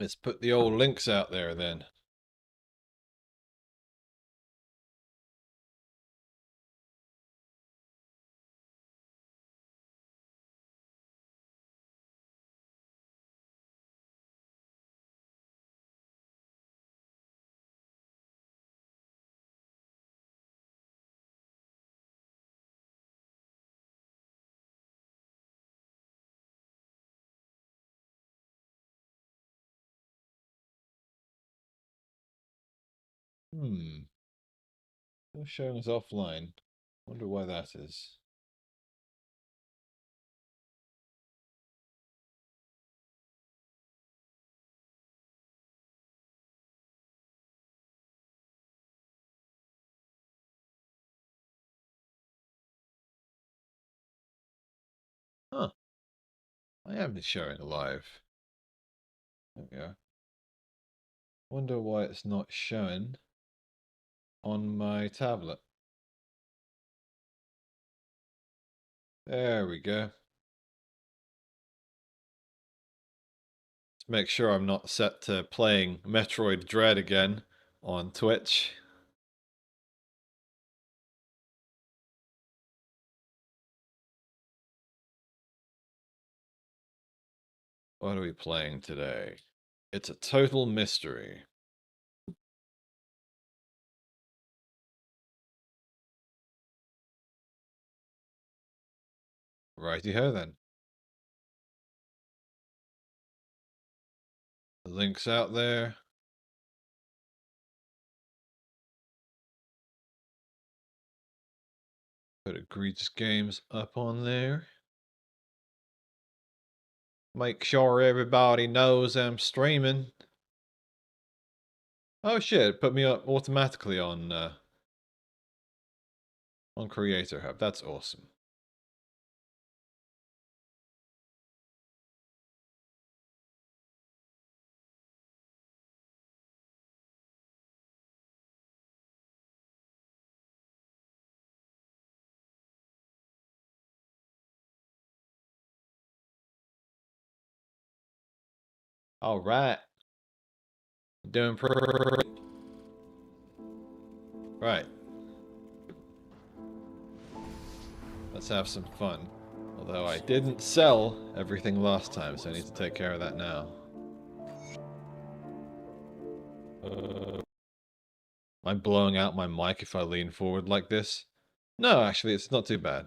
Let's put the old links out there then. Still showing us offline. Wonder why that is. Huh. I am showing live. There we go. Wonder why it's not showing on my tablet. There we go. Let's make sure I'm not set to playing Metroid Dread again on Twitch. What are we playing today? It's a total mystery. Righty-ho then. The link's out there. Put Egregious Games up on there. Make sure everybody knows I'm streaming. Oh shit, put me up automatically on Creator Hub. That's awesome. All right. Doing pretty. Right. Let's have some fun. Although I didn't sell everything last time, so I need to take care of that now. Am I blowing out my mic if I lean forward like this? No, actually, it's not too bad.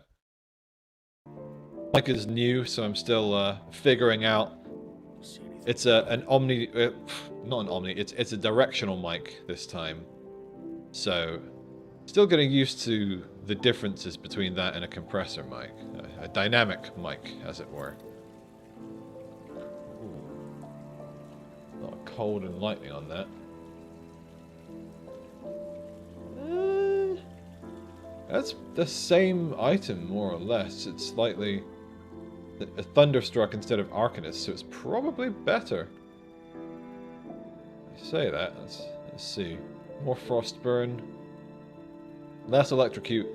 Mic is new, so I'm still figuring out. It's an omni, not an omni. It's a directional mic this time, so still getting used to the differences between that and a compressor mic, a dynamic mic, as it were. Ooh. A lot of cold and lightning on that. That's the same item, more or less. It's slightly a Thunderstruck instead of Arcanist, so it's probably better. I say that. Let's see. More Frostburn. Less Electrocute.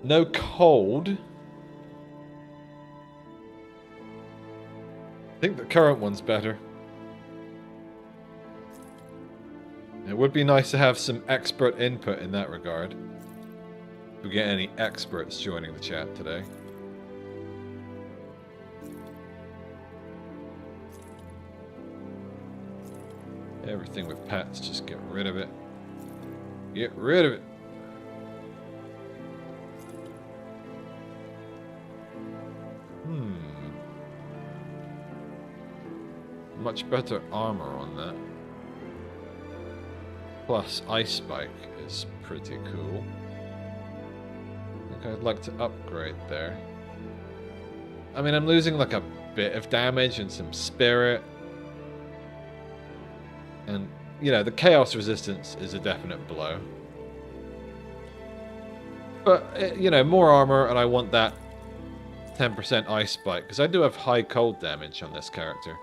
No cold. I think the current one's better. It would be nice to have some expert input in that regard. If we get any experts joining the chat today. Everything with pets, just get rid of it. Get rid of it. Much better armor on that. Plus, Ice Spike is pretty cool. I think I'd like to upgrade there. I mean, I'm losing like a bit of damage and some spirit. And, you know, the Chaos Resistance is a definite blow. But, you know, more armor, and I want that 10% Ice Spike, because I do have high cold damage on this character.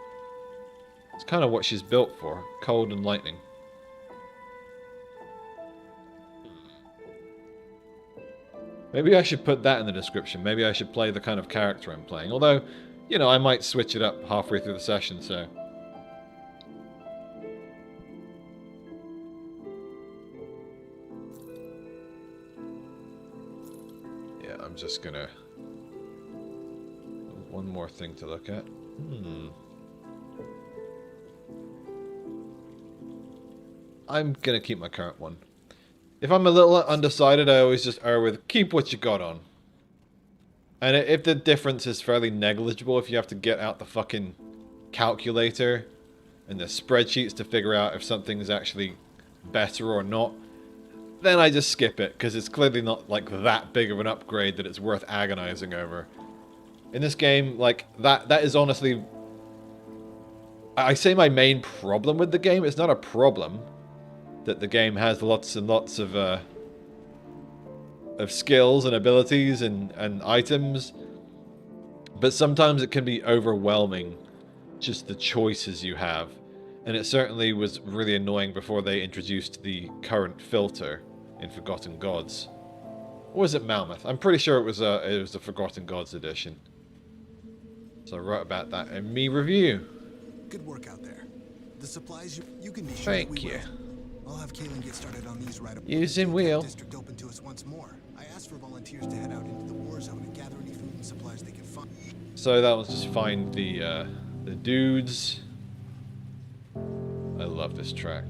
It's kind of what she's built for, cold and lightning. Maybe I should put that in the description. Maybe I should play the kind of character I'm playing. Although, you know, I might switch it up halfway through the session, so... Yeah, I'm just gonna... One more thing to look at. I'm gonna keep my current one. If I'm a little undecided, I always just err with keep what you got on. And if the difference is fairly negligible, if you have to get out the fucking calculator and the spreadsheets to figure out if something's actually better or not, then I just skip it, because it's clearly not like that big of an upgrade that it's worth agonizing over. In this game, like, that is honestly... I say my main problem with the game. It's not a problem that the game has lots and lots of skills and abilities and items, but sometimes it can be overwhelming, just the choices you have. And it certainly was really annoying before they introduced the current filter in Forgotten Gods. Or was it Mammoth? I'm pretty sure it was the Forgotten Gods edition. So I wrote about that in me review. Good work out there. The supplies you can be sure. Thank you. I'll have Kaylin get started on these right away. Using wheel. District open to us once more. I asked for volunteers to head out into the war zone and gather any food and supplies they can find. So that was just find the dudes. I love this track.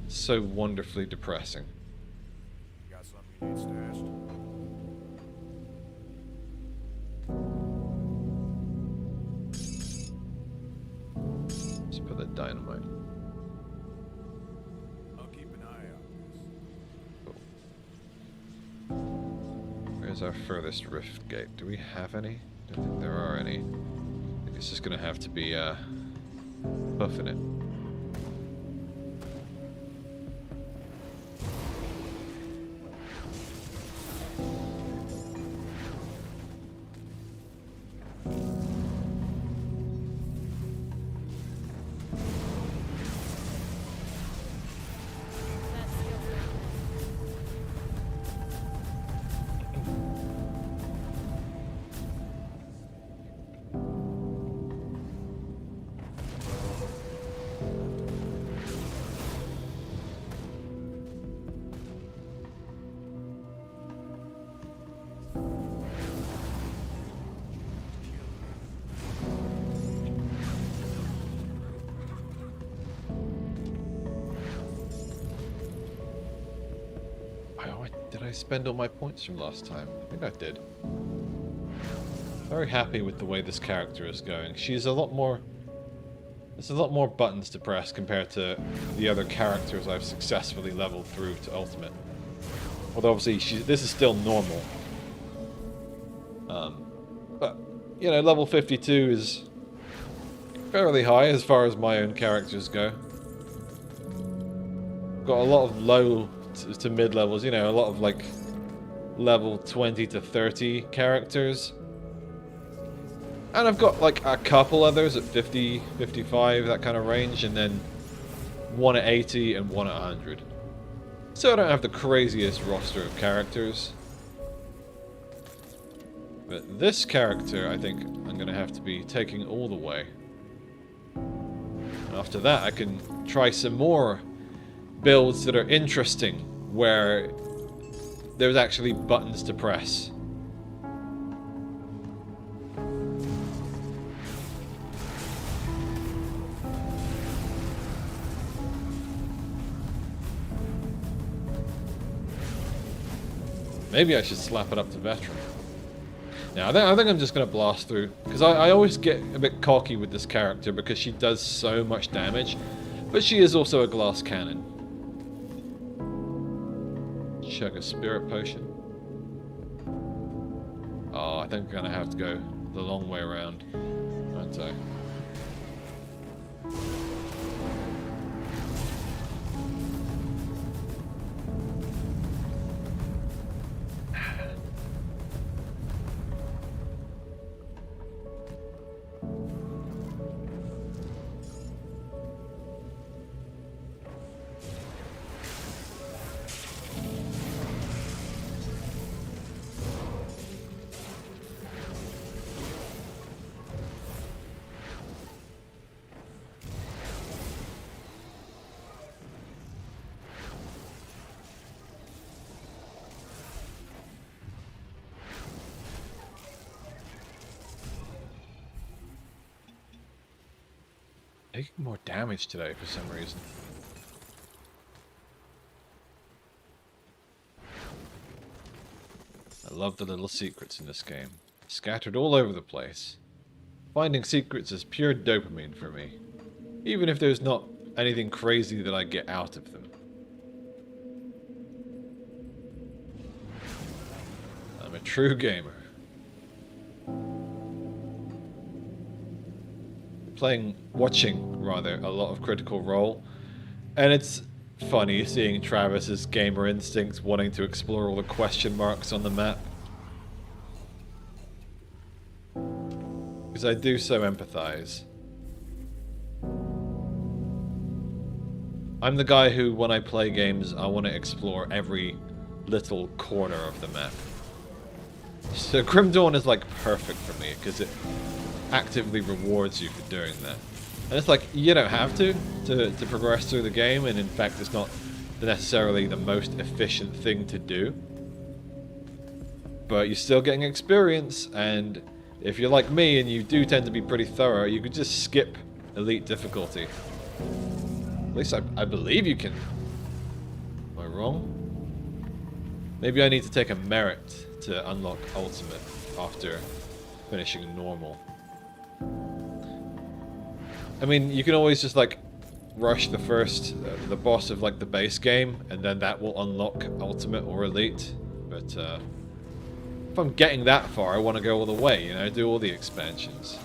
It's so wonderfully depressing. Got something you need stashed? Let's put the dynamite. I'll keep an eye out. Cool. Where's our furthest rift gate? Do we have any? Don't think there are any. I think it's just gonna have to be buffing it. Did I spend all my points from last time? I think I did. Very happy with the way this character is going. She's a lot more... There's a lot more buttons to press compared to the other characters I've successfully leveled through to Ultimate. Although obviously this is still normal. But, you know, level 52 is fairly high as far as my own characters go. Got a lot of low to mid levels, you know, a lot of like level 20 to 30 characters. And I've got like a couple others at 50, 55, that kind of range, and then one at 80 and one at 100. So I don't have the craziest roster of characters. But this character, I think I'm going to have to be taking all the way. And after that, I can try some more builds that are interesting, where there's actually buttons to press. Maybe I should slap it up to veteran. Now, I think I'm just going to blast through, because I always get a bit cocky with this character because she does so much damage, but she is also a glass cannon. Chug a spirit potion. Oh, I think I'm gonna have to go the long way around, aren't I? Taking more damage today for some reason. I love the little secrets in this game. Scattered all over the place. Finding secrets is pure dopamine for me. Even if there's not anything crazy that I get out of them. I'm a true gamer. Watching rather, a lot of Critical Role. And it's funny seeing Travis's gamer instincts wanting to explore all the question marks on the map. Because I do so empathize. I'm the guy who, when I play games, I want to explore every little corner of the map. So Grim Dawn is like perfect for me, because it actively rewards you for doing that. And it's like, you don't have to progress through the game, and in fact it's not necessarily the most efficient thing to do. But you're still getting experience, and if you're like me and you do tend to be pretty thorough, you could just skip Elite difficulty. At least I believe you can. Am I wrong? Maybe I need to take a merit to unlock Ultimate after finishing Normal. I mean, you can always just like rush the first, the boss of like the base game, and then that will unlock Ultimate or Elite. But if I'm getting that far, I want to go all the way, you know, do all the expansions.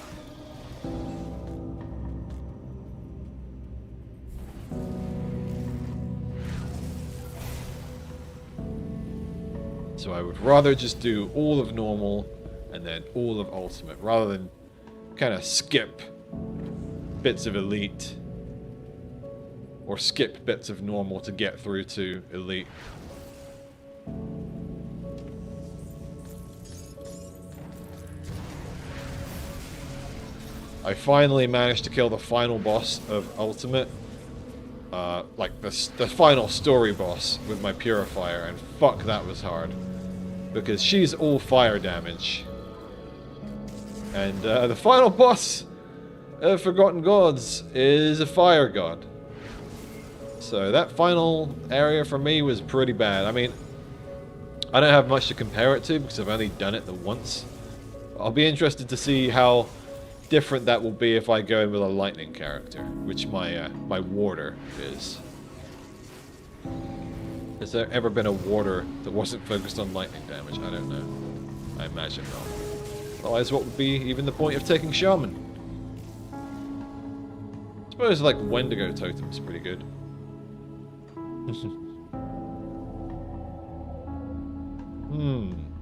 So I would rather just do all of Normal and then all of Ultimate, rather than kind of skip bits of Elite or skip bits of Normal to get through to Elite. I finally managed to kill the final boss of Ultimate. Like the final story boss with my Purifier, and fuck, that was hard. Because she's all fire damage. And the final boss of Forgotten Gods is a fire god. So that final area for me was pretty bad. I mean, I don't have much to compare it to because I've only done it the once. I'll be interested to see how different that will be if I go in with a lightning character, which my warder is. Has there ever been a warder that wasn't focused on lightning damage? I don't know. I imagine not. Otherwise, what would be even the point of taking Shaman? I suppose like Wendigo Totem is pretty good.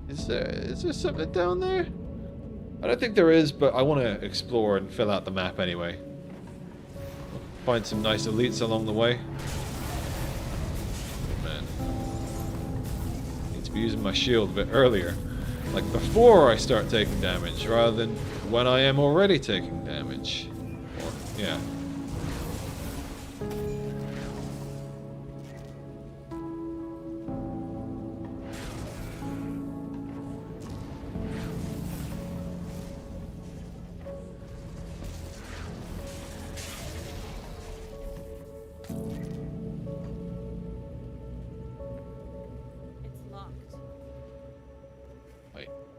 Is there something down there? I don't think there is, but I want to explore and fill out the map anyway. Find some nice elites along the way. Oh man. Need to be using my shield a bit earlier. Like before I start taking damage, rather than when I am already taking damage. Or, yeah.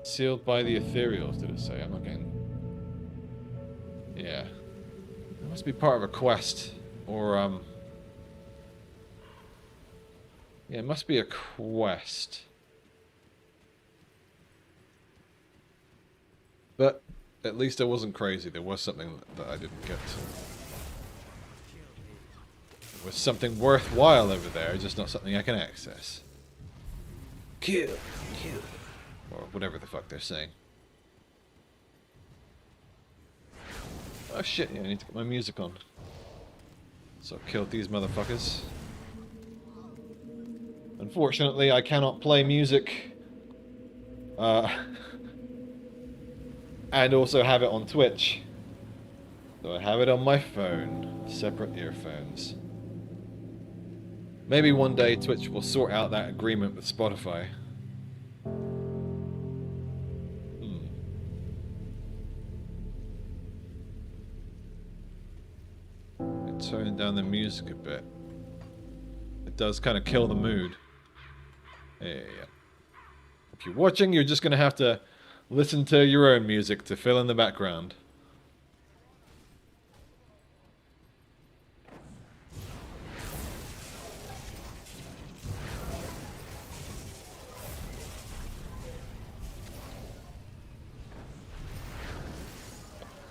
Sealed by the Ethereals, did it say? I'm not getting... Yeah. It must be part of a quest. Or, yeah, it must be a quest. But, at least I wasn't crazy. There was something that I didn't get to. There was something worthwhile over there, just not something I can access. Kill! Kill! Or whatever the fuck they're saying. Oh shit, yeah, I need to get my music on. So I killed these motherfuckers. Unfortunately, I cannot play music. And also have it on Twitch. So I have it on my phone. Separate earphones. Maybe one day Twitch will sort out that agreement with Spotify. turn down the music a bit. It does kind of kill the mood. Yeah. If you're watching, you're just going to have to listen to your own music to fill in the background.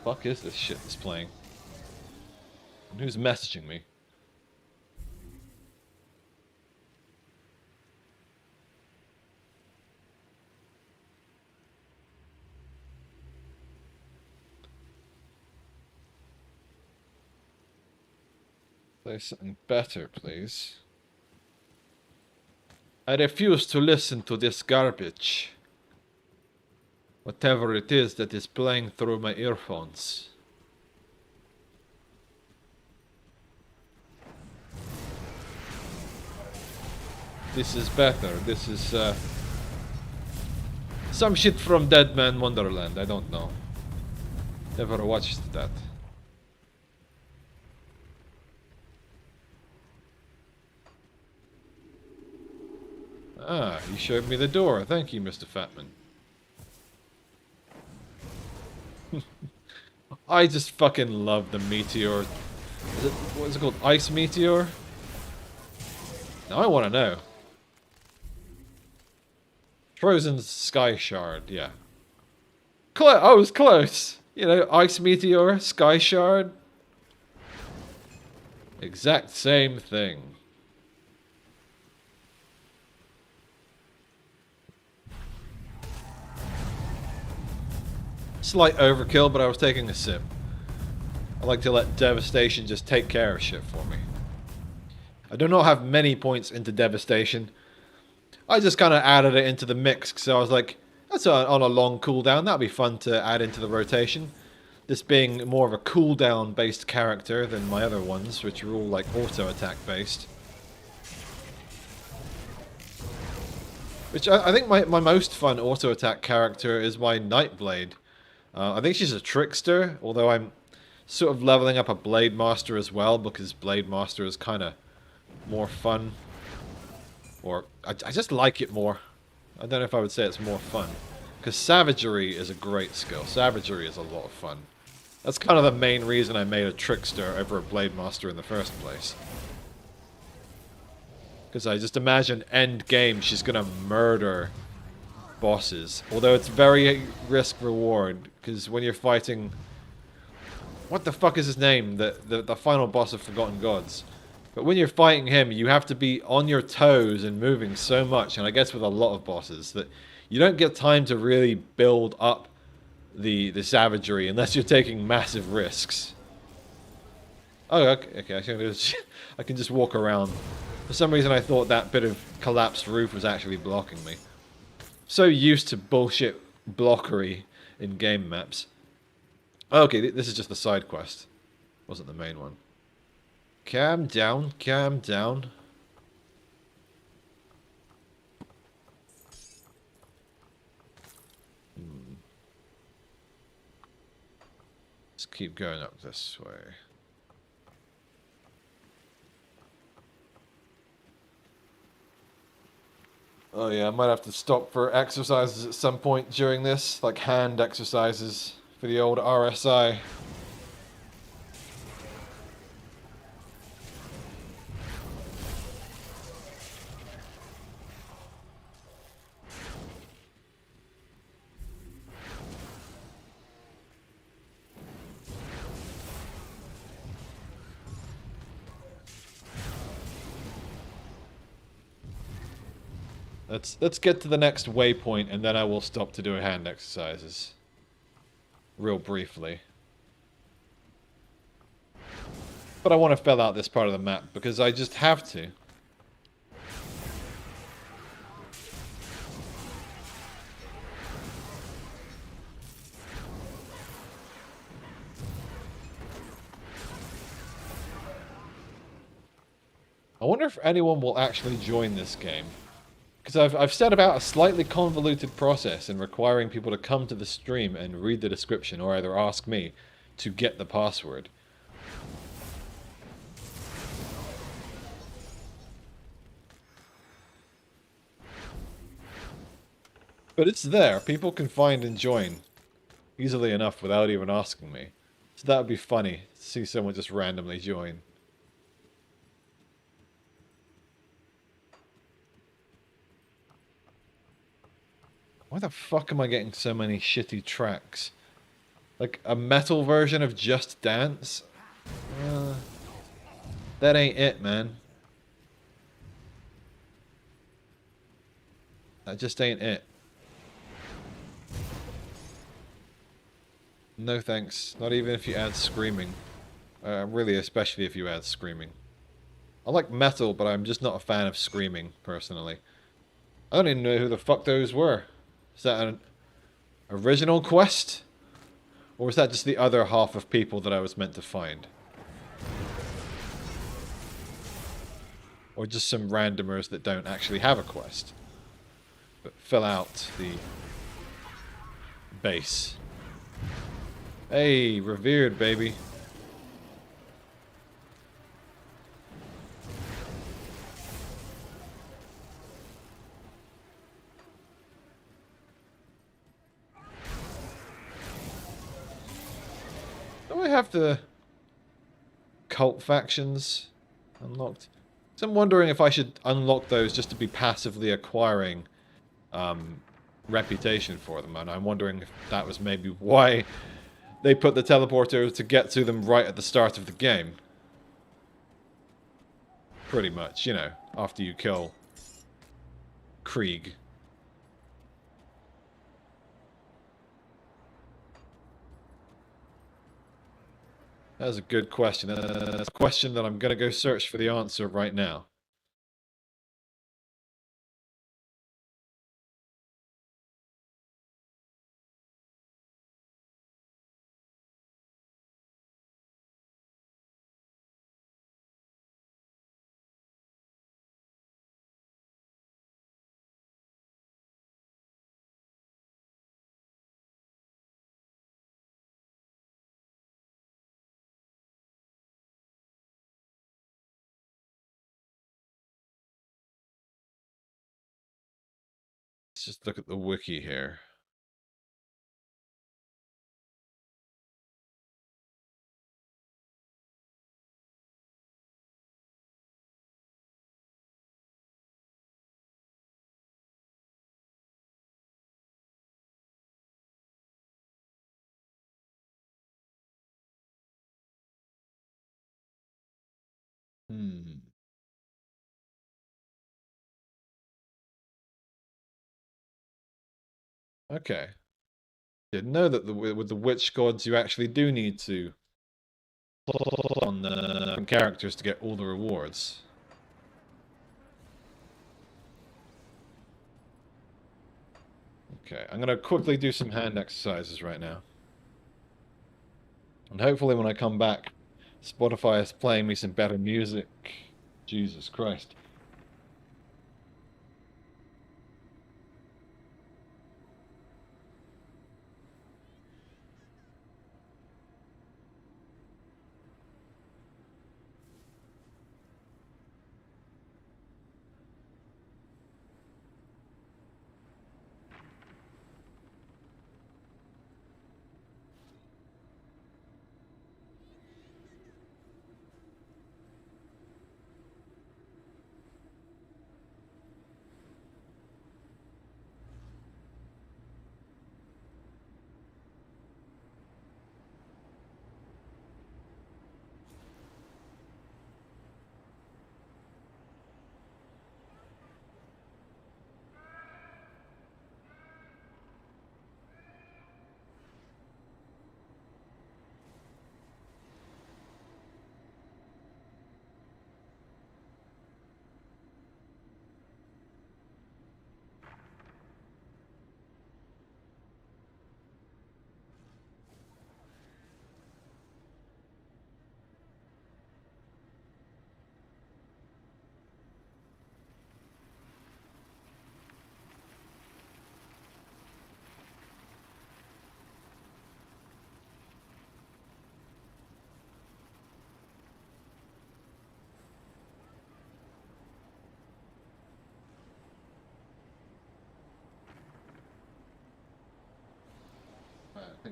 What the fuck is this shit that's playing? And who's messaging me? Play something better, please. I refuse to listen to this garbage. Whatever it is that is playing through my earphones. This is better. This is some shit from Dead Man Wonderland. I don't know. Never watched that. Ah, you showed me the door. Thank you, Mr. Fatman. I just fucking love the meteor. What is it called? Ice meteor? Now I want to know. Frozen sky shard, yeah. I was close. You know, ice meteor, sky shard. Exact same thing. Slight overkill, but I was taking a sip. I like to let Devastation just take care of shit for me. I do not have many points into Devastation. I just kind of added it into the mix, so I was like, that's on a long cooldown, that'd be fun to add into the rotation. This being more of a cooldown based character than my other ones, which are all like auto attack based. Which I think my most fun auto attack character is my Nightblade. I think she's a trickster, although I'm sort of leveling up a Blade Master as well, because Blade Master is kind of more fun. Or, I just like it more. I don't know if I would say it's more fun. Because Savagery is a great skill. Savagery is a lot of fun. That's kind of the main reason I made a Trickster over a Blade Master in the first place. Because I just imagine end game she's gonna murder bosses. Although it's very risk-reward, because when you're fighting... What the fuck is his name? The final boss of Forgotten Gods. But when you're fighting him, you have to be on your toes and moving so much, and I guess with a lot of bosses, that you don't get time to really build up the savagery unless you're taking massive risks. Oh, okay, I can just walk around. For some reason I thought that bit of collapsed roof was actually blocking me. So used to bullshit blockery in game maps. Okay, this is just the side quest. Wasn't the main one. Calm down, calm down. Let's keep going up this way. Oh yeah, I might have to stop for exercises at some point during this, like hand exercises for the old RSI. Let's get to the next waypoint, and then I will stop to do hand exercises. Real briefly. But I want to fill out this part of the map, because I just have to. I wonder if anyone will actually join this game. Because I've set about a slightly convoluted process in requiring people to come to the stream and read the description or either ask me to get the password. But it's there. People can find and join easily enough without even asking me. So that would be funny to see someone just randomly join. Why the fuck am I getting so many shitty tracks? Like a metal version of Just Dance? That ain't it, man. That just ain't it. No thanks. Not even if you add screaming. Really, especially if you add screaming. I like metal, but I'm just not a fan of screaming, personally. I don't even know who the fuck those were. Is that an original quest? Or was that just the other half of people that I was meant to find? Or just some randomers that don't actually have a quest, but fill out the base. Hey, revered, baby. Do I have the cult factions unlocked? So I'm wondering if I should unlock those just to be passively acquiring reputation for them, and I'm wondering if that was maybe why they put the teleporter to get to them right at the start of the game. Pretty much, you know, after you kill Krieg. That's a good question. That's a question that I'm going to go search for the answer right now. Let's just look at the wiki here. Okay. Didn't know that with the witch gods you actually do need to on the characters to get all the rewards. Okay, I'm gonna quickly do some hand exercises right now. And hopefully when I come back, Spotify is playing me some better music. Jesus Christ.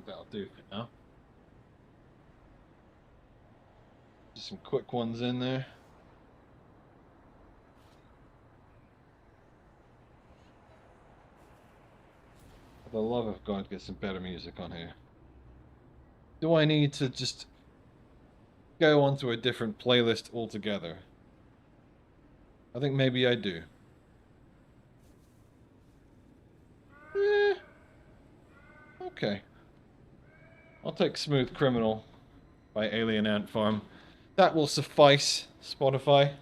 that'll do for now. Just some quick ones in there. For the love of God, get some better music on here. Do I need to just go onto a different playlist altogether? I think maybe I do. Okay. I'll take Smooth Criminal by Alien Ant Farm. That will suffice, Spotify.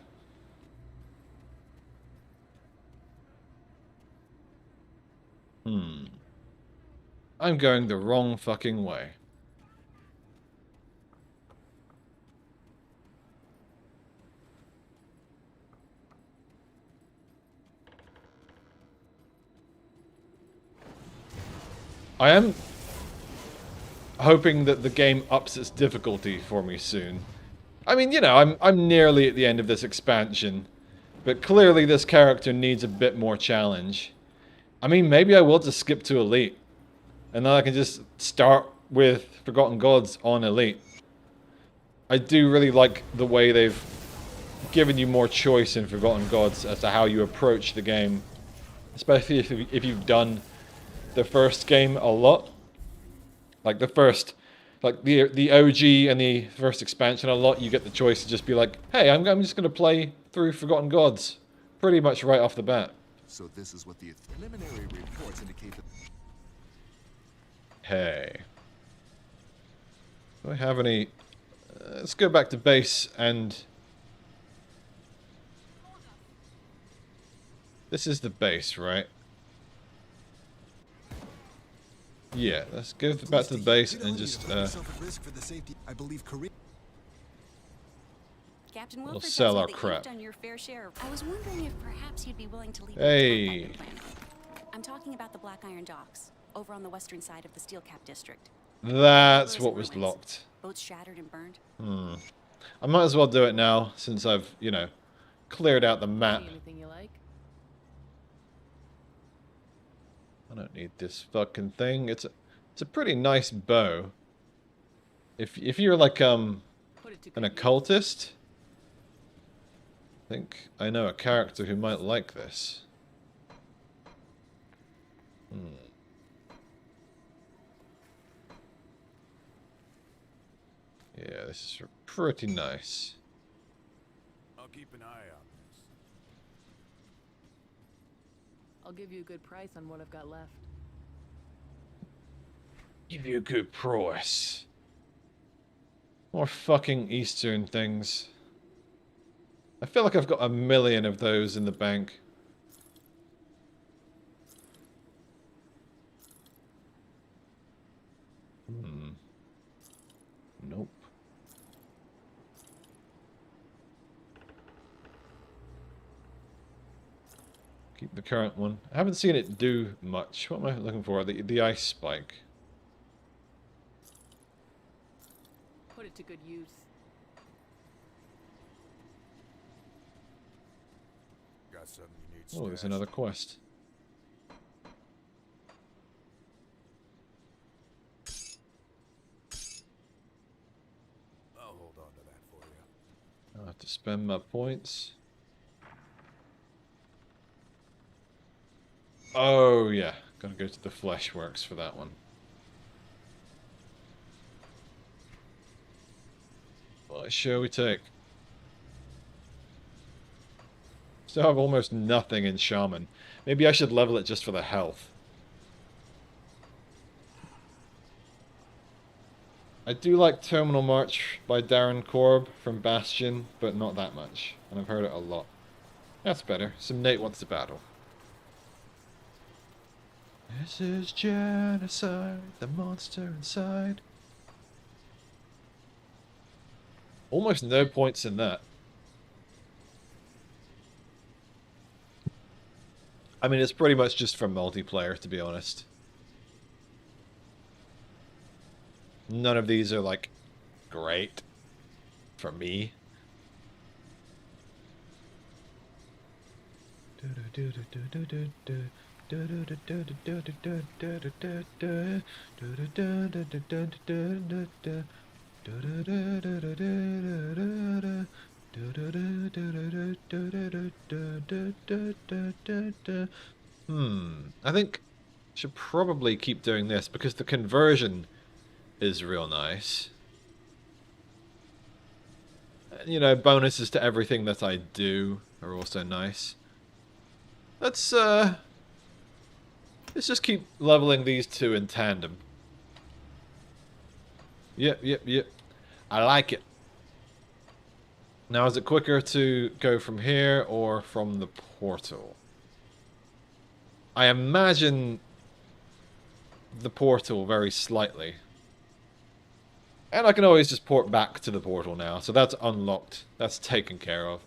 I'm going the wrong fucking way. I am hoping that the game ups its difficulty for me soon. I mean, you know, I'm nearly at the end of this expansion, but clearly this character needs a bit more challenge. I mean, maybe I will just skip to Elite, and then I can just start with Forgotten Gods on Elite. I do really like the way they've given you more choice in Forgotten Gods as to how you approach the game, especially if you've done the first game a lot, like the OG and the first expansion a lot. You get the choice to just be like, hey, I'm just gonna play through Forgotten Gods, pretty much right off the bat. So this is what the preliminary reports indicate that... Hey, do I have any? Let's go back to base and. This is the base, right? Yeah, let's go back to the base and just I believe Korea... Captain we'll Wilford sell tells me our that crap. You've done your fair share. I was wondering if perhaps you'd be willing to leave Hey. me to plan. I'm talking about the Black Iron Docks, over on the western side of the Steel Cap district. That's what was locked. Boats shattered and burned. I might as well do it now since I've, you know, cleared out the map. Anything you like? I don't need this fucking thing. It's a pretty nice bow. If you're like an occultist, I think I know a character who might like this. Yeah, this is pretty nice. I'll keep an eye on this. I'll give you a good price on what I've got left. Give you a good price. More fucking Eastern things. I feel like I've got 1 million of those in the bank. Nope. Keep the current one. I haven't seen it do much. What am I looking for? The ice spike. Put it to good use. Got something you need. Oh, there's stashed? another quest. I'll hold on to that for you. I'll have to spend my points. Oh, yeah. Gotta go to the Fleshworks for that one. What shall we take? Still have almost nothing in Shaman. Maybe I should level it just for the health. I do like Terminal March by Darren Korb from Bastion, but not that much. And I've heard it a lot. That's better. Some Nate wants to battle. This is genocide, the monster inside. Almost no points in that. I mean, it's pretty much just for multiplayer, to be honest. None of these are, like, great for me. I think I should probably keep doing this because the conversion is real nice. And, you know, bonuses to everything that I do are also nice. Let's just keep leveling these two in tandem. Yep. I like it. Now, is it quicker to go from here or from the portal? I imagine the portal very slightly. And I can always just port back to the portal now, so that's unlocked. That's taken care of.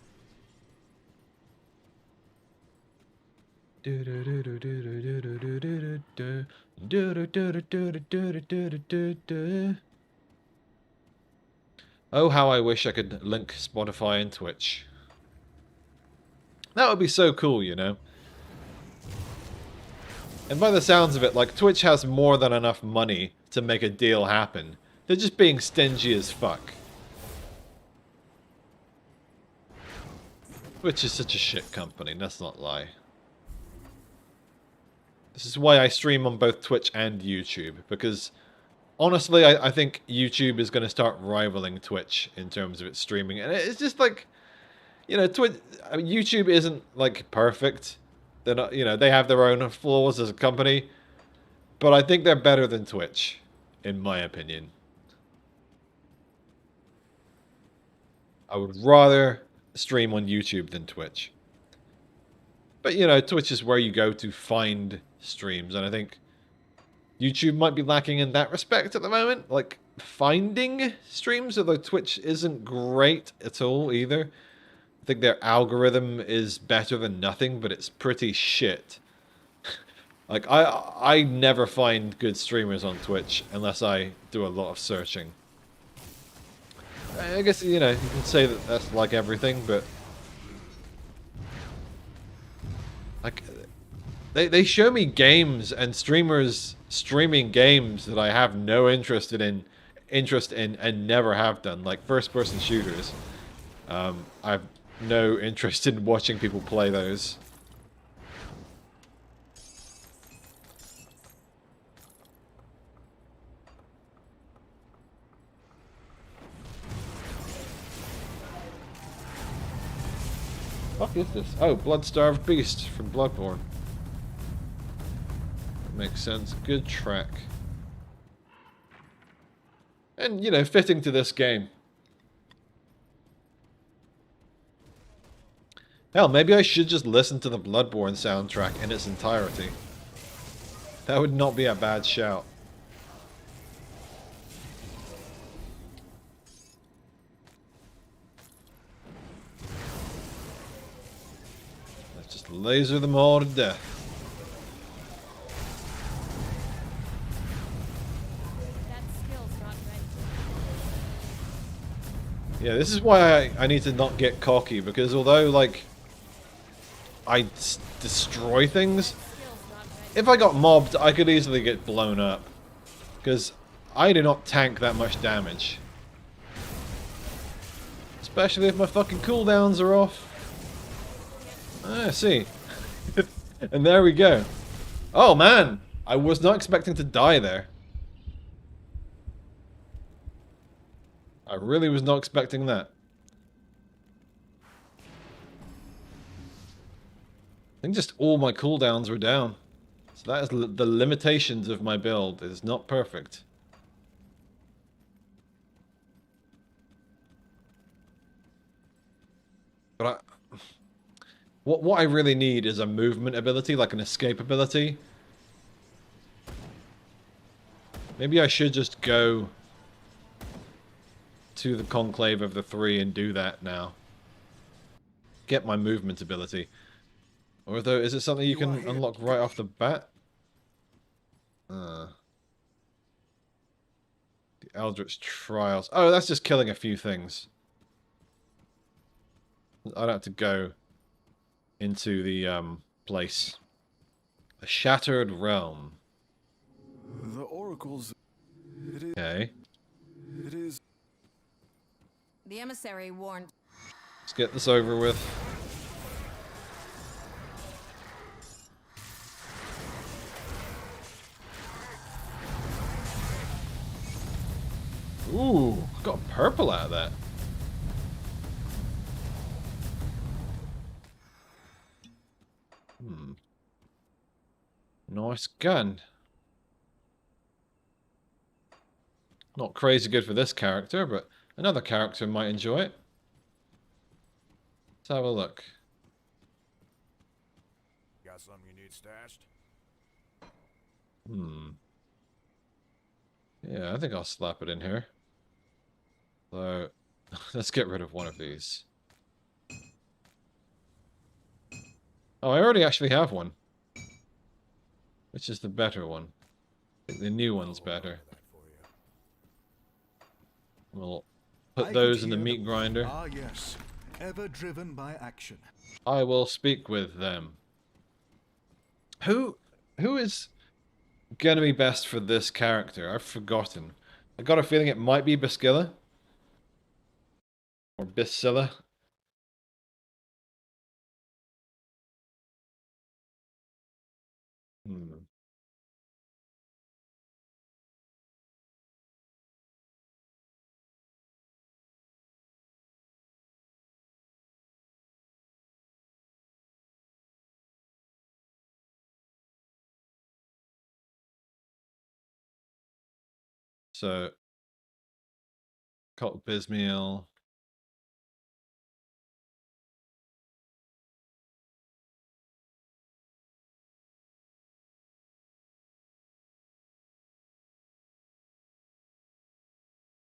Oh, how I wish I could link Spotify and Twitch. That would be so cool, you know? And by the sounds of it, like, Twitch has more than enough money to make a deal happen. They're just being stingy as fuck. Twitch is such a shit company, let's not lie. This is why I stream on both Twitch and YouTube, because honestly, I think YouTube is going to start rivaling Twitch in terms of its streaming. And it's just like, you know, YouTube isn't, like, perfect. They're not, you know, they have their own flaws as a company. But I think they're better than Twitch, in my opinion. I would rather stream on YouTube than Twitch. But, you know, Twitch is where you go to find streams. And I think YouTube might be lacking in that respect at the moment. Like, finding streams, although Twitch isn't great at all either. I think their algorithm is better than nothing, but it's pretty shit. Like, I never find good streamers on Twitch unless I do a lot of searching. I guess, you know, you can say that that's like everything, but like, they show me games and streamers streaming games that I have no interest in and never have done, like first-person shooters. I have no interest in watching people play those. What is this? Oh, Blood-Starved Beast from Bloodborne. That makes sense. Good track. And, you know, fitting to this game. Hell, maybe I should just listen to the Bloodborne soundtrack in its entirety. That would not be a bad shout. Let's just laser them all to death. Yeah, this is why I need to not get cocky, because although, like, I destroy things, if I got mobbed, I could easily get blown up. Because I do not tank that much damage. Especially if my fucking cooldowns are off. Ah, see. And there we go. Oh man! I was not expecting to die there. I really was not expecting that. I think just all my cooldowns were down. So that is the limitations of my build. It is not perfect. But what I really need is a movement ability, like an escape ability. Maybe I should just go to the Conclave of the Three and do that now. Get my movement ability. Although, is it something you can unlock right off the bat? The Eldritch Trials. Oh, that's just killing a few things. I don't have to go into the place. A shattered realm. The oracles. It is. Okay. It is. The emissary warned. Let's get this over with. Ooh, got purple out of that. Nice gun. Not crazy good for this character, but another character might enjoy it. Let's have a look. Got something you need stashed? Yeah, I think I'll slap it in here. So, let's get rid of one of these. Oh, I already actually have one. Which is the better one? I think the new one's better. That for you. We'll I put could those in the hear meat grinder. Ah, yes. Ever driven by action. I will speak with them. Who is gonna be best for this character? I've forgotten. I got a feeling it might be Bascilla. Or Biscilla. So, Cult Bismeal.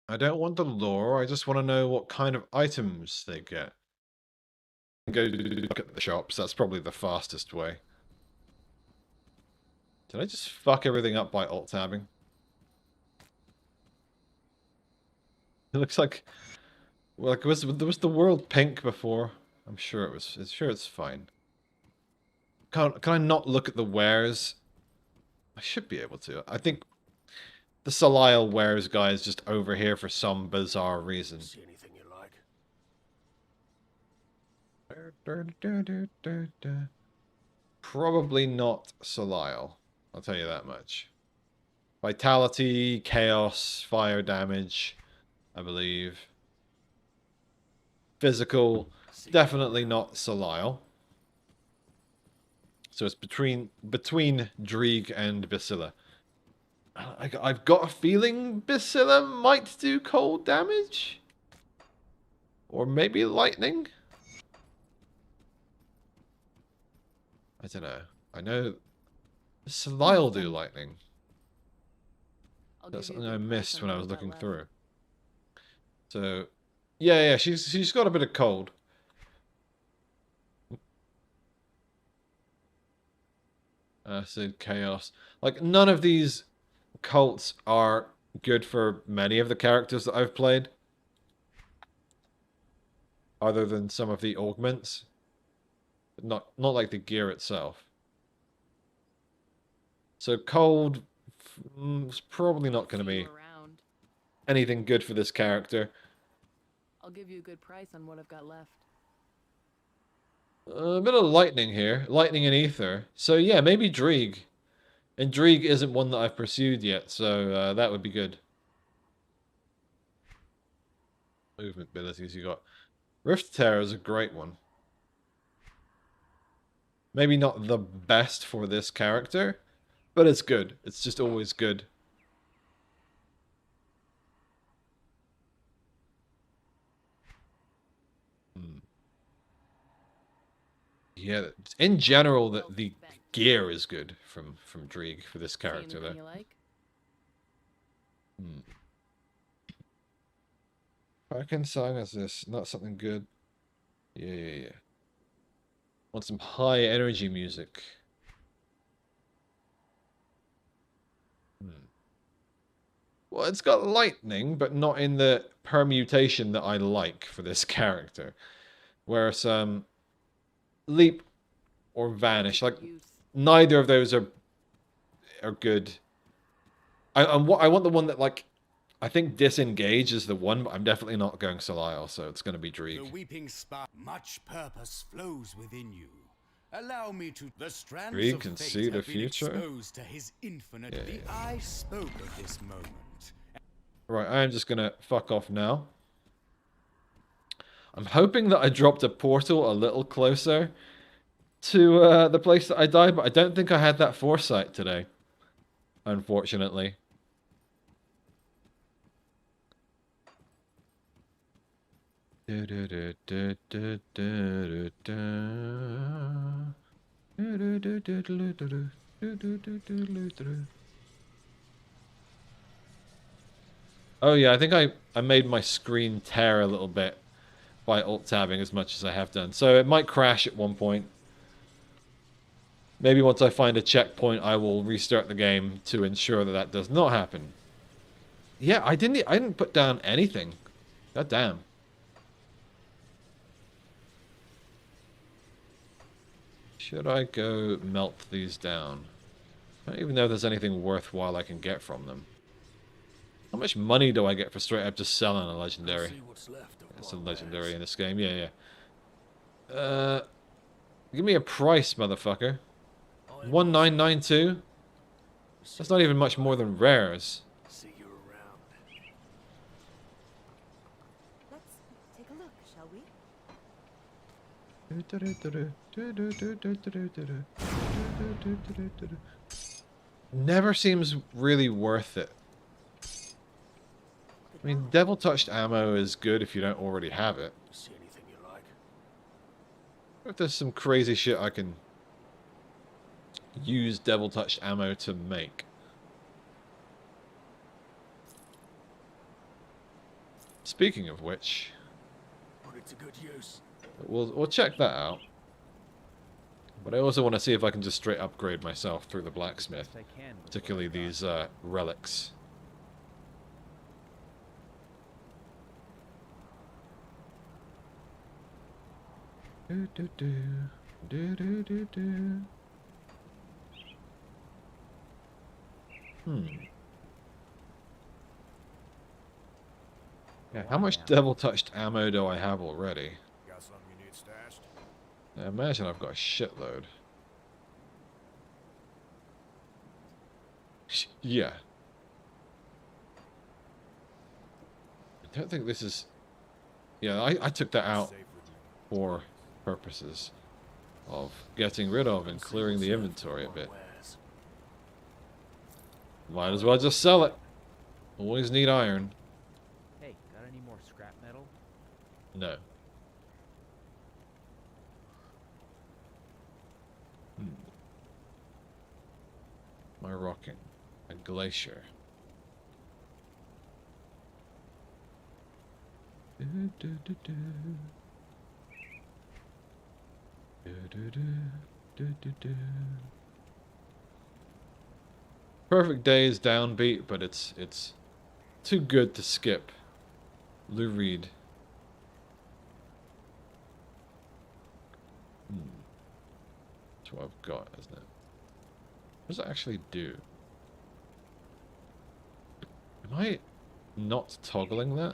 I don't want the lore, I just want to know what kind of items they get. Go look at the shops, that's probably the fastest way. Did I just fuck everything up by alt-tabbing? It looks like... Well, was the world pink before? I'm sure it was. Sure it's fine. Can I not look at the wares? I should be able to. I think the Salile wares guy is just over here for some bizarre reason. See anything you like? Probably not Salile. I'll tell you that much. Vitality, chaos, fire damage, I believe. Physical, definitely not Salile. So it's between Dreeg and Basilla. I've got a feeling Basilla might do cold damage? Or maybe lightning? I don't know. I know Salile do lightning. I'll That's give you something a I good price missed on when I what was I've got looking left. through. So, yeah, she's got a bit of cold. Acid, chaos. Like, none of these cults are good for many of the characters that I've played. Other than some of the augments. Not like the gear itself. So cold is probably not going to See you be around. anything good for this character. I'll give you a good price on what I've got left. A bit of lightning here. Lightning and ether. So yeah, maybe Dreeg. And Dreeg isn't one that I've pursued yet, so that would be good. Movement abilities you got. Rift Terror is a great one. Maybe not the best for this character, but it's good. It's just always good. Yeah, in general, the gear is good from Dreeg for this See character, anything though. you like? Fucking song is this? Not something good. Yeah. Want some high energy music. Well, it's got lightning, but not in the permutation that I like for this character. Whereas leap or vanish, like Use. neither of those are good. I want the one that, like, I think disengage is the one, but I'm definitely not going Solisle, so it's going to be The Dreeg. weeping spark. Much purpose flows within you. Allow me to. The strands Dreeg of can fate see the have been future? exposed to his infinite. Yeah. I spoke of this moment. Right, I am just going to fuck off now. I'm hoping that I dropped a portal a little closer to the place that I died, but I don't think I had that foresight today, unfortunately. Oh yeah, I think I made my screen tear a little bit by alt-tabbing as much as I have done. So it might crash at one point. Maybe once I find a checkpoint, I will restart the game to ensure that that does not happen. Yeah, I didn't put down anything. God damn. Should I go melt these down? I don't even know if there's anything worthwhile I can get from them. How much money do I get for straight up just selling a legendary? See what's left of It's a what legendary was. in this game, yeah. Give me a price, motherfucker. 1992? That's not even much more than rares. See you around. Let's take a look, shall we? Never seems really worth it. I mean, Devil Touched Ammo is good if you don't already have it. See anything you like? If there's some crazy shit I can use Devil Touched Ammo to make. Speaking of which, Put it to good use. we'll check that out. But I also want to see if I can just straight upgrade myself through the blacksmith, particularly these relics. Yeah, how much Devil Touched Ammo do I have already? Got something you need stashed? I imagine I've got a shitload. Yeah. I don't think this is... Yeah, I took that out Safe with me. for purposes of getting rid of and clearing the inventory a bit. Wares. Might as well just sell it. Always need iron. Hey, got any more scrap metal? No. My rocking. A glacier. Perfect Day is downbeat, but it's too good to skip. Lou Reed. That's what I've got, isn't it? What does it actually do? Am I not toggling that?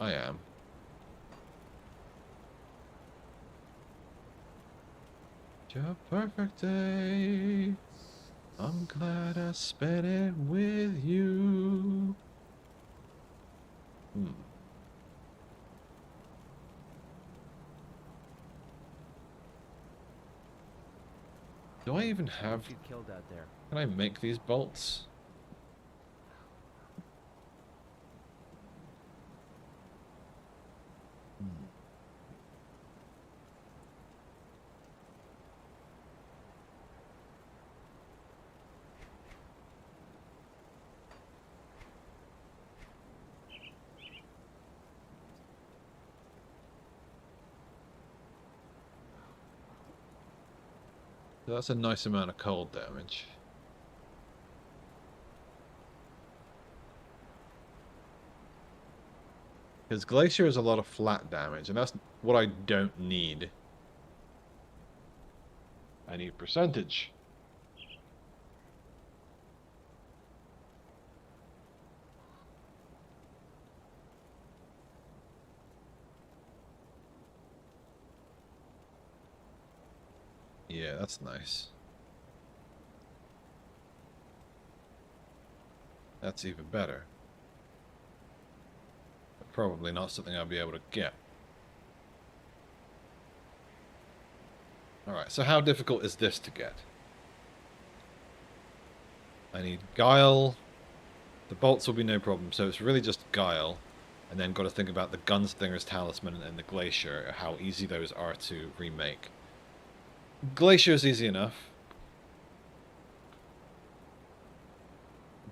I am. Your perfect day. I'm glad I spent it with you. Do I even have... You killed out there. Can I make these bolts? That's a nice amount of cold damage. Because Glacier is a lot of flat damage, and that's what I don't need. I need percentage. Yeah, that's nice. That's even better. But probably not something I'll be able to get. Alright, so how difficult is this to get? I need Guile. The bolts will be no problem, so it's really just Guile. And then got to think about the Gunslinger's Talisman and the Glacier, how easy those are to remake. Glacier is easy enough.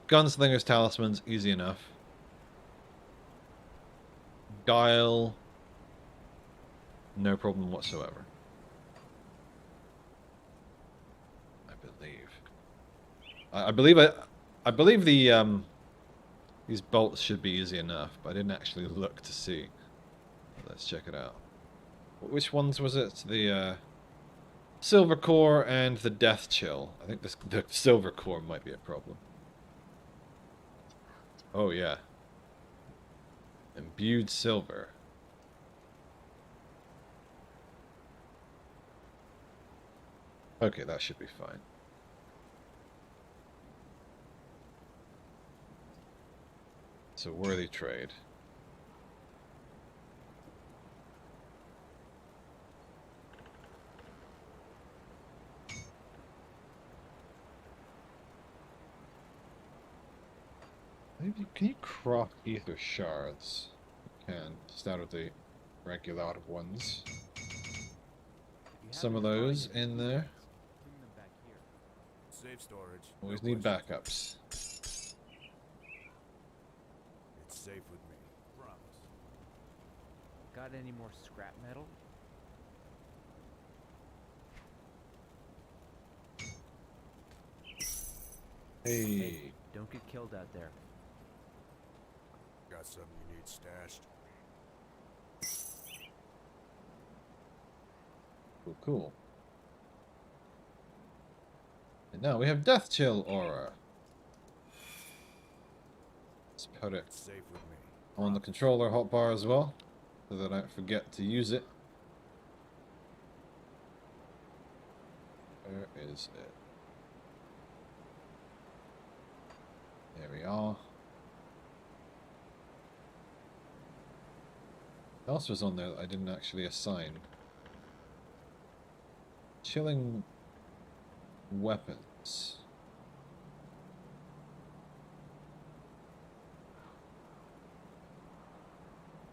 Gunslinger's Talisman's easy enough. Guile, no problem whatsoever. I believe the these bolts should be easy enough, but I didn't actually look to see. Let's check it out. Which ones was it? The Silver Core and the Death Chill. I think the Silver Core might be a problem. Oh yeah. Imbued silver. Okay, that should be fine. It's a worthy trade. Maybe, can you craft ether shards? You can, just out of the regular ones. Some of those in there. Bring them back here. Safe storage. Always no need questions. backups. It's safe with me. Promise. Got any more scrap metal? Hey. Don't get killed out there. Got something you need stashed? Cool, cool. And now we have Death Chill Aura. Let's put it It's safe with me. on the controller hotbar as well, so that I don't forget to use it. Where is it? There we are. What else was on there that I didn't actually assign? Chilling weapons.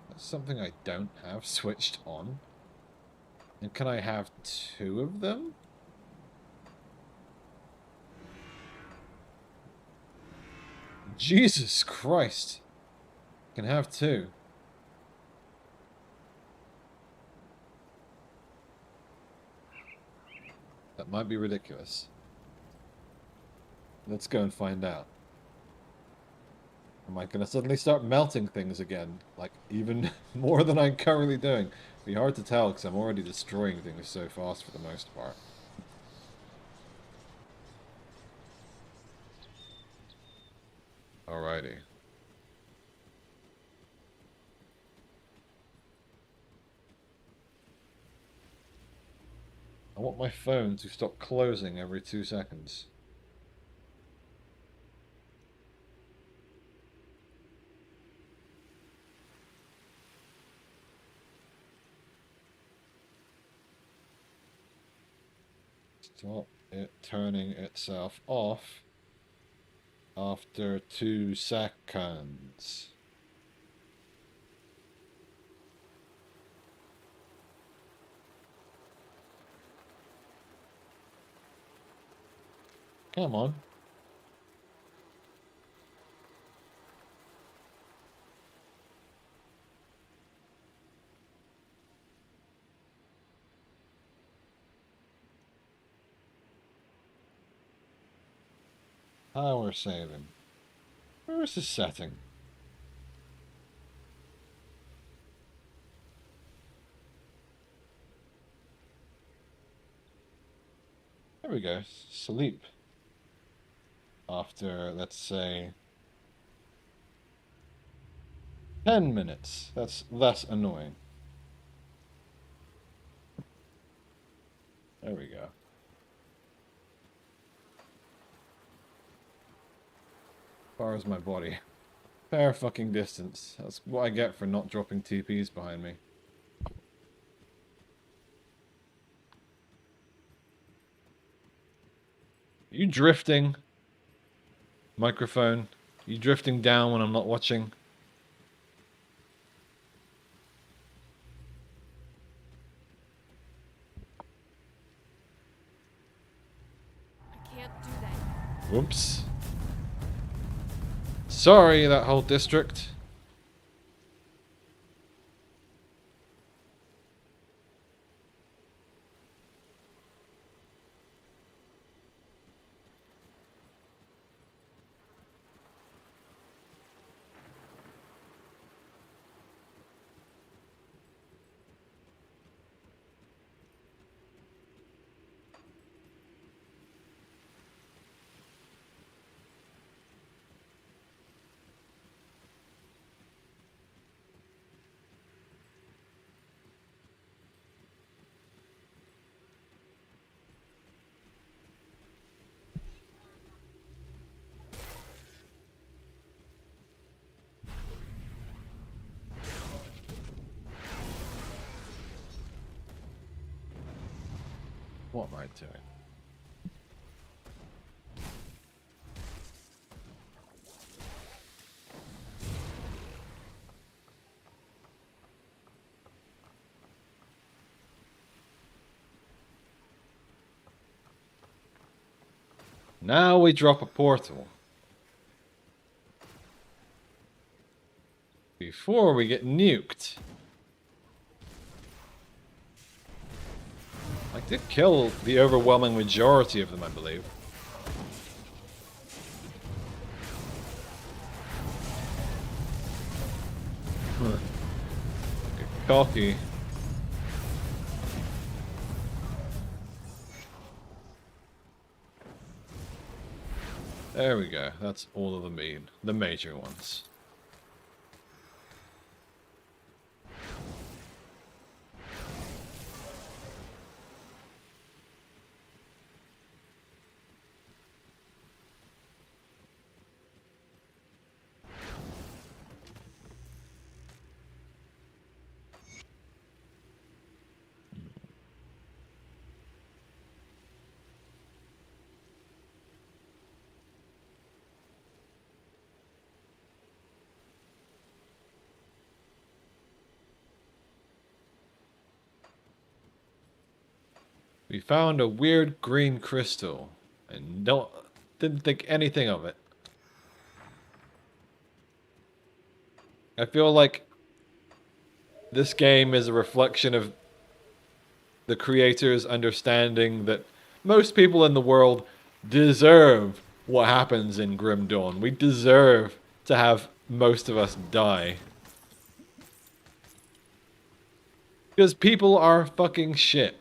That's something I don't have switched on. And can I have 2 of them? Jesus Christ. Can have 2. That might be ridiculous. Let's go and find out. Am I going to suddenly start melting things again? Like, even more than I'm currently doing? It'd be hard to tell because I'm already destroying things so fast for the most part. Alrighty. I want my phone to stop closing every 2 seconds. Stop it turning itself off after 2 seconds. Come on. Power saving. Where is this setting? There we go. Sleep. After, let's say, 10 minutes. That's less annoying. There we go. Far as my body. Fair fucking distance. That's what I get for not dropping TPs behind me. You drifting? Microphone? You drifting down when I'm not watching? I can't do that. Whoops. Sorry, that whole district. What am I doing? Now we drop a portal. Before we get nuked. I did kill the overwhelming majority of them, I believe. Get cocky. There we go. That's all of the major ones. We found a weird green crystal and didn't think anything of it. I feel like this game is a reflection of the creators understanding that most people in the world deserve what happens in Grim Dawn. We deserve to have most of us die. Because people are fucking shit.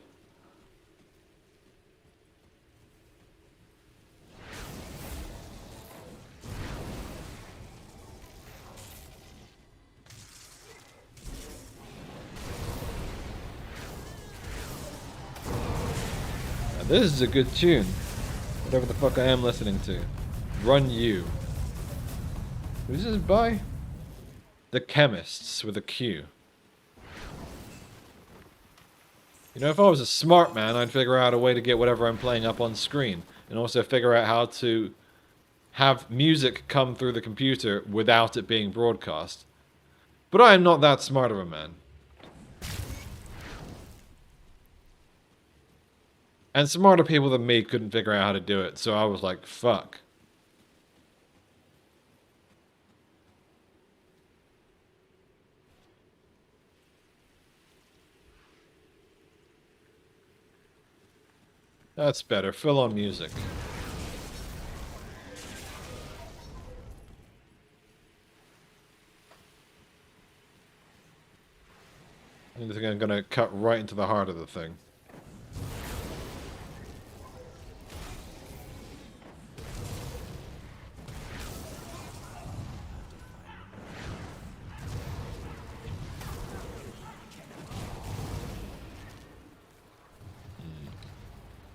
This is a good tune. Whatever the fuck I am listening to. Run You. Who's this by? The Chemists with a Q. You know, if I was a smart man, I'd figure out a way to get whatever I'm playing up on screen. And also figure out how to have music come through the computer without it being broadcast. But I am not that smart of a man. And smarter people than me couldn't figure out how to do it, so I was like, fuck. That's better. Fill on music. I think I'm gonna cut right into the heart of the thing.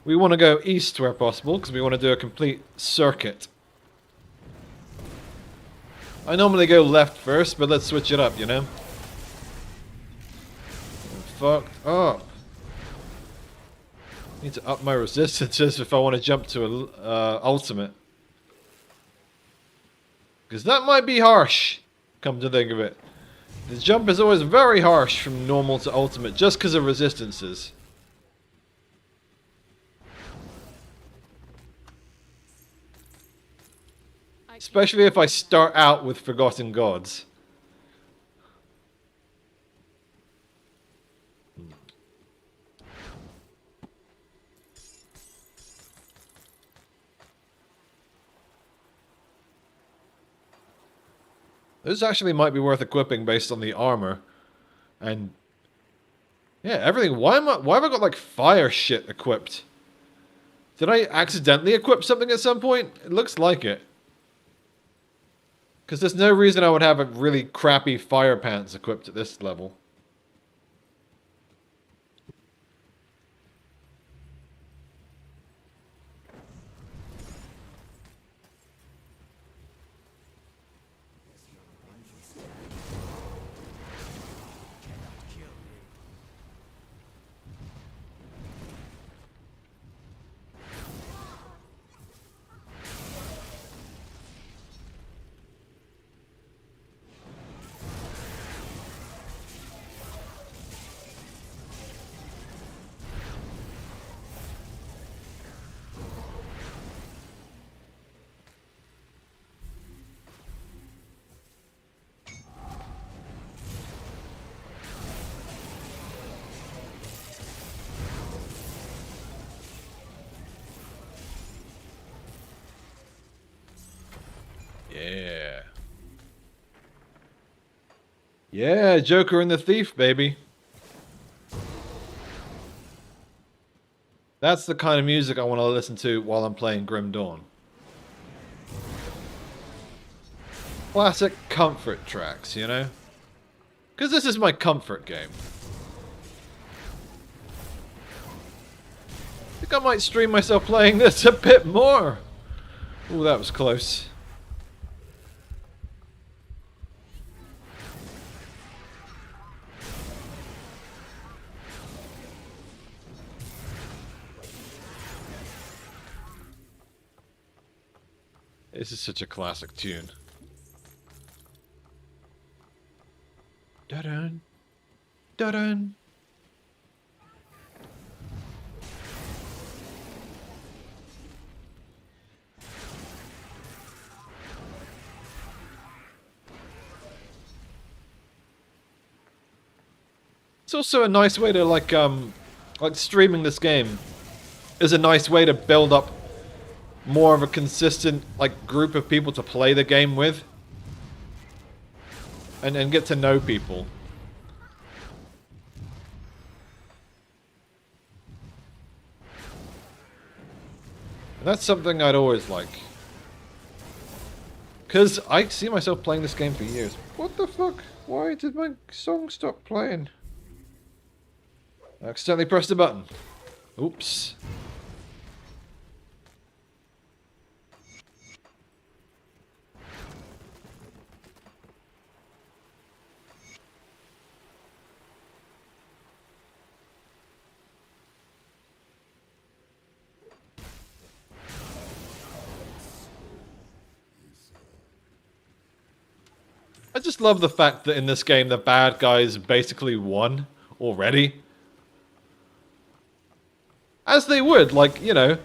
We want to go east where possible, because we want to do a complete circuit. I normally go left first, but let's switch it up, you know? Fucked up. Need to up my resistances if I want to jump to a ultimate. Because that might be harsh, come to think of it. The jump is always very harsh from normal to ultimate, just because of resistances. Especially if I start out with Forgotten Gods. This actually might be worth equipping based on the armor. And yeah, everything. Why have I got like fire shit equipped? Did I accidentally equip something at some point? It looks like it. Because there's no reason I would have a really crappy fire pants equipped at this level. Yeah. Yeah, Joker and the Thief, baby. That's the kind of music I want to listen to while I'm playing Grim Dawn. Classic comfort tracks, you know? Because this is my comfort game. I think I might stream myself playing this a bit more. Ooh, that was close. This is such a classic tune. Da-dun. Da-dun. It's also a nice way to like streaming this game is a nice way to build up more of a consistent like group of people to play the game with and get to know people. And that's something I'd always like. Because I see myself playing this game for years. What the fuck? Why did my song stop playing? I accidentally pressed a button. Oops. I just love the fact that in this game the bad guys basically won already. As they would, like, you know,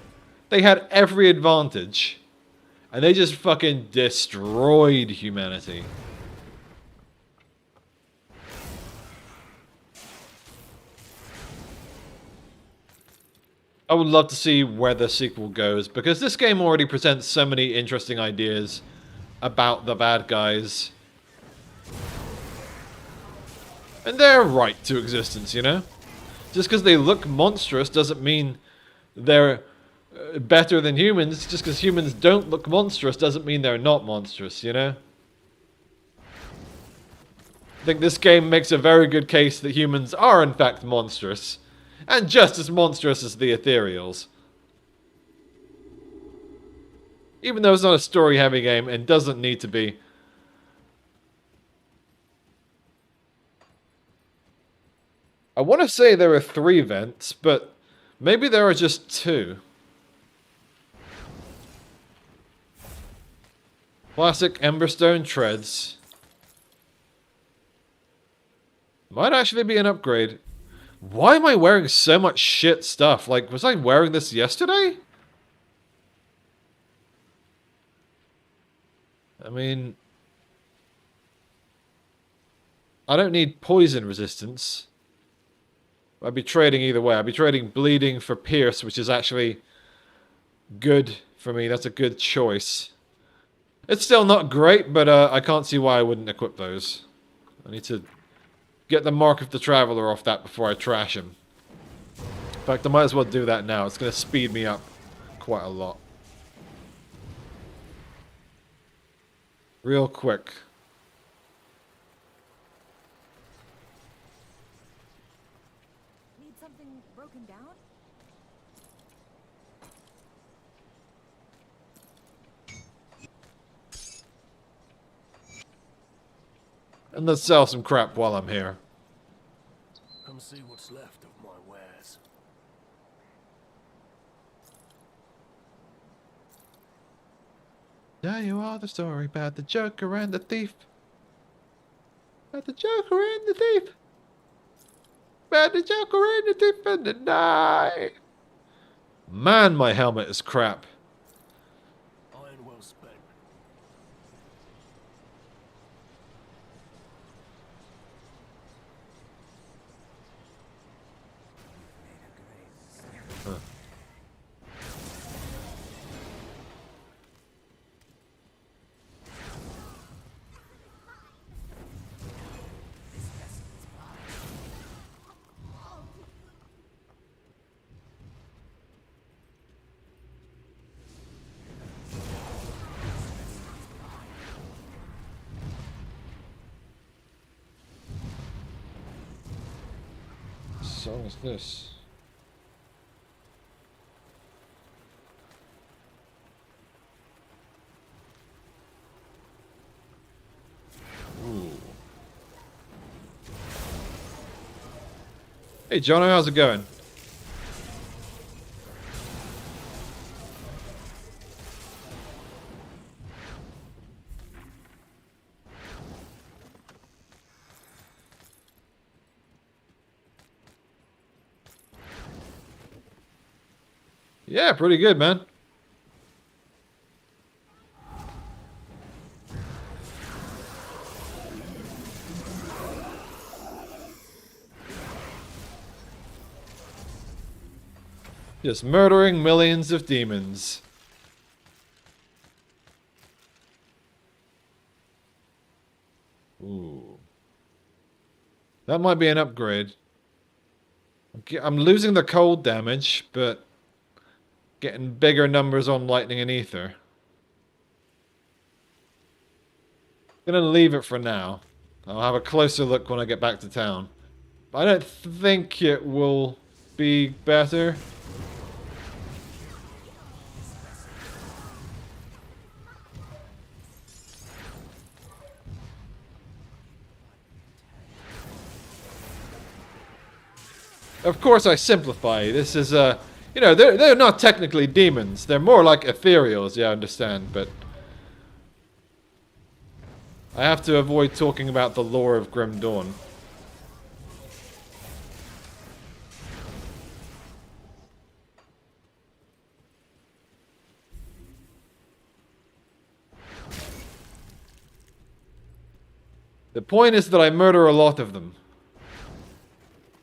they had every advantage. And they just fucking destroyed humanity. I would love to see where the sequel goes, because this game already presents so many interesting ideas about the bad guys. And they're right to existence, you know? Just because they look monstrous doesn't mean they're better than humans. Just because humans don't look monstrous doesn't mean they're not monstrous, you know? I think this game makes a very good case that humans are in fact monstrous. And just as monstrous as the Ethereals. Even though it's not a story-heavy game and doesn't need to be. I want to say there are 3 vents, but maybe there are just 2. Classic Emberstone treads. Might actually be an upgrade. Why am I wearing so much shit stuff? Like, was I wearing this yesterday? I mean, I don't need poison resistance. I'd be trading either way. I'd be trading bleeding for pierce, which is actually good for me. That's a good choice. It's still not great, but I can't see why I wouldn't equip those. I need to get the Mark of the Traveler off that before I trash him. In fact, I might as well do that now. It's going to speed me up quite a lot. Real quick. Need something broken down? And let's sell some crap while I'm here. Come see what's left of my wares. Tell you all the story about the Joker and the thief. About the Joker and the thief. About the Joker and the thief in the night. Man, my helmet is crap. Iron well spent. What song is this? Ooh. Hey, Jono, how's it going? Yeah, pretty good, man. Just murdering millions of demons. Ooh. That might be an upgrade. I'm losing the cold damage, but getting bigger numbers on lightning and ether. Gonna leave it for now. I'll have a closer look when I get back to town. I don't think it will be better. Of course I simplify. This is you know, they're not technically demons. They're more like ethereals, yeah, I understand, but I have to avoid talking about the lore of Grim Dawn. The point is that I murder a lot of them.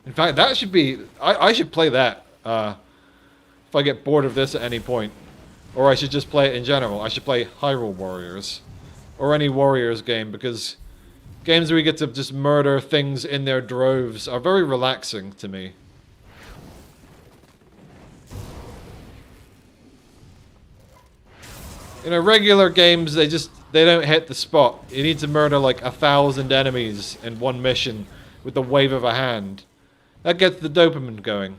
In fact, that should be... I should play that. If I get bored of this at any point. Or I should just play it in general. I should play Hyrule Warriors. Or any Warriors game, because games where we get to just murder things in their droves are very relaxing to me. You know, regular games, they don't hit the spot. You need to murder like 1,000 enemies in one mission with the wave of a hand. That gets the dopamine going.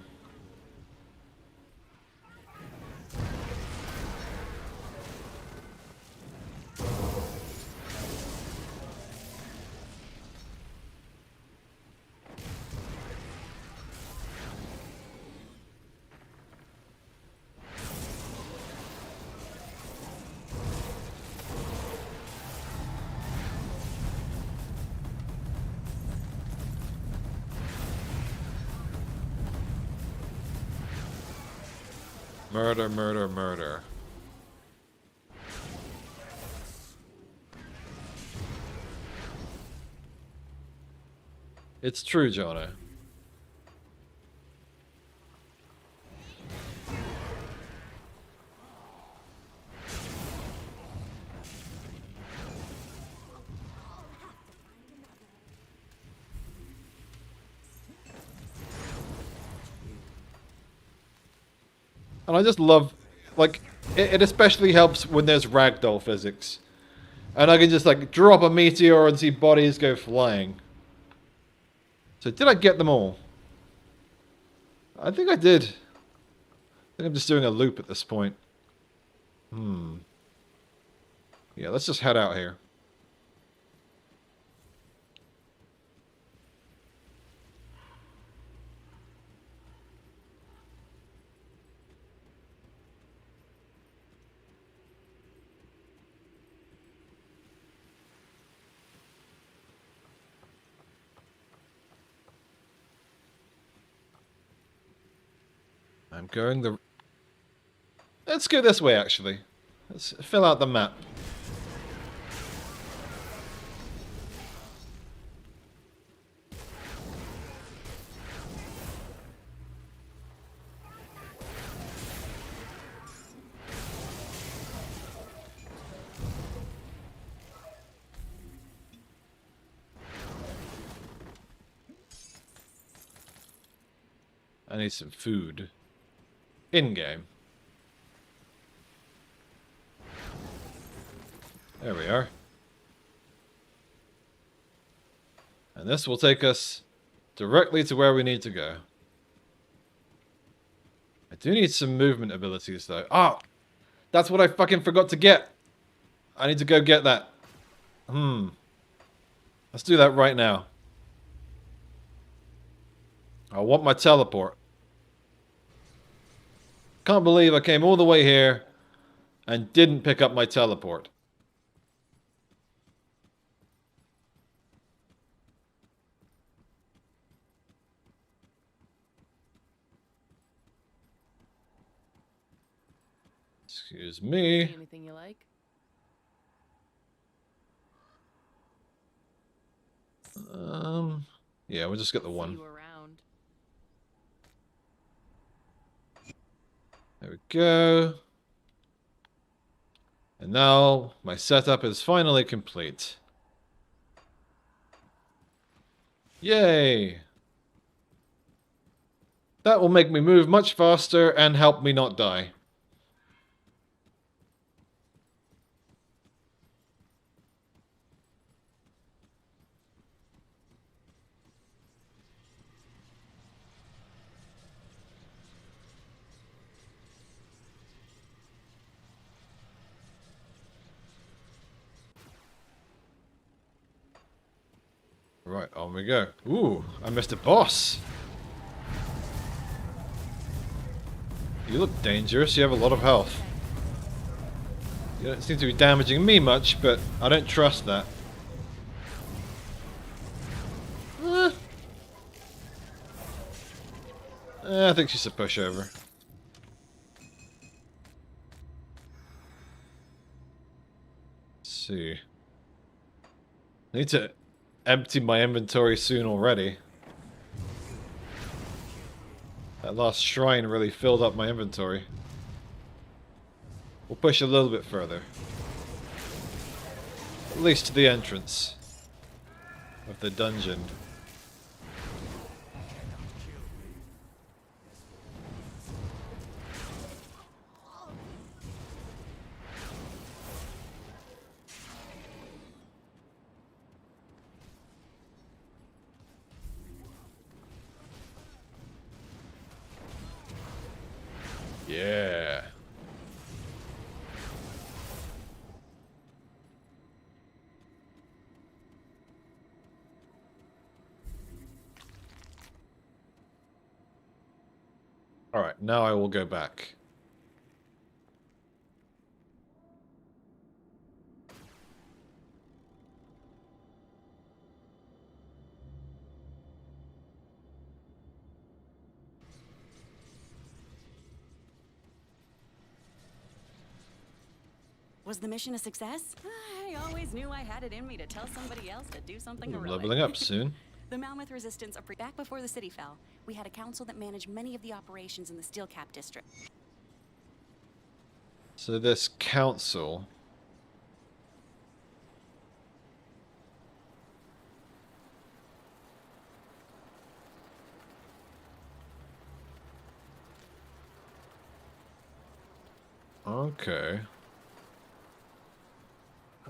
Murder, murder, murder. It's true, Jono. And I just love, like, it especially helps when there's ragdoll physics. And I can just, like, drop a meteor and see bodies go flying. So did I get them all? I think I did. I think I'm just doing a loop at this point. Yeah, let's just head out here. I'm going the... Let's go this way, actually. Let's fill out the map. I need some food. In-game. There we are. And this will take us directly to where we need to go. I do need some movement abilities, though. Ah! That's what I fucking forgot to get! I need to go get that. Let's do that right now. I want my teleport. Can't believe I came all the way here and didn't pick up my teleport. Excuse me. Anything you like? Yeah, we'll just get the See one. you around. There we go. And now my setup is finally complete. Yay! That will make me move much faster and help me not die. Right, on we go. Ooh, I missed a boss. You look dangerous, you have a lot of health. You don't seem to be damaging me much, but I don't trust that. I think she's a pushover. Let's see. I need to empty my inventory soon already. That last shrine really filled up my inventory. We'll push a little bit further. At least to the entrance of the dungeon. Yeah. Alright, now I will go back. Was the mission a success? I always knew I had it in me to tell somebody else to do something I'm heroic. leveling up soon. The Mammoth Resistance back before the city fell. We had a council that managed many of the operations in the Steel Cap district. So this council... Okay.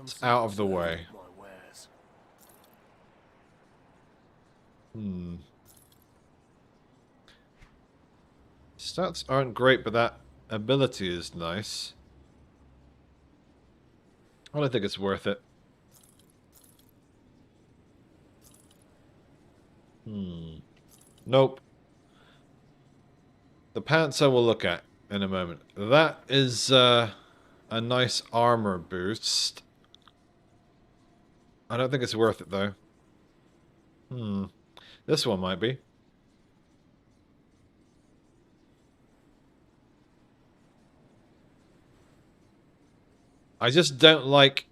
It's out of the way. My wares. Stats aren't great, but that ability is nice. I don't think it's worth it. Nope. The pants I will look at in a moment. That is a nice armor boost. I don't think it's worth it though. This one might be. I just don't like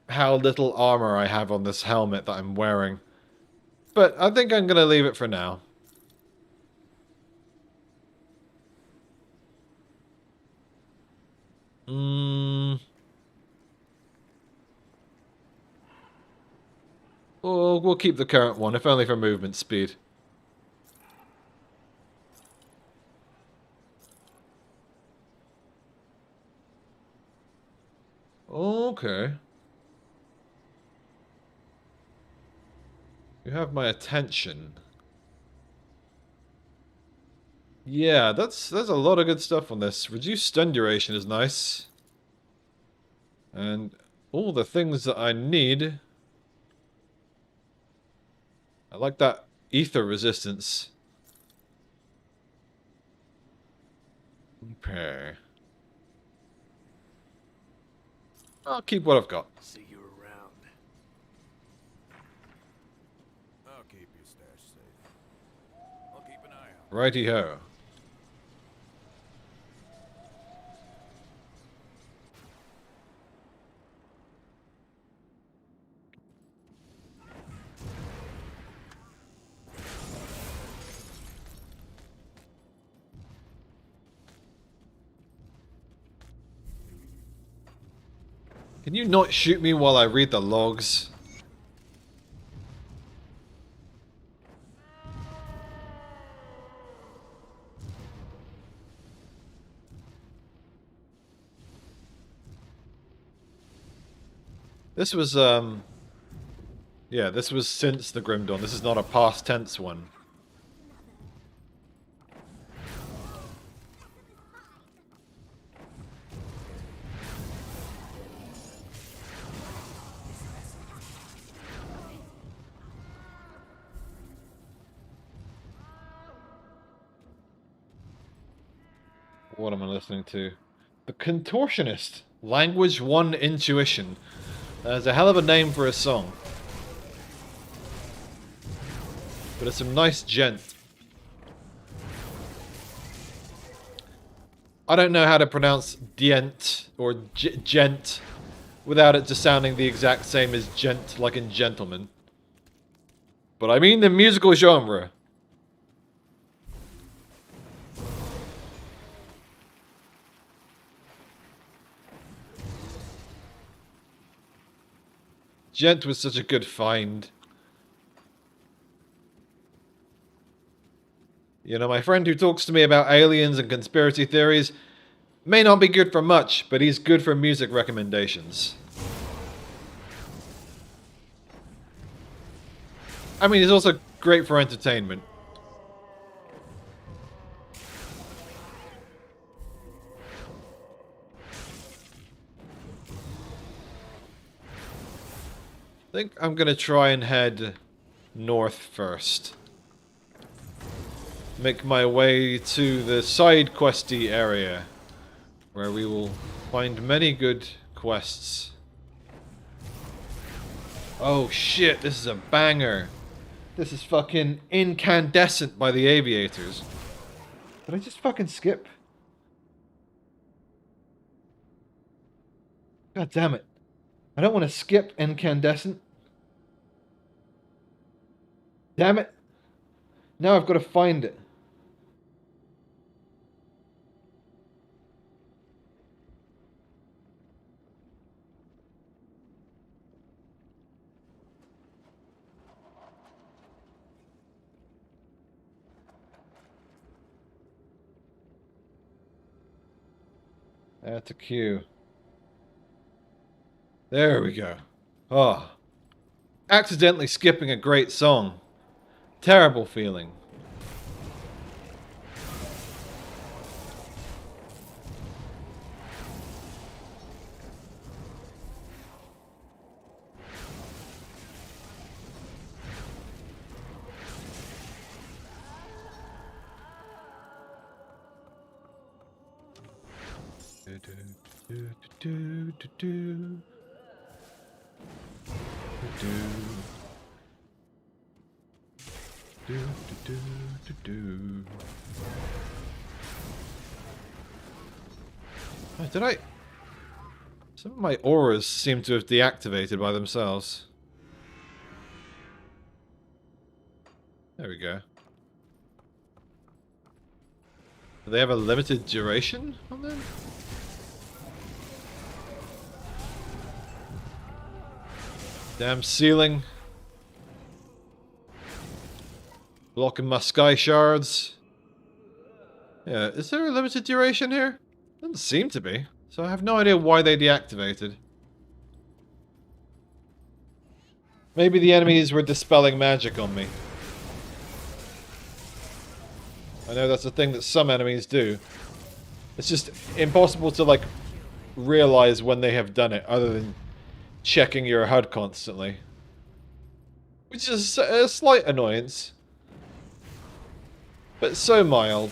how little armor I have on this helmet that I'm wearing. But I think I'm gonna leave it for now. We'll keep the current one, if only for movement speed. Okay. You have my attention. Yeah, there's a lot of good stuff on this. Reduced stun duration is nice. And all the things that I need. I like that ether resistance. Okay. I'll keep what I've got. See you around. I'll keep your stash safe. I'll keep an eye out. Righty-ho. Can you not shoot me while I read the logs? This was, yeah, this was since the Grim Dawn. This is not a past tense one. What am I listening to? The Contortionist. Language 1 Intuition. That's a hell of a name for a song. But it's some nice gent. I don't know how to pronounce dient or gent without it just sounding the exact same as gent, like in gentleman. But I mean the musical genre. Gent was such a good find. You know, my friend who talks to me about aliens and conspiracy theories may not be good for much, but he's good for music recommendations. I mean, he's also great for entertainment. I think I'm gonna try and head north first. Make my way to the side questy area, where we will find many good quests. Oh shit, this is a banger. This is fucking Incandescent by the Aviators. Did I just fucking skip? God damn it. I don't want to skip incandescent. Damn it. Now I've got to find it. That's a cue. There we go. Oh. Accidentally skipping a great song. Terrible feeling. Oh, did I? Some of my auras seem to have deactivated by themselves. There we go. Do they have a limited duration on them? Damn ceiling. Blocking my sky shards. Yeah, is there a limited duration here? Doesn't seem to be. So I have no idea why they deactivated. Maybe the enemies were dispelling magic on me. I know that's a thing that some enemies do. It's just impossible to, like, realize when they have done it, other than checking your HUD constantly. Which is a slight annoyance. But so mild.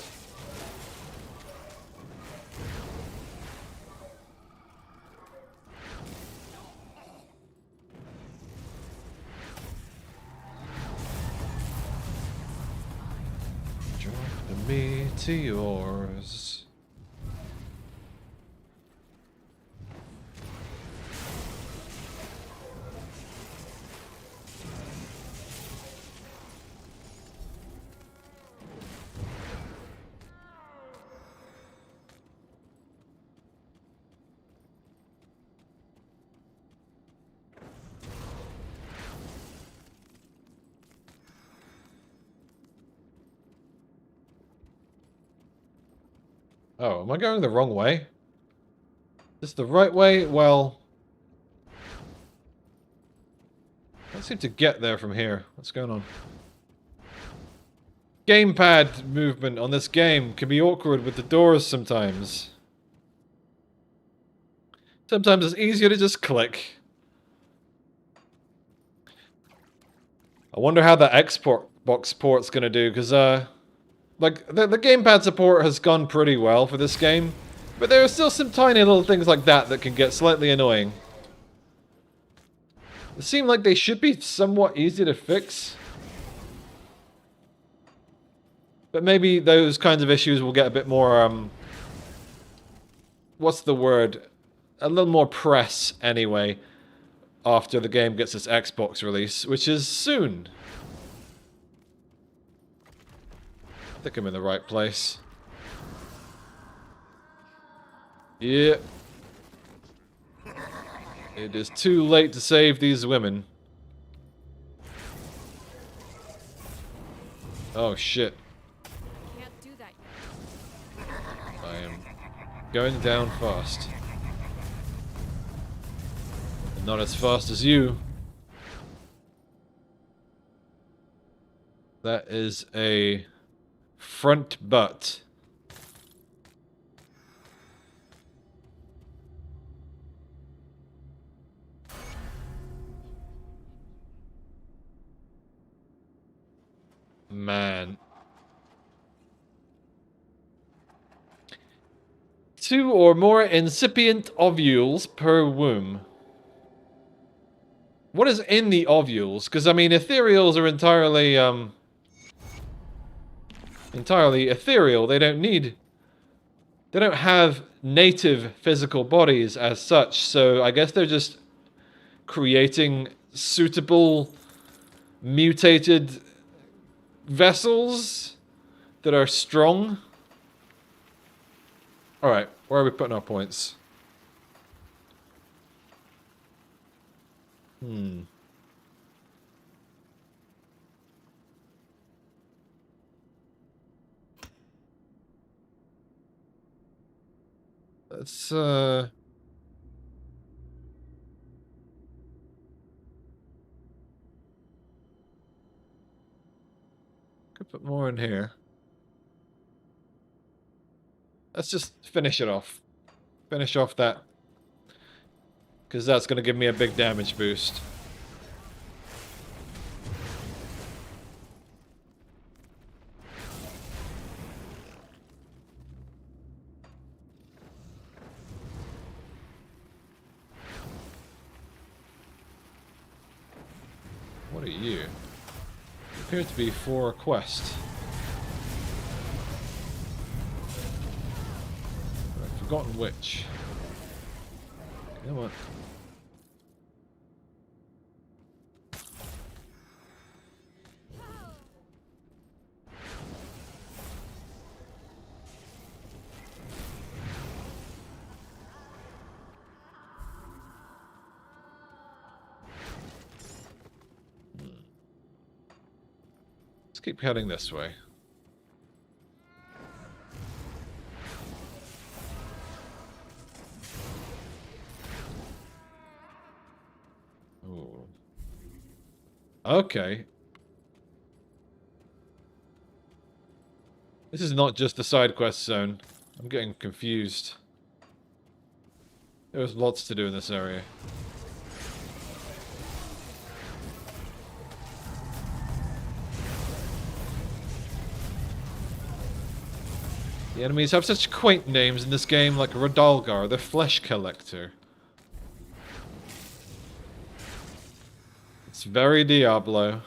Drop the meteors. Oh, am I going the wrong way? Is this the right way? Well, I don't seem to get there from here. What's going on? Gamepad movement on this game can be awkward with the doors sometimes. Sometimes it's easier to just click. I wonder how the Xbox port's gonna do, because, like, the gamepad support has gone pretty well for this game, but there are still some tiny little things like that that can get slightly annoying. It seems like they should be somewhat easy to fix. But maybe those kinds of issues will get a bit more, what's the word? A little more press, anyway, after the game gets its Xbox release, which is soon. I think I'm in the right place. Yeah. It is too late to save these women. Oh shit. Can't do that yet. I am going down fast. Not as fast as you. That is a front butt. Man. 2 or more incipient ovules per womb. What is in the ovules? Because, I mean, ethereals are entirely, entirely ethereal. They don't have native physical bodies as such, so I guess they're just creating suitable mutated vessels that are strong. Alright, where are we putting our points? Let's, could put more in here. Let's just finish it off. Finish off that. Because that's going to give me a big damage boost. What are you? You appear to be for a quest. I've forgotten which. Come on. Let's keep heading this way. Ooh. Okay. This is not just the side quest zone. I'm getting confused. There's lots to do in this area. The enemies have such quaint names in this game, like Radalgar, the Flesh Collector. It's very Diablo.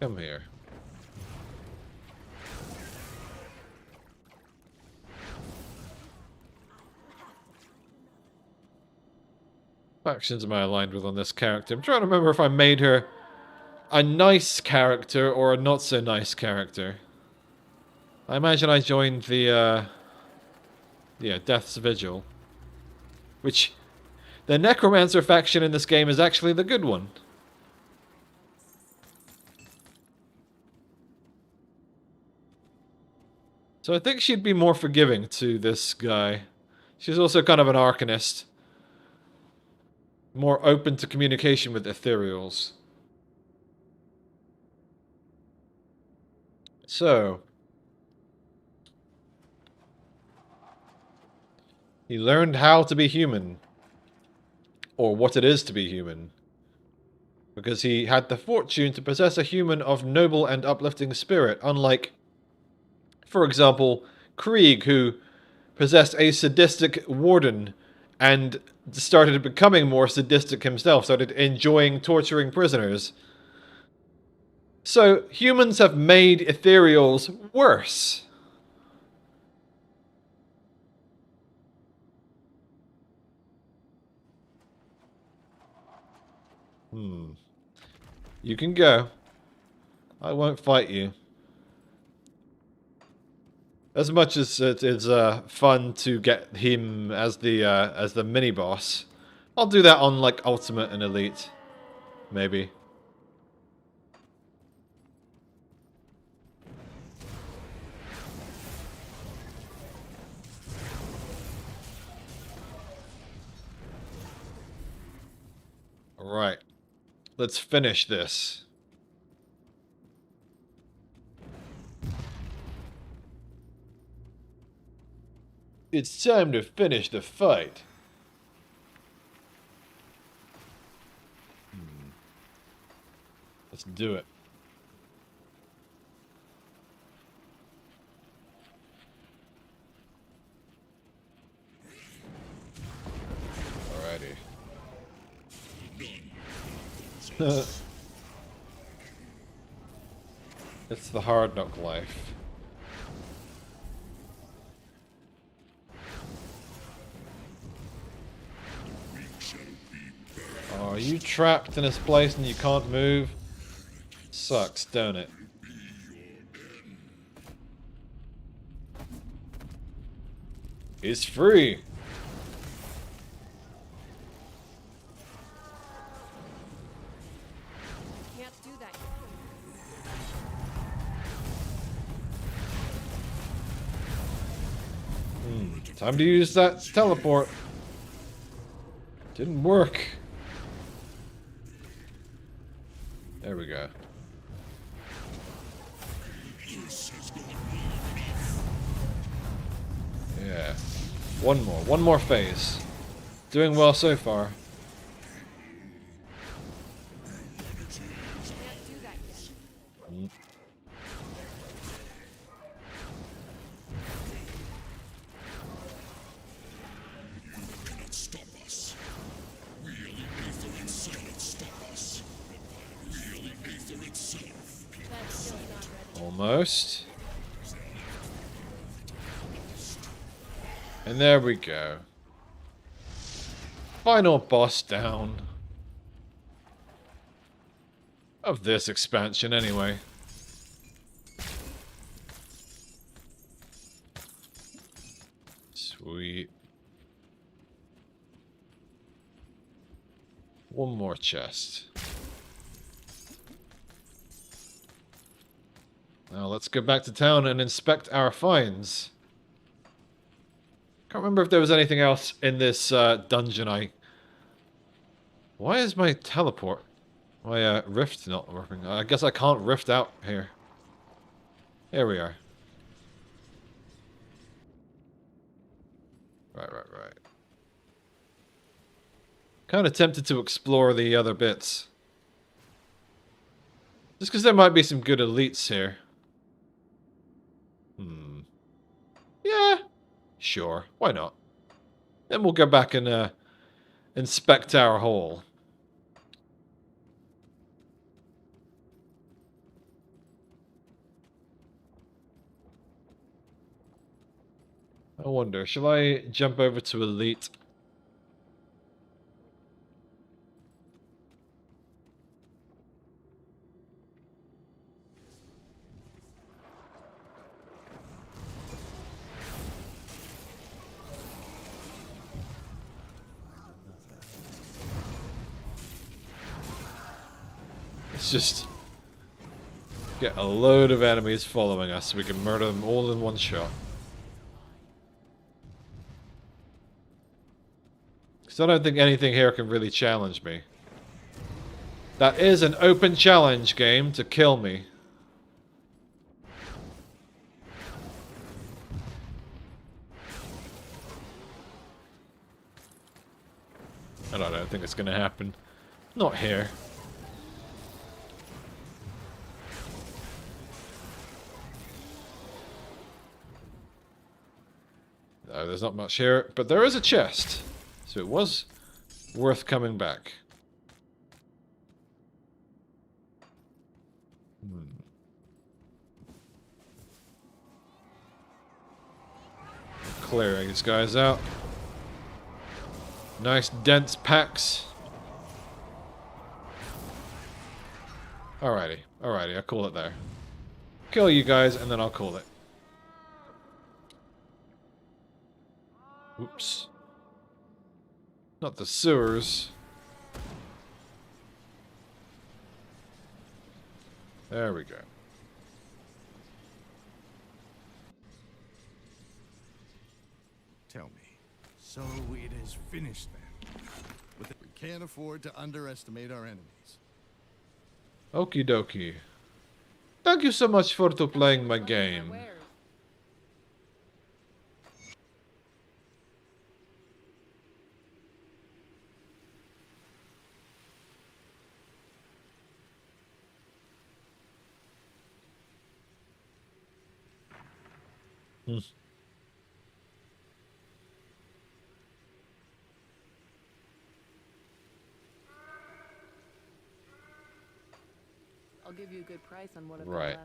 Come here. What factions am I aligned with on this character? I'm trying to remember if I made her a nice character or a not so nice character. I imagine I joined the, yeah, Death's Vigil. Which, the Necromancer faction in this game is actually the good one. So I think she'd be more forgiving to this guy. She's also kind of an Arcanist. More open to communication with ethereals. So. He learned how to be human. Or what it is to be human. Because he had the fortune to possess a human of noble and uplifting spirit, unlike, for example, Krieg, who possessed a sadistic warden and started becoming more sadistic himself, started enjoying torturing prisoners. So, humans have made ethereals worse. You can go. I won't fight you. As much as it is fun to get him as the mini boss, I'll do that on like Ultimate and Elite, maybe. All right, let's finish this. It's time to finish the fight. Let's do it. Alrighty. It's the hard knock life. Oh, are you trapped in this place and you can't move? Sucks, don't it? He's free! Can't do that yet. Time to use that teleport. Didn't work. There we go. Yeah. One more phase. Doing well so far. Can't do that yet. That skill's not ready. Almost. And there we go. Final boss down. Of this expansion, anyway. Sweet. One more chest. Now let's go back to town and inspect our finds. Can't remember if there was anything else in this dungeon. Why is my teleport, my rift not working? I guess I can't rift out here. Here we are. Right. Kind of tempted to explore the other bits. Just because there might be some good elites here. Yeah. Sure. Why not? Then we'll go back and inspect our hole. I wonder, shall I jump over to elite? Let's just get a load of enemies following us so we can murder them all in one shot. Because I don't think anything here can really challenge me. That is an open challenge game to kill me. And I don't think it's going to happen. Not here. No, there's not much here, but there is a chest. So it was worth coming back. Clearing these guys out. Nice dense packs. Alrighty, I'll call it there. Kill you guys and then I'll call it. Oops. Not the sewers. There we go. Tell me. So it is finished then. We can't afford to underestimate our enemies. Okie dokie. Thank you so much for playing my game. Wares. Hmm. I'll give you a good price on what I've Right. got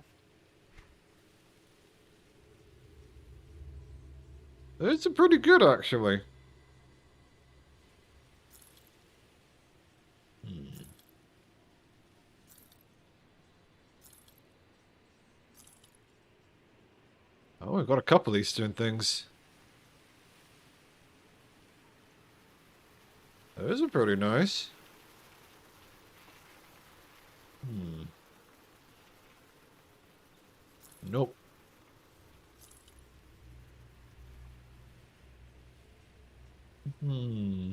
left. It's a pretty good, actually. Hmm. Oh, we've got a couple of these doing things. Those are pretty nice. Hmm. Nope. Hmm.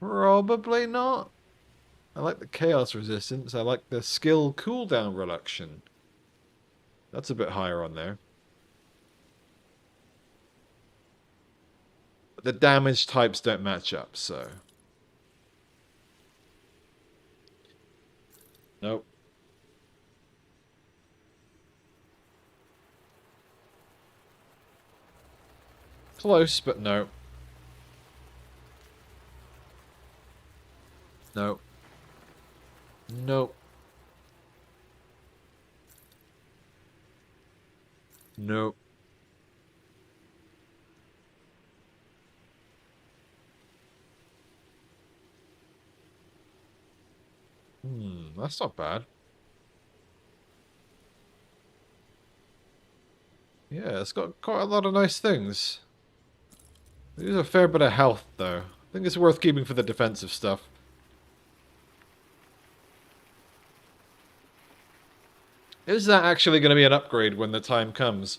Probably not. I like the chaos resistance. I like the skill cooldown reduction. That's a bit higher on there. But the damage types don't match up, so. Nope. Close, but no. No. Nope. Nope. That's not bad. Yeah, it's got quite a lot of nice things. There's a fair bit of health, though. I think it's worth keeping for the defensive stuff. Is that actually going to be an upgrade when the time comes?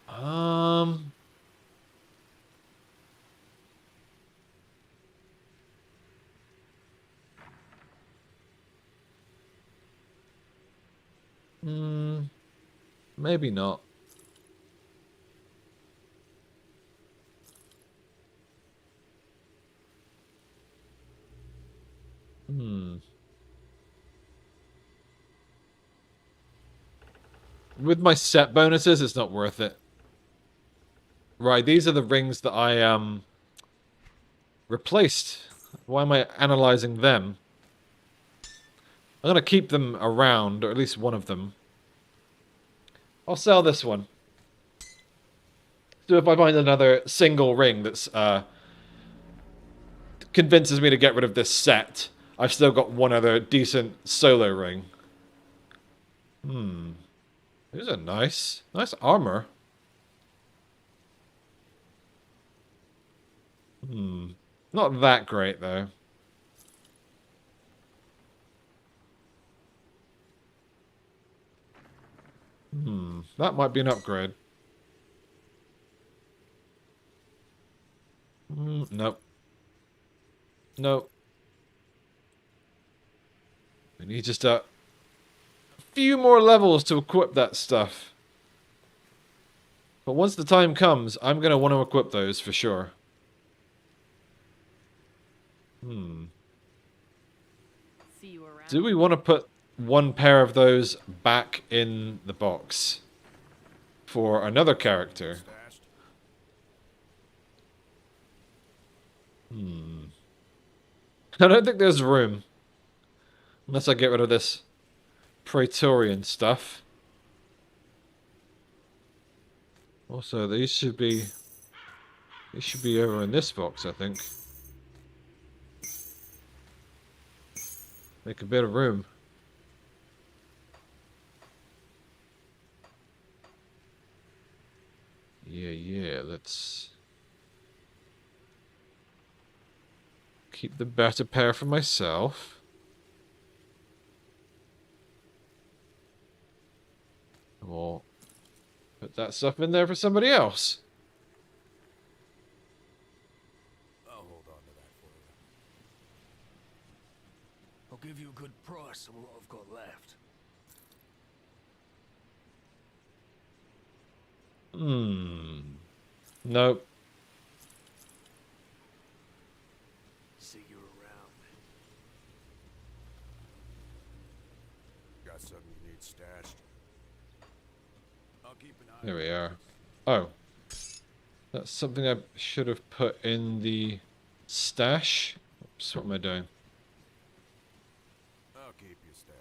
Um... Maybe not. With my set bonuses, it's not worth it. Right, these are the rings that I, replaced. Why am I analyzing them? I'm gonna keep them around, or at least one of them. I'll sell this one. So if I find another single ring that's, convinces me to get rid of this set, I've still got one other decent solo ring. These are nice. Nice armor. Not that great, though. That might be an upgrade. Nope. Nope. We need just a few more levels to equip that stuff. But once the time comes, I'm going to want to equip those for sure. See you around. Do we want to put one pair of those back in the box for another character? Stashed. I don't think there's room. Unless I get rid of this Praetorian stuff. Also, these should be over in this box, I think. Make a bit of room. Yeah, let's keep the better pair for myself. Or put that stuff in there for somebody else. I'll hold on to that for you. I'll give you a good price on what I've got left. Nope. See you around. Got something you need stashed? I'll There we are. Oh. That's something I should have put in the stash. Oops, what am I doing? I'll keep your stash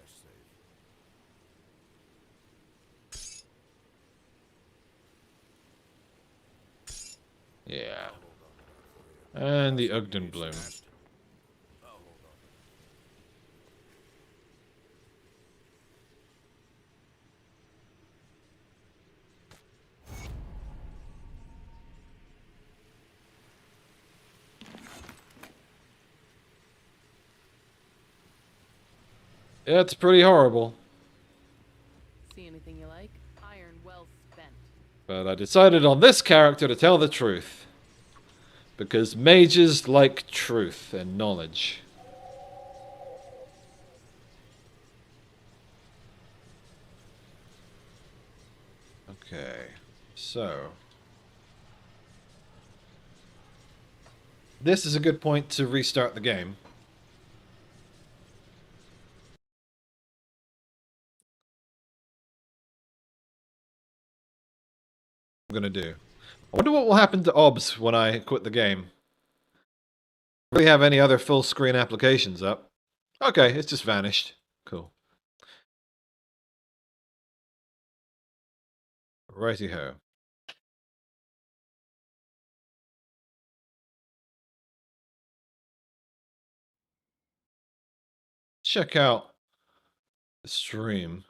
safe. Yeah. And the Ugden Bloom. Yeah, it's pretty horrible. See anything you like? Iron well spent. But I decided on this character to tell the truth. Because mages like truth and knowledge. Okay, so... this is a good point to restart the game. I'm gonna do. I wonder what will happen to OBS when I quit the game. Really have any other full screen applications up? Okay, it's just vanished. Cool. Righty-ho. Check out the stream.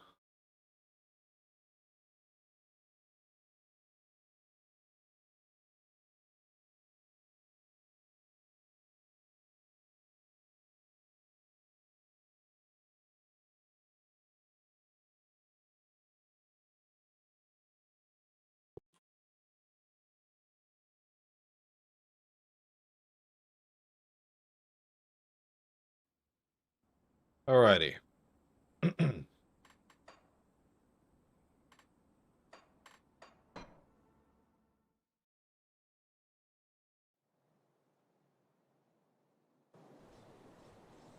Alrighty.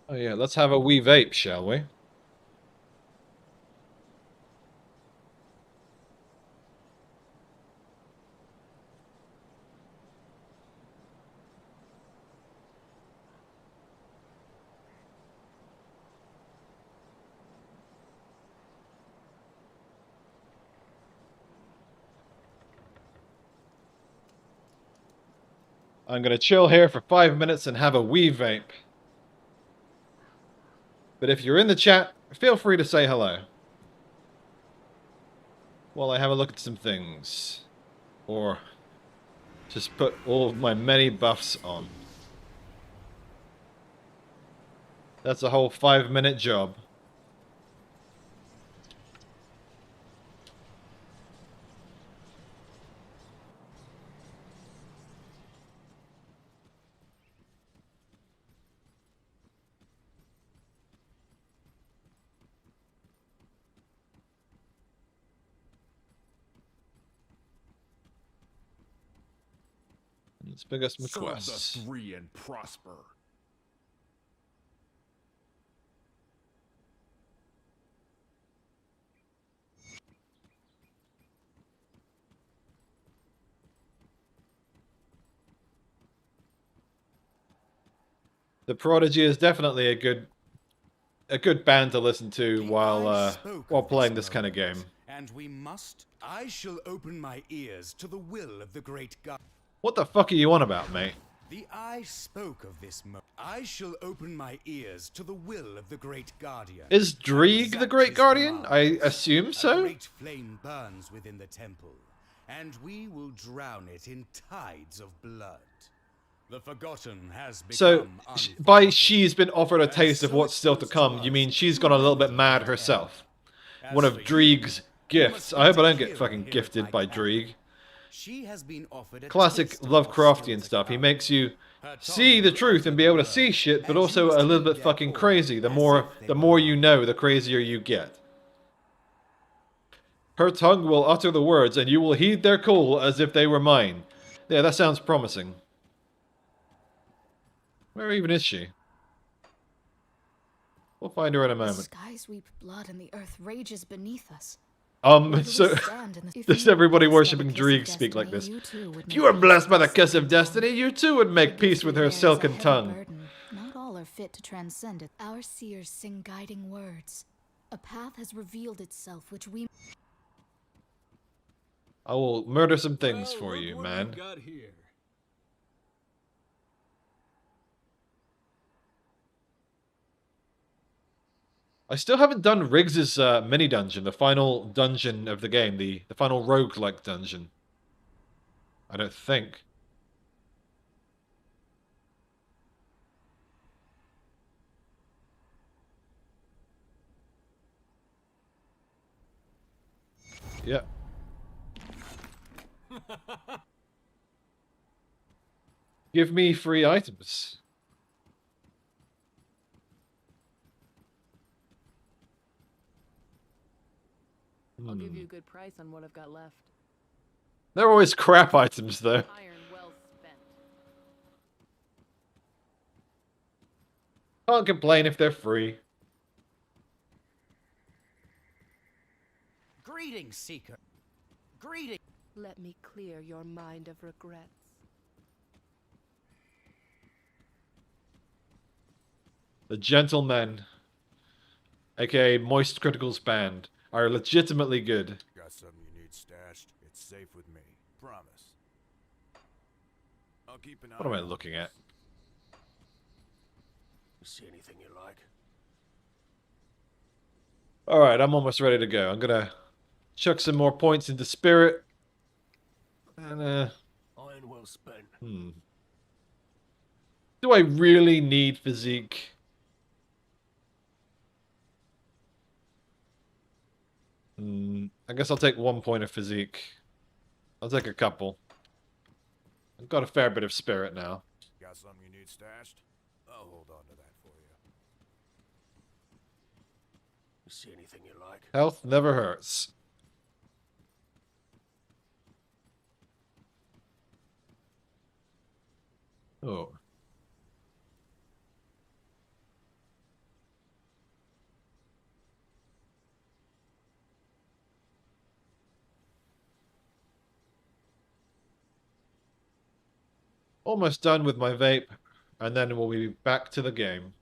Oh yeah, let's have a wee vape, shall we? I'm gonna chill here for 5 minutes and have a wee vape. But if you're in the chat, feel free to say hello. While I have a look at some things. Or just put all of my many buffs on. That's a whole 5-minute job. Let's pick up some quests. Serve the free and prosper. The Prodigy is definitely a good band to listen to while playing this kind of game. And we must. I shall open my ears to the will of the great God. What the fuck are you on about, mate? The eye spoke of this I shall open my ears to the will of the great guardian. Is Dreeg the Great Guardian? I assume A so. great flame burns within the temple, and we will drown it in tides of blood. The forgotten has become So, by she's been offered a taste of what's still to come, you mean she's gone a little bit mad herself? One of Dreeg's gifts. I hope I don't get fucking gifted by Dreeg. She has been offered a Classic taste of Lovecraftian stuff. He makes you see the truth and be able to see shit, but also a little bit fucking crazy. The more you know, the crazier you get. Her tongue will utter the words, and you will heed their call as if they were mine. Yeah, that sounds promising. Where even is she? We'll find her in a The moment. skies weep blood and the earth rages beneath us. So does everybody worshipping Dreeg speak like this? If you were blessed by the kiss of destiny, you too would make peace with her silken tongue. Not all are fit to transcend it. Our seers sing guiding words. A path has revealed itself, which we. I will murder some things for you, man. Got here. I still haven't done Riggs's mini dungeon, the final dungeon of the game, the final roguelike dungeon. I don't think. Yeah. Give me free items. I'll give you a good price on what I've got left. They're always crap items, though. Iron well spent. Can't complain if they're free. Greetings, Seeker. Greetings. Let me clear your mind of regrets. The Gentlemen, aka Moist Critical's band, are legitimately good. Got something you need stashed? It's safe with me. Promise. I'll keep an eye. What am I looking at? See anything you like? Alright, I'm almost ready to go. I'm gonna chuck some more points into Spirit. And, Iron well spent. do I really need Physique? I guess I'll take 1 point of Physique. I'll take a couple. I've got a fair bit of Spirit now. Got something you need stashed? I'll hold on to that for you. See anything you like? Health never hurts. Oh. Almost done with my vape, and then we'll be back to the game.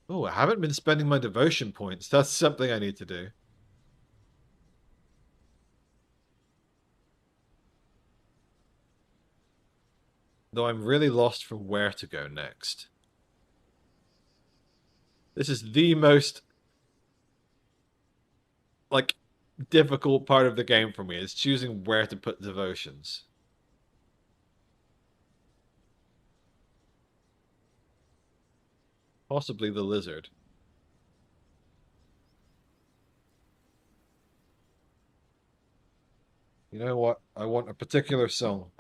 Oh, I haven't been spending my devotion points. That's something I need to do. Though I'm really lost for where to go next. This is the most, like, difficult part of the game for me, is choosing where to put devotions. Possibly the lizard. You know what? I want a particular song.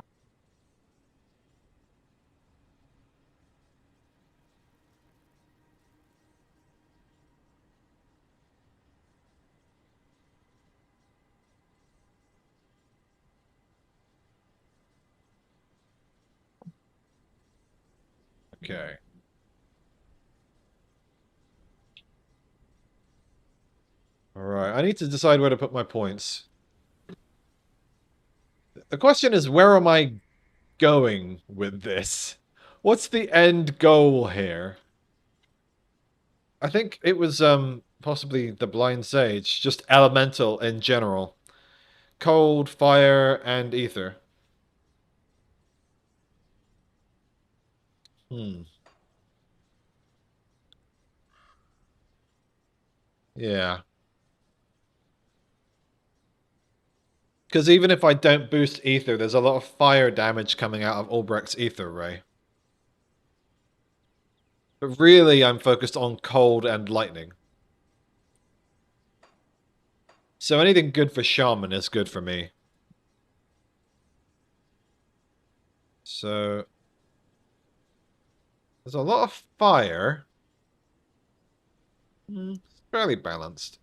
Okay. Alright, I need to decide where to put my points. The question is, where am I going with this? What's the end goal here? I think it was, possibly the Blind Sage, just elemental in general. Cold, fire, and ether. Yeah. Because even if I don't boost ether, there's a lot of fire damage coming out of Ulbrecht's ether ray. But really, I'm focused on cold and lightning. So anything good for Shaman is good for me. So there's a lot of fire. It's fairly balanced.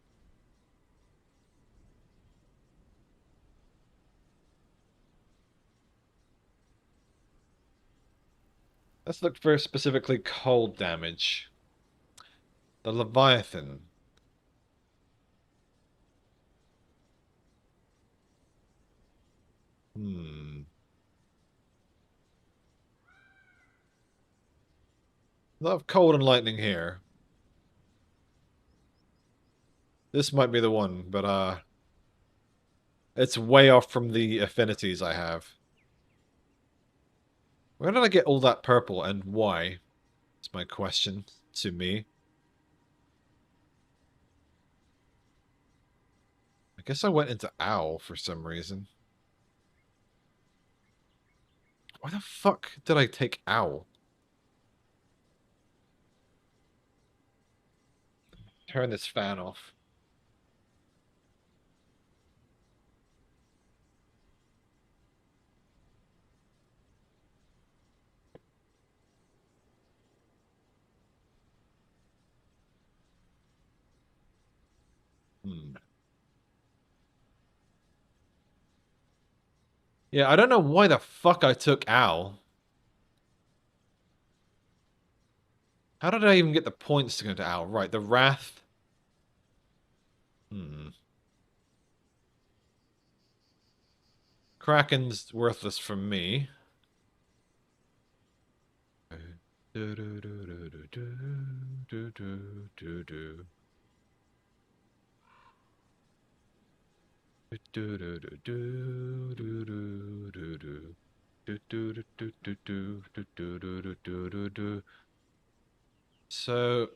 Let's look for specifically cold damage. The Leviathan. Hmm. A lot of cold and lightning here. This might be the one, but it's way off from the affinities I have. Where did I get all that purple and why? That's my question to me. I guess I went into owl for some reason. Why the fuck did I take owl? Turn this fan off. Hmm. Yeah, I don't know why the fuck I took owl. How did I even get the points to go to owl? Right, the wrath. Hmm. Kraken's worthless for me. So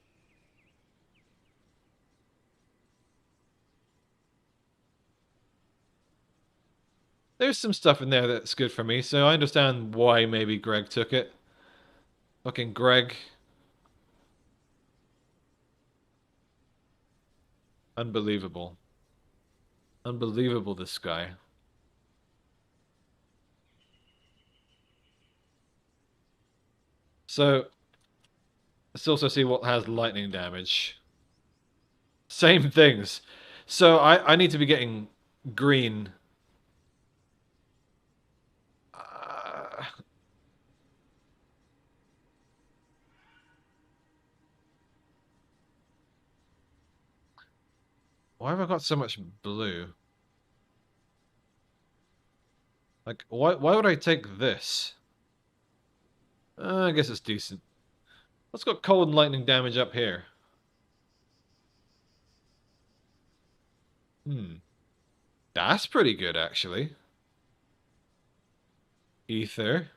there's some stuff in there that's good for me, so I understand why maybe Greg took it. Fucking Greg. Unbelievable. Unbelievable, this guy. So, let's also see what has lightning damage. Same things. So, I need to be getting green. Why have I got so much blue? Like, why would I take this? I guess it's decent. Let's got cold and lightning damage up here. Hmm. That's pretty good, actually. Ether.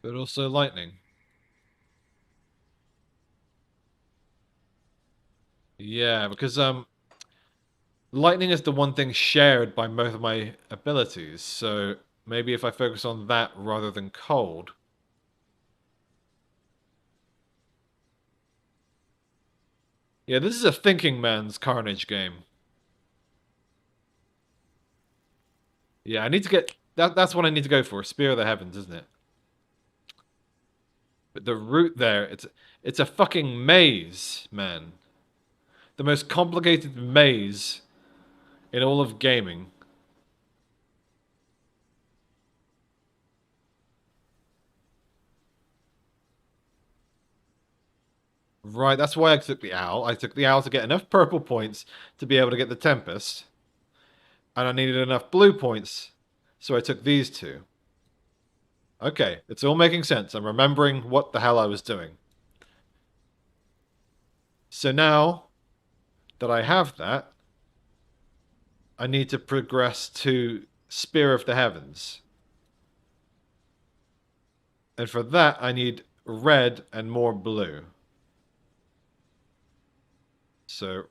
But also lightning. Yeah, because lightning is the one thing shared by both of my abilities, so maybe if I focus on that rather than cold. Yeah, this is a thinking man's Carnage game. Yeah, I need to get that's what I need to go for, Spear of the Heavens, isn't it? But the route there, it's a fucking maze, man. The most complicated maze in all of gaming. Right, that's why I took the owl. I took the owl to get enough purple points to be able to get the Tempest. And I needed enough blue points, so I took these two. Okay, it's all making sense. I'm remembering what the hell I was doing. So now that I have that, I need to progress to Spear of the Heavens. And for that, I need red and more blue. So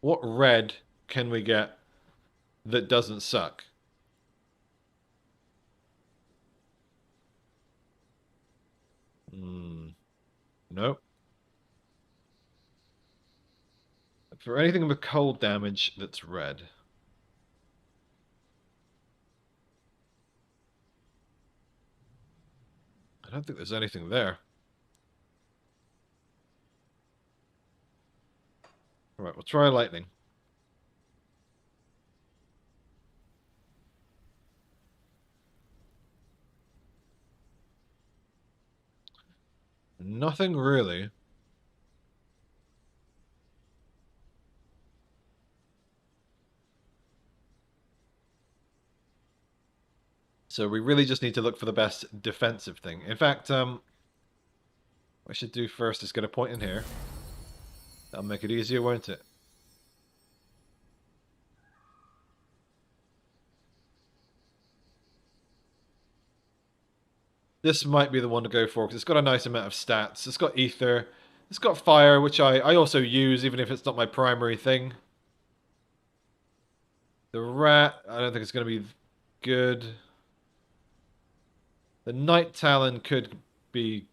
what red can we get that doesn't suck? Nope. For anything with cold damage that's red. I don't think there's anything there. Alright, we'll try lightning. Nothing really. So we really just need to look for the best defensive thing. In fact, what I should do first is get a point in here. That'll make it easier, won't it? This might be the one to go for, because it's got a nice amount of stats. It's got ether. It's got fire, which I also use, even if it's not my primary thing. The rat, I don't think it's going to be good. The Night Talon could be...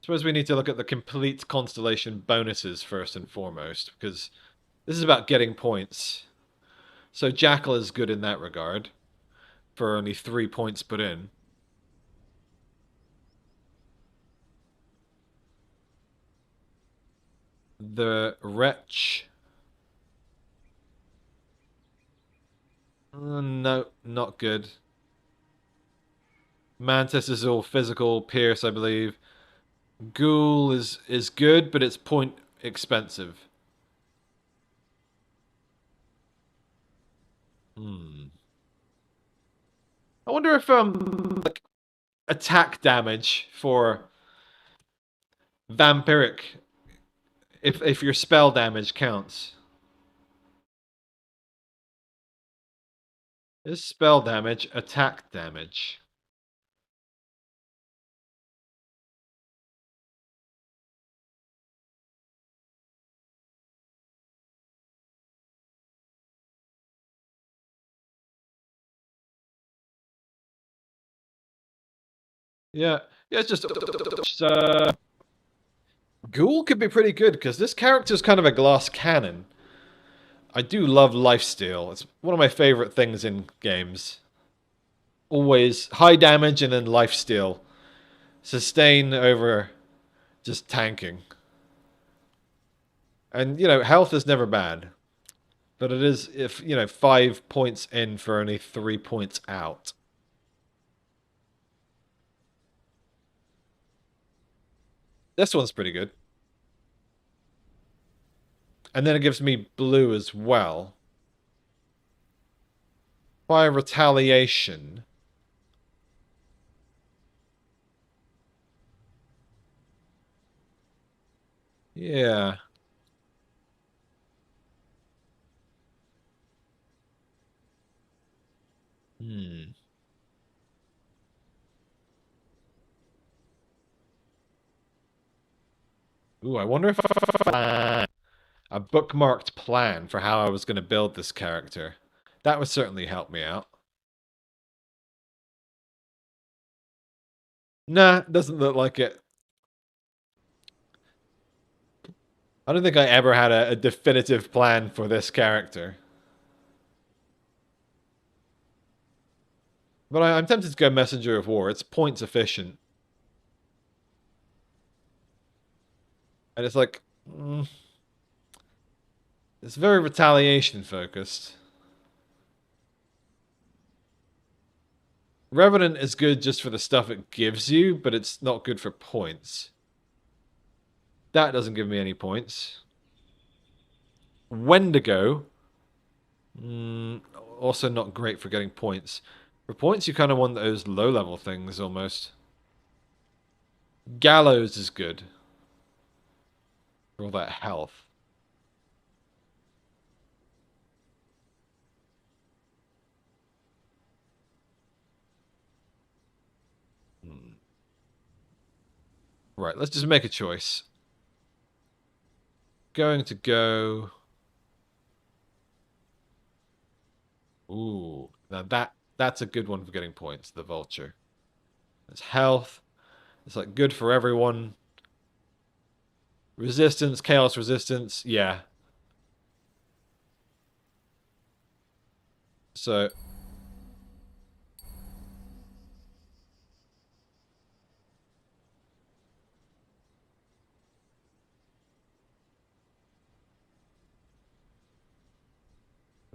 Suppose we need to look at the complete constellation bonuses first and foremost, because this is about getting points. So Jackal is good in that regard, for only 3 points put in. The Wretch... no, not good. Mantis is all physical. Pierce, I believe. Ghoul is good, but it's point expensive. I wonder if like attack damage for vampiric, if your spell damage counts. Is spell damage attack damage? Yeah, it's just Ghoul could be pretty good because this character's kind of a glass cannon. I do love lifesteal. It's one of my favorite things in games. Always high damage and then lifesteal. Sustain over just tanking. And, you know, health is never bad. But it is, if, you know, 5 points in for only 3 points out. This one's pretty good. And then it gives me blue as well. Fire retaliation. Yeah. Ooh, I wonder if a bookmarked plan for how I was going to build this character. That would certainly help me out. Nah, doesn't look like it. I don't think I ever had a definitive plan for this character. But I'm tempted to go Messenger of War. It's points efficient. And it's like... it's very retaliation focused. Revenant is good just for the stuff it gives you, but it's not good for points. That doesn't give me any points. Wendigo. Also not great for getting points. For points, you kind of want those low-level things, almost. Gallows is good. For all that health. Right, let's just make a choice. Going to go... Ooh, now that's a good one for getting points, the Vulture. It's health. It's like good for everyone. Resistance, chaos resistance, yeah. So...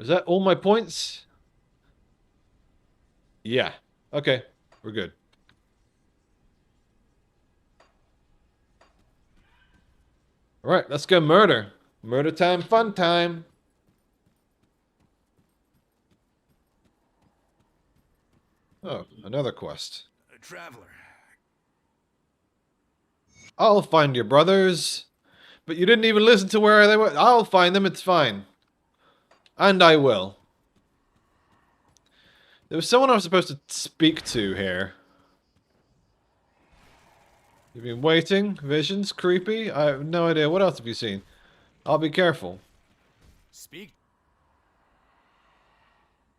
Is that all my points? Yeah. Okay. We're good. Alright, let's go murder. Murder time, fun time. Oh, another quest. A traveler. I'll find your brothers. But you didn't even listen to where they were. I'll find them, it's fine. And I will. There was someone I was supposed to speak to here. You've been waiting? Visions? Creepy? I have no idea. What else have you seen? I'll be careful. Speak.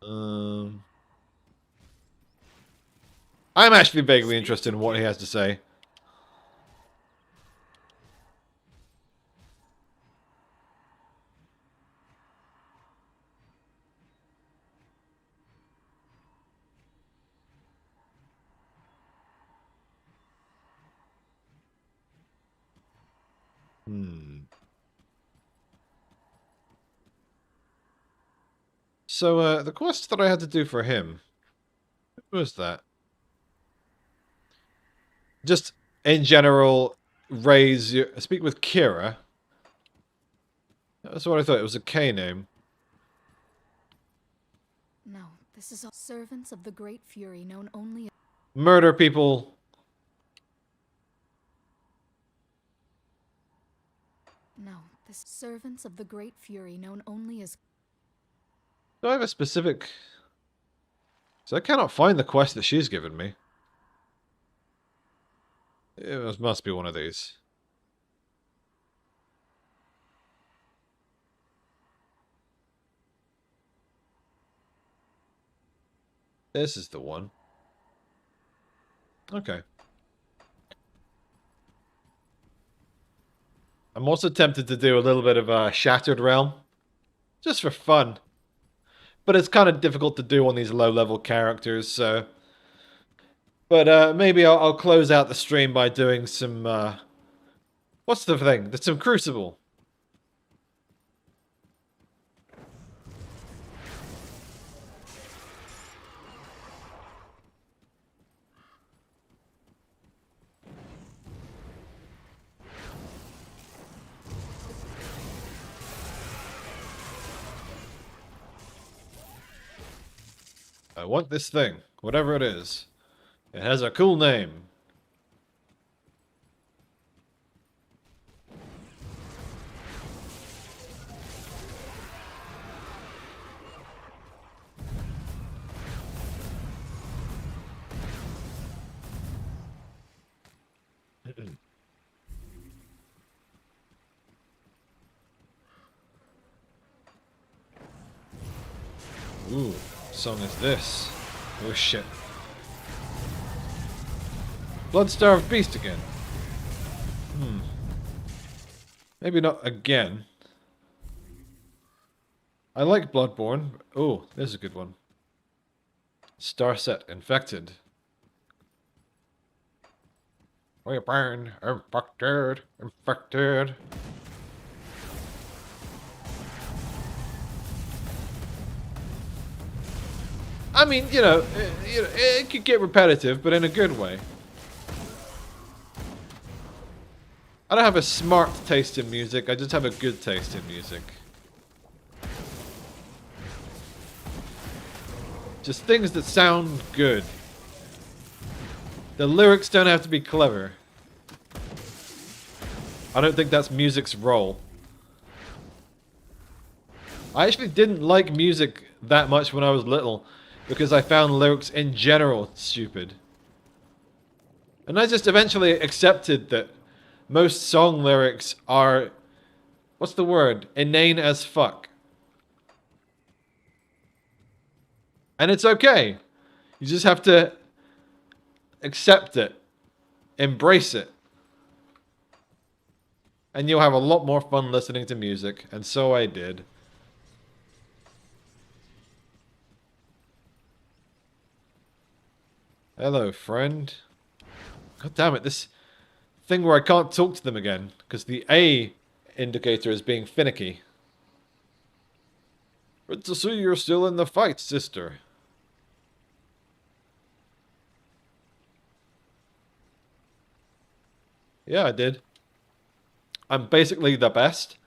I'm actually vaguely interested in what he has to say. So, the quest that I had to do for him, what was that? Just, in general, speak with Kira. That's what I thought, it was a K name. No, this is all servants of the great fury known only. Murder people. No, this servants of the great fury known only as. Do I have a specific... So I cannot find the quest that she's given me. It must be one of these. This is the one. Okay. I'm also tempted to do a little bit of a Shattered Realm. Just for fun. But it's kind of difficult to do on these low-level characters, so... But maybe I'll close out the stream by doing some... What's the thing? There's some Crucible. I want this thing, whatever it is. It has a cool name. Ooh, what song is this? Oh shit. Blood-starved beast again. Maybe not again. I like Bloodborne. Oh, there's a good one. Starset infected. We burn, infected, infected. I mean, it could get repetitive, but in a good way. I don't have a smart taste in music, I just have a good taste in music. Just things that sound good. The lyrics don't have to be clever. I don't think that's music's role. I actually didn't like music that much when I was little, because I found lyrics in general stupid. And I just eventually accepted that most song lyrics are, what's the word? Inane as fuck. And it's okay. You just have to accept it. Embrace it. And you'll have a lot more fun listening to music. And so I did. Hello, friend. God damn it, this thing where I can't talk to them again, because the A indicator is being finicky. Good to see you're still in the fight, sister. Yeah, I did. I'm basically the best.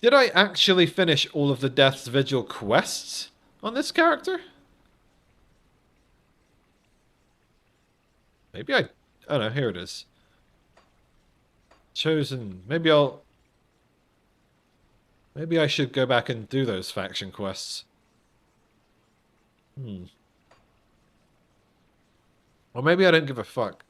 Did I actually finish all of the Death's Vigil quests on this character? Maybe I... Oh no, here it is. Chosen. Maybe I should go back and do those faction quests. Or maybe I don't give a fuck.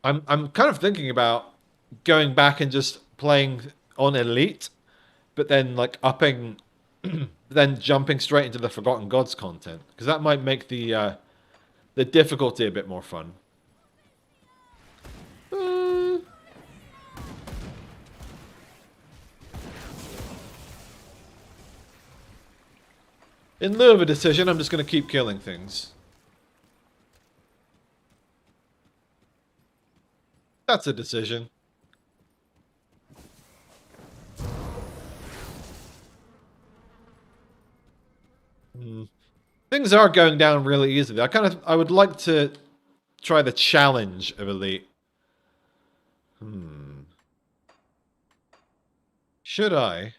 I'm kind of thinking about going back and just playing on Elite, but then like upping, then jumping straight into the Forgotten Gods content, because that might make the difficulty a bit more fun. In lieu of a decision, I'm just going to keep killing things. That's a decision. Things are going down really easily. I would like to try the challenge of Elite. Should I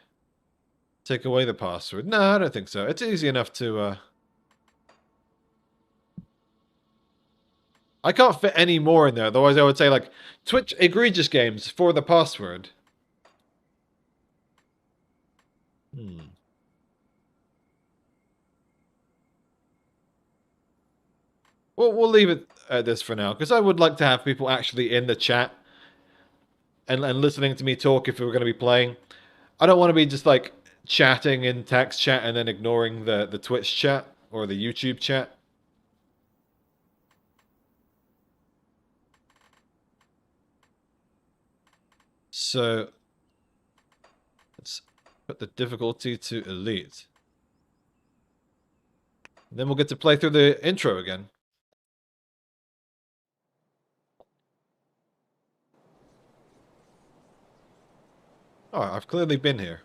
take away the password? No, I don't think so. It's easy enough to... I can't fit any more in there. Otherwise, I would say, like, Twitch egregious games for the password. Well, we'll leave it at this for now, because I would like to have people actually in the chat and listening to me talk if we were going to be playing. I don't want to be just, like, chatting in text chat and then ignoring the Twitch chat or the YouTube chat. So, let's put the difficulty to Elite. Then we'll get to play through the intro again. Oh, I've clearly been here.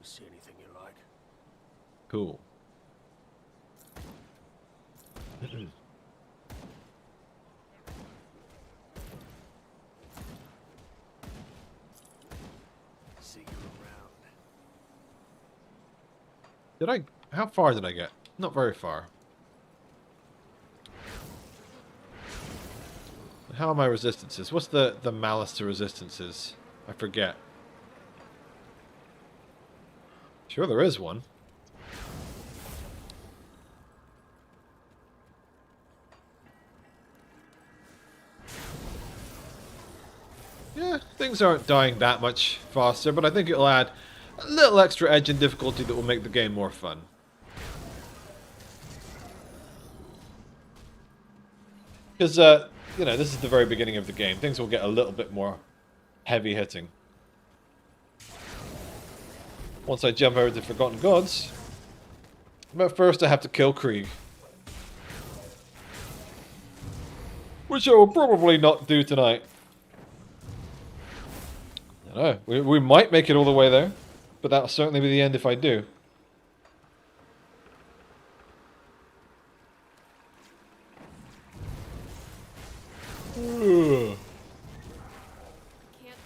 See anything you like? Cool. See you around. Did I... How far did I get? Not very far. How are my resistances? What's the malice to resistances? I forget. Sure there is one. Yeah, things aren't dying that much faster, but I think it'll add a little extra edge and difficulty that will make the game more fun. Because, you know, this is the very beginning of the game. Things will get a little bit more heavy hitting. Once I jump over to Forgotten Gods. But first I have to kill Krieg. Which I will probably not do tonight. I don't know. We might make it all the way there. But that'll certainly be the end if I do. Can't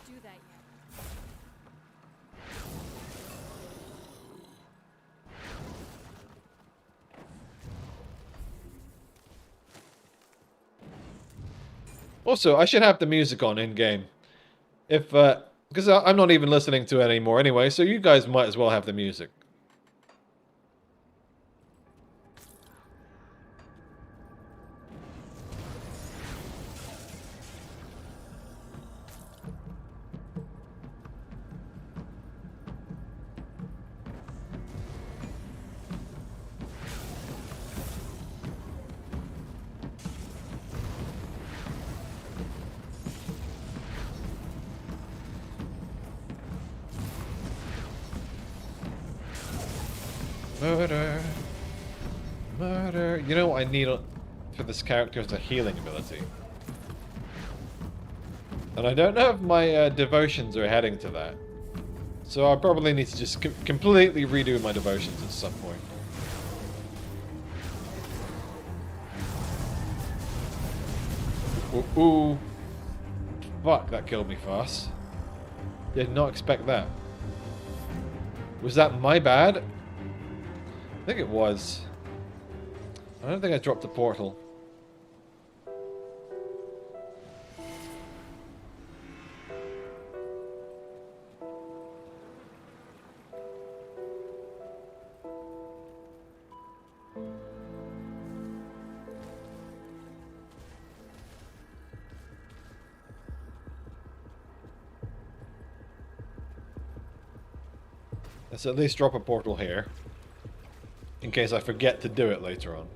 do that yet. Also, I should have the music on in-game. If, because I'm not even listening to it anymore anyway, so you guys might as well have the music. Murder. Murder. You know what I need for this character is a healing ability. And I don't know if my devotions are heading to that. So I probably need to just completely redo my devotions at some point. Ooh, ooh. Fuck, that killed me fast. Did not expect that. Was that my bad? I think it was. I don't think I dropped the portal. Let's at least drop a portal here. In case I forget to do it later on.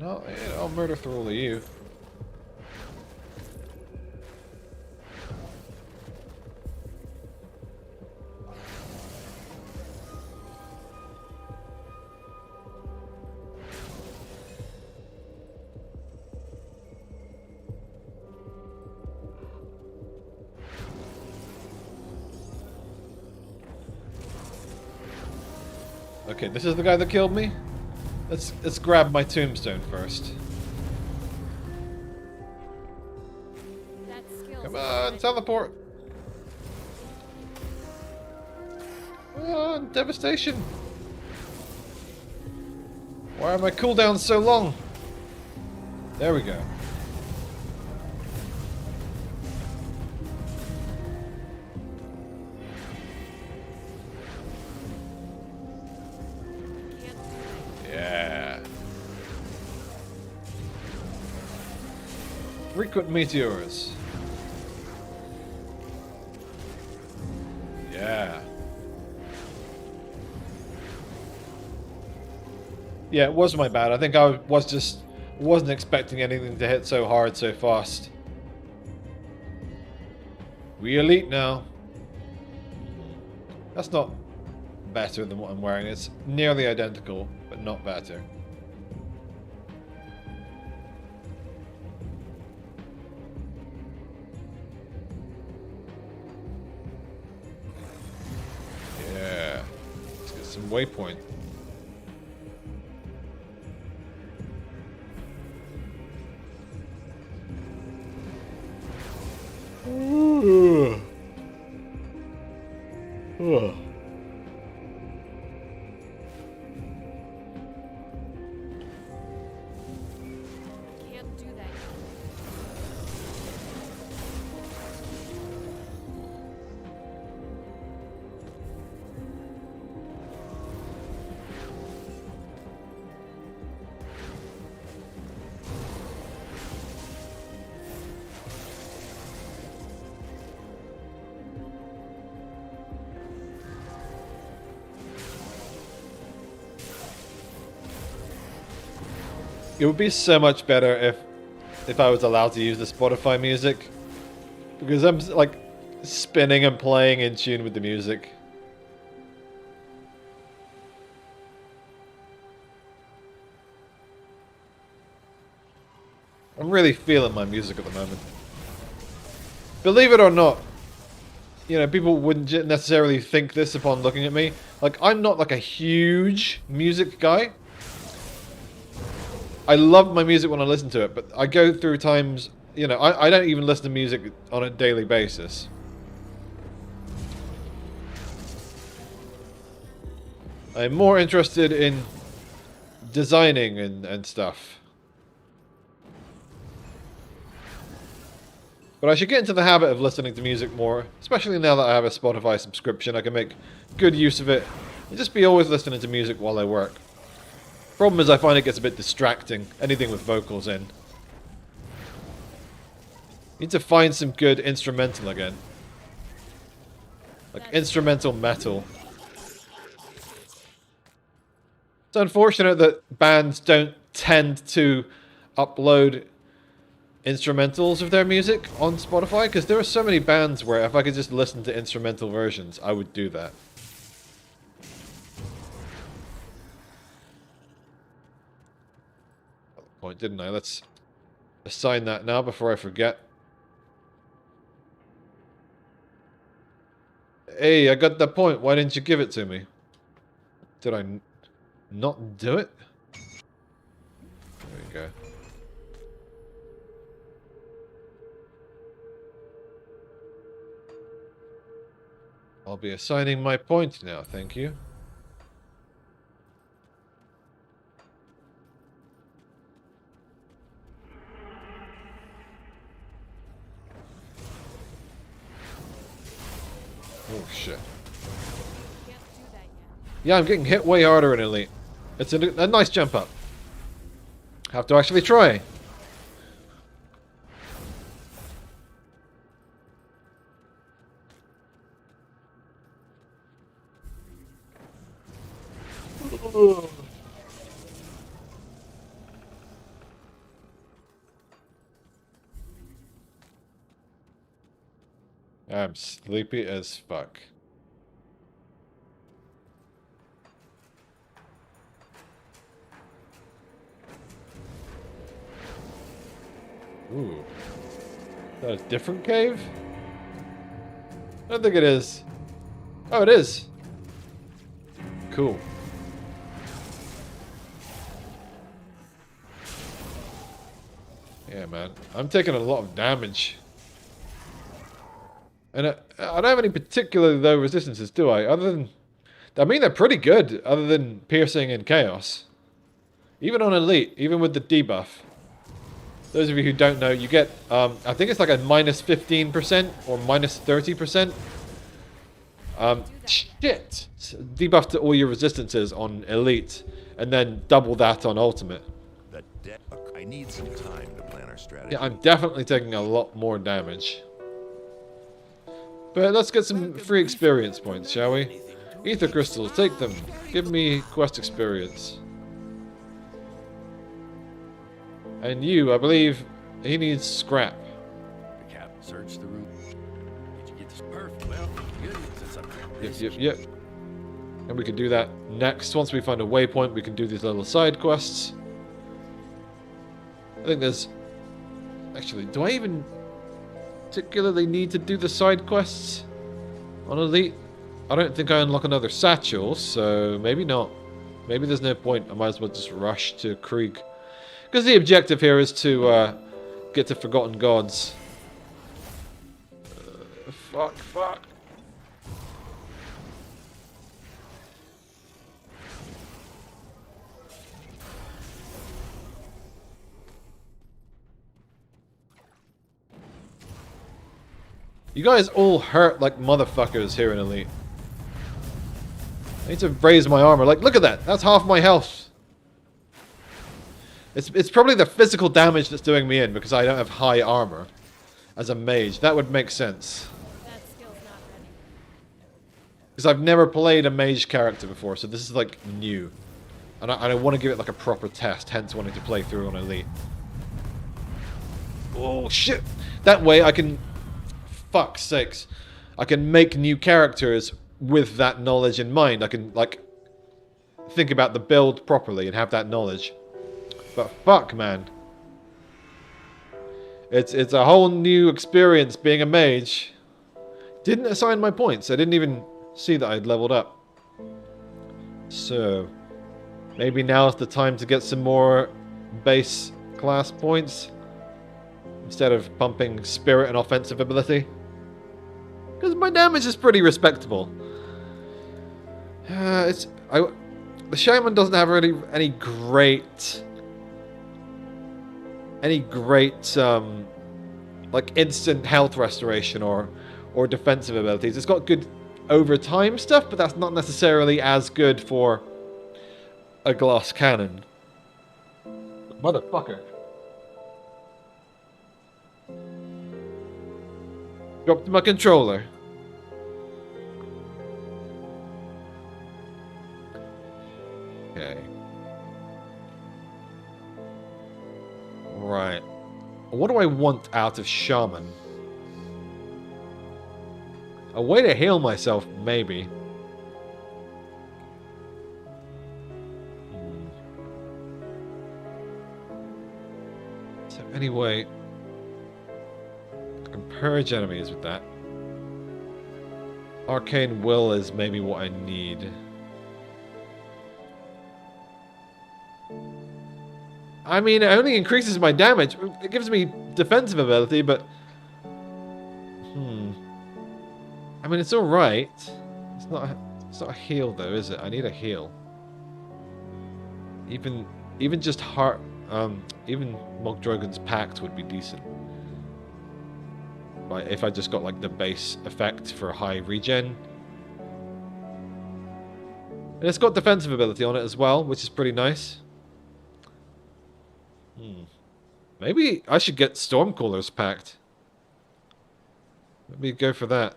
No, I'll murder through all of you. Okay, this is the guy that killed me? Let's grab my tombstone first. Come on, teleport! Come on, devastation! Why are my cooldowns so long? There we go. Yeah. Frequent meteors. Yeah. Yeah, it was my bad. I think I wasn't expecting anything to hit so hard so fast. We elite now. That's not better than what I'm wearing. It's nearly identical, but not better. Yeah. Let's get some waypoint. Ooh. Ugh. Can't do that. It would be so much better if I was allowed to use the Spotify music, because I'm like spinning and playing in tune with the music. I'm really feeling my music at the moment. Believe it or not, you know, people wouldn't necessarily think this upon looking at me. Like, I'm not like a huge music guy. I love my music when I listen to it, but I go through times, you know, I don't even listen to music on a daily basis. I'm more interested in designing and stuff. But I should get into the habit of listening to music more, especially now that I have a Spotify subscription. I can make good use of it and just be always listening to music while I work. Problem is I find it gets a bit distracting, anything with vocals in. Need to find some good instrumental again. Like instrumental metal. It's unfortunate that bands don't tend to upload instrumentals of their music on Spotify, because there are so many bands where if I could just listen to instrumental versions, I would do that. point, didn't I? Let's assign that now before I forget. Hey, I got the point. Why didn't you give it to me? Did I not do it? There we go. I'll be assigning my point now, thank you. Oh shit. Can't do that yet. Yeah, I'm getting hit way harder in Elite. It's a nice jump up. Have to actually try. I'm sleepy as fuck. Ooh. Is that a different cave? I don't think it is. Oh, it is. Cool. Yeah, man. I'm taking a lot of damage. And I don't have any particular low resistances, do I? Other than... I mean, they're pretty good, other than piercing and chaos. Even on Elite, even with the debuff. Those of you who don't know, you get, I think it's like a minus 15% or minus 30%. Shit! Debuff to all your resistances on Elite, and then double that on Ultimate. I need some time to plan our strategy. Yeah, I'm definitely taking a lot more damage. But let's get some free experience points, shall we? Ether crystals, take them. Give me quest experience. And you, I believe, he needs scrap. The cap search the room. Did you get this perfect? Well, good. Since I'm Yep. And we can do that next. Once we find a waypoint, we can do these little side quests. I think there's... Actually, do I even particularly need to do the side quests on Elite? I don't think I unlock another satchel, so maybe not. Maybe there's no point. I might as well just rush to Krieg. Because the objective here is to get to Forgotten Gods. Fuck. You guys all hurt like motherfuckers here in Elite. I need to raise my armor. Like, look at that. That's half my health. It's probably the physical damage that's doing me in because I don't have high armor as a mage. That would make sense. That skill's not ready. Because I've never played a mage character before, so this is like new. And I want to give it like a proper test, hence wanting to play through on Elite. Oh shit! That way I can... Fuck's sakes. I can make new characters with that knowledge in mind. I can, like, think about the build properly and have that knowledge. But fuck, man. It's a whole new experience being a mage. Didn't assign my points. I didn't even see that I'd leveled up. So, maybe now's the time to get some more base class points. Instead of pumping spirit and offensive ability. Because my damage is pretty respectable. The shaman doesn't have really any great like instant health restoration or defensive abilities. It's got good over time stuff, but that's not necessarily as good for a glass cannon. Motherfucker. Dropped my controller. Okay. Right. What do I want out of Shaman? A way to heal myself, maybe. Anyway, I can purge enemies with that. Arcane Will is maybe what I need. I mean, it only increases my damage. It gives me defensive ability, but... I mean, it's alright. It's not a heal, though, is it? I need a heal. Even just heart... even Mogdrogan's Pact would be decent. Like, if I just got, like, the base effect for high regen. And it's got defensive ability on it as well, which is pretty nice. Maybe I should get Stormcaller's Pact. Let me go for that.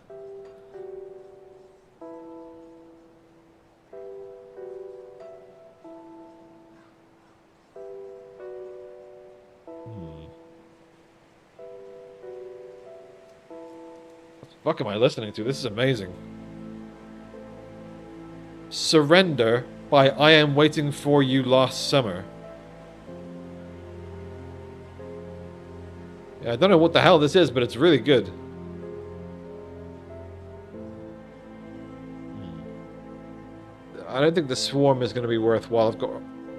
What the fuck am I listening to? This is amazing. Surrender by I Am Waiting For You Last Summer. Yeah, I don't know what the hell this is, but it's really good. I don't think the Swarm is going to be worthwhile. I've got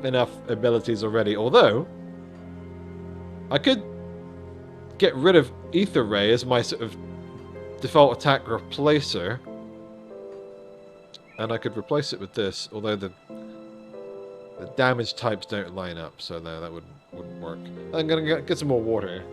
enough abilities already. Although, I could get rid of Ether Ray as my sort of default attack replacer. And I could replace it with this, although the damage types don't line up, so no, that wouldn't work. I'm going to get some more water.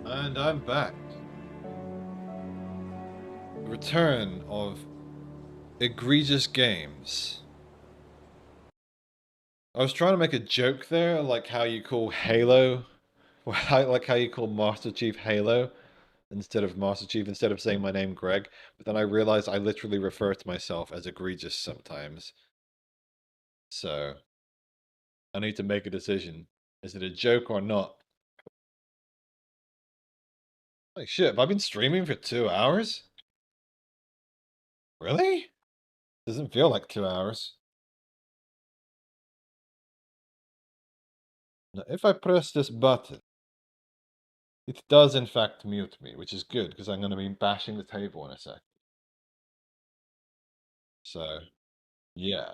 And I'm back. return of egregious games. I was trying to make a joke there, like how you call Halo, like how you call Master Chief Halo instead of saying my name Greg. But then I realized I literally refer to myself as egregious sometimes. So I need to make a decision. Is it a joke or not? Holy shit, have I been streaming for 2 hours? Really? Doesn't feel like 2 hours. Now, if I press this button, it does in fact mute me, which is good, because I'm going to be bashing the table in a sec. So, yeah.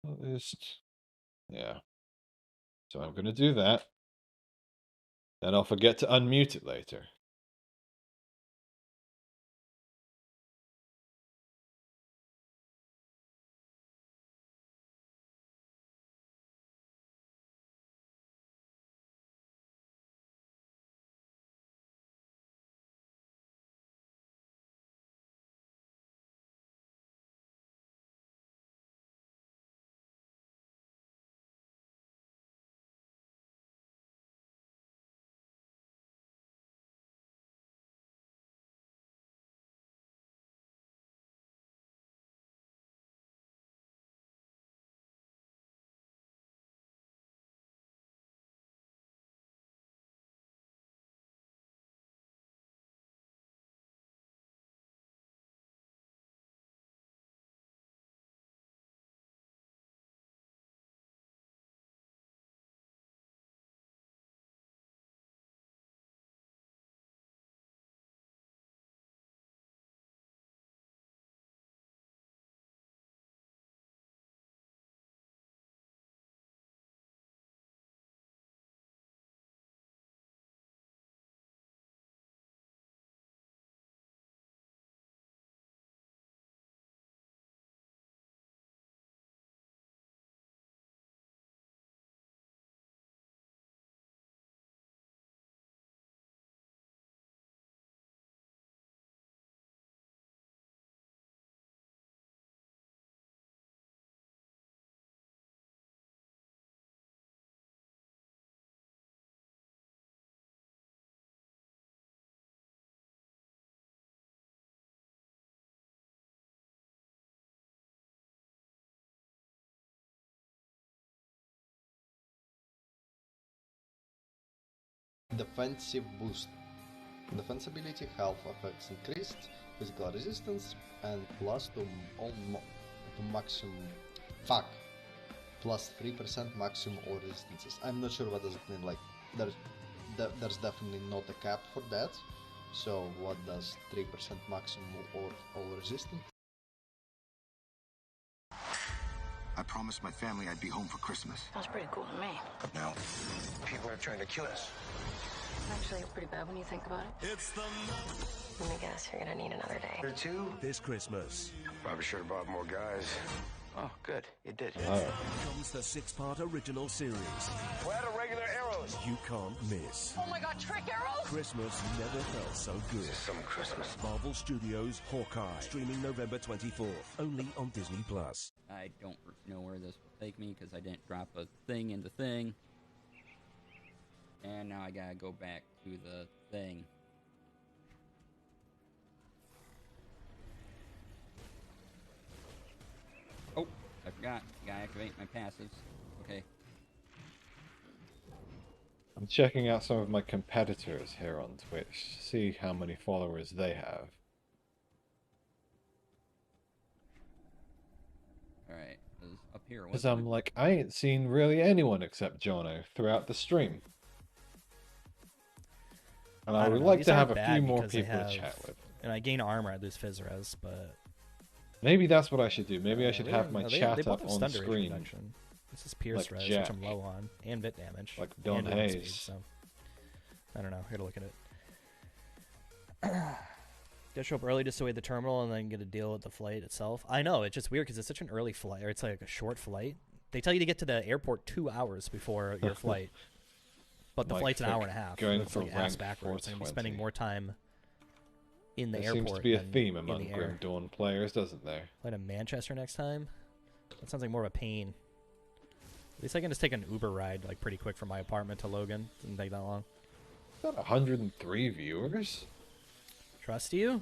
At least, yeah. So I'm going to do that. Then I'll forget to unmute it later. Defensive boost. Defense ability health effects increased, physical resistance, and plus to maximum. Fuck. Plus 3% maximum all resistances. I'm not sure what does it mean. Like, there's definitely not a cap for that. So what does 3% maximum or all resistance? I promised my family I'd be home for Christmas. Sounds pretty cool to me. But now, people are trying to kill us. Actually, it's pretty bad when you think about it. It's the... Let me guess, you're gonna need another day. Or two? This Christmas. Probably should have brought more guys. Oh, good. You did. Comes the 6-part original series. We're out of regular arrows. You can't miss. Oh my god, trick arrows? Christmas never felt so good. This is some Christmas. Marvel Studios Hawkeye. Streaming November 24th. Only on Disney+. I don't know where this will take me because I didn't drop a thing in the thing. And now I gotta go back to the thing. Oh, I forgot. Gotta activate my passives. Okay. I'm checking out some of my competitors here on Twitch, see how many followers they have. Alright, up here. Because I'm like, I ain't seen really anyone except Jono throughout the stream. And I would like to have a few more people to chat with. And I gain armor, I lose Fizz res, but... Maybe that's what I should do. Maybe I should have my chat up on screen. This is Pierce like res, Jack. which I'm low on, and bit damage. Like Don and Hayes. Speed, so... I don't know, I gotta look at it. Gotta show up early just to wait the terminal and then get to deal with the flight itself. I know, it's just weird because it's such an early flight, or it's like a short flight. They tell you to get to the airport 2 hours before your flight. But the Mike flight's an Fick hour and a half. going That's for like ass rank backwards. I'm gonna be 420. spending more time in the There airport. seems to be a than theme in among the Grim air. Dawn players, doesn't there? Fly to Manchester next time. That sounds like more of a pain. At least I can just take an Uber ride like pretty quick from my apartment to Logan. Doesn't take that long. Got 103 viewers. Trust you?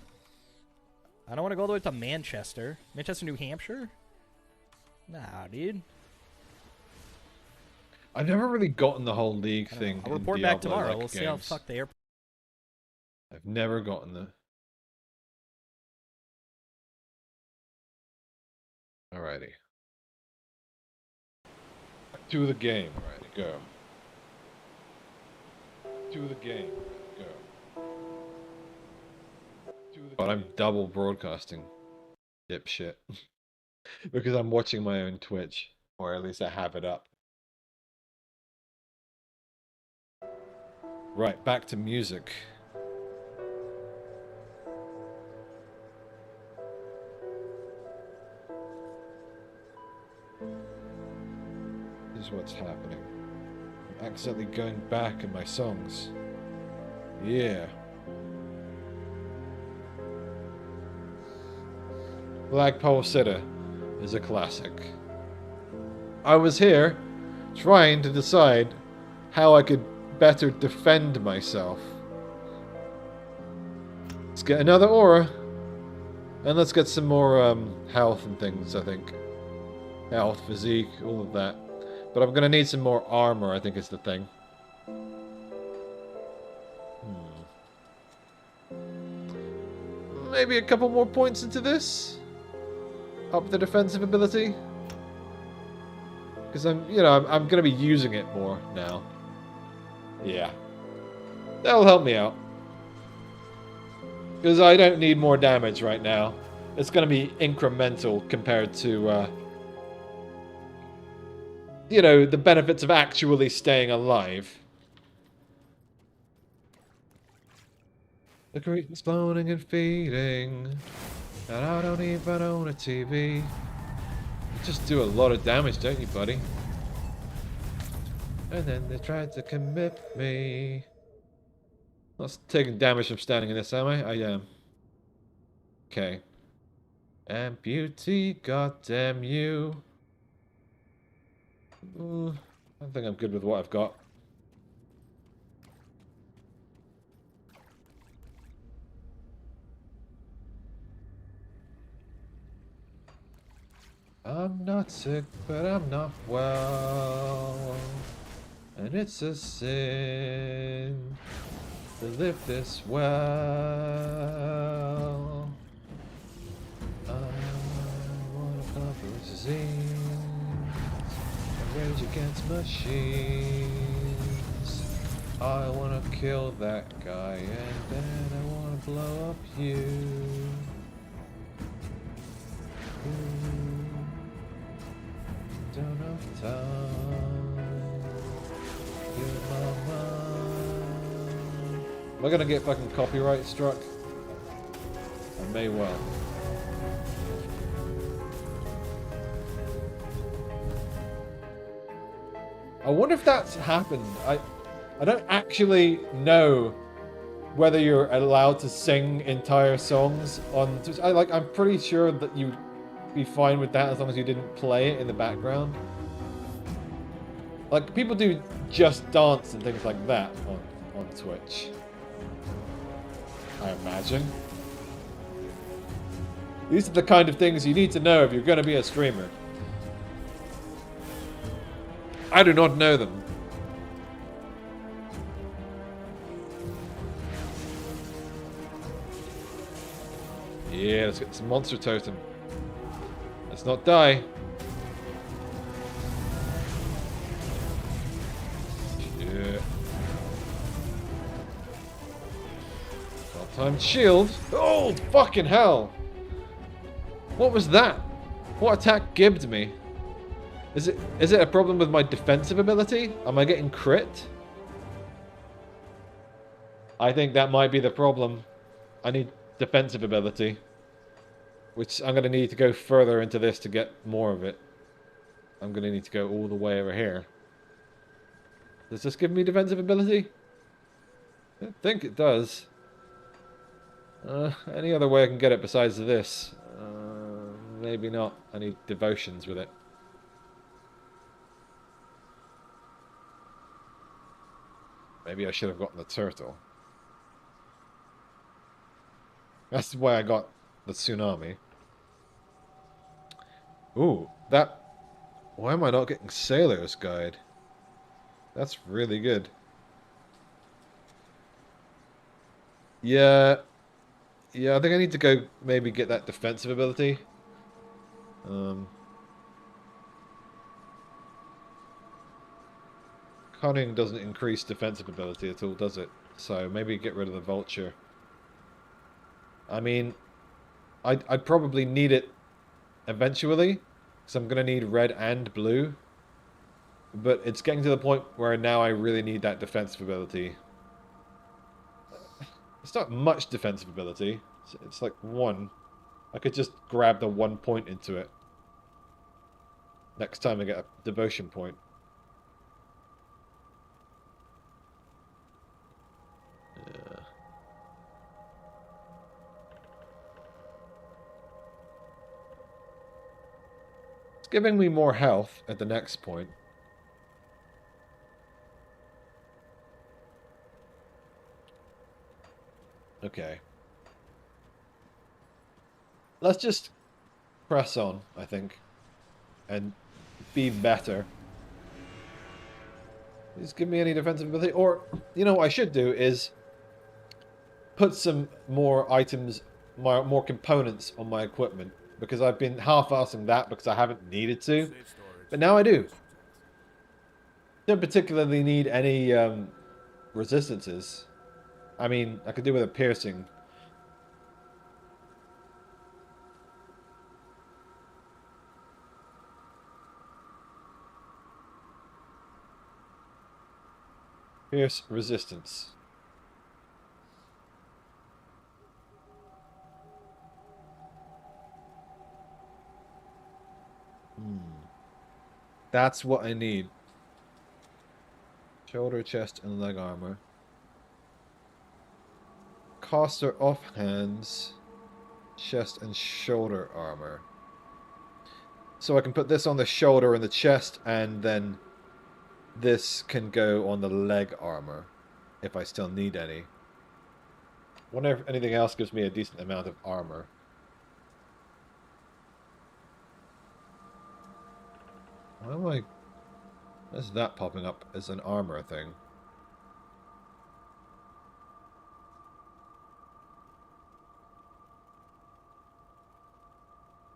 I don't want to go all the way to Manchester. Manchester, New Hampshire? Nah, dude. I've never really gotten the whole league thing. I'll in report back Diablo-like tomorrow. We'll see how games. fucked the airport. I've never gotten the. Alrighty. To the game. Alrighty, go. To the game. Go. But I'm double broadcasting. Dipshit. Because I'm watching my own Twitch. Or at least I have it up. Right, back to music. This is what's happening. I'm accidentally going back in my songs. Yeah. Flagpole Sitter is a classic. I was here trying to decide how I could better defend myself. Let's get another aura. And let's get some more health and things, I think. Health, physique, all of that. But I'm gonna need some more armor, I think is the thing. Maybe a couple more points into this? Up the defensive ability? Because I'm gonna be using it more now. Yeah. That'll help me out. Because I don't need more damage right now. It's gonna be incremental compared to, the benefits of actually staying alive. The creek exploding and feeding. And I don't even own a TV. You just do a lot of damage, don't you, buddy? And then they tried to commit me. Not taking damage from standing in this, am I? I am. Okay. Amputee, goddamn you. I think I'm good with what I've got. I'm not sick, but I'm not well. And it's a sin to live this well. I wanna conquer disease and rage against machines. I wanna kill that guy and then I wanna blow up you. Don't have time. Give my mind. Am I gonna get fucking copyright struck? I may well. I wonder if that's happened. I don't actually know whether you're allowed to sing entire songs on Twitch. I'm pretty sure that you'd be fine with that as long as you didn't play it in the background. Like, people do Just Dance and things like that on Twitch, I imagine. These are the kind of things you need to know if you're going to be a streamer. I do not know them. Yeah, let's get some monster totem. Let's not die. Shit. Well-timed shield. Oh, fucking hell. What was that? What attack gibbed me? Is it a problem with my defensive ability? Am I getting crit? I think that might be the problem. I need defensive ability. Which I'm going to need to go further into this to get more of it. I'm going to need to go all the way over here. Does this give me defensive ability? I don't think it does. Any other way I can get it besides this? Maybe not. I need devotions with it. Maybe I should have gotten the turtle. That's why I got the tsunami. Ooh, that... Why am I not getting Sailor's Guide? That's really good. Yeah, I think I need to go maybe get that defensive ability. Cunning doesn't increase defensive ability at all, does it? So maybe get rid of the vulture. I mean, I'd probably need it eventually, because I'm going to need red and blue. But it's getting to the point where now I really need that defensive ability. It's not much defensive ability. It's like 1. I could just grab the 1 point into it. Next time I get a devotion point. Yeah. It's giving me more health at the next point. Okay. Let's just press on, I think. And be better. Please give me any defensive ability. Or, you know what I should do is put some more items, more components on my equipment. Because I've been half-assing that because I haven't needed to. But now I do. Don't particularly need any resistances. I mean, I could do with a piercing. Pierce resistance. That's what I need. Shoulder, chest, and leg armor. Caster offhands, chest and shoulder armor. So I can put this on the shoulder and the chest, and then this can go on the leg armor, if I still need any. Wonder if anything else gives me a decent amount of armor. Why am I... What's that popping up as an armor thing?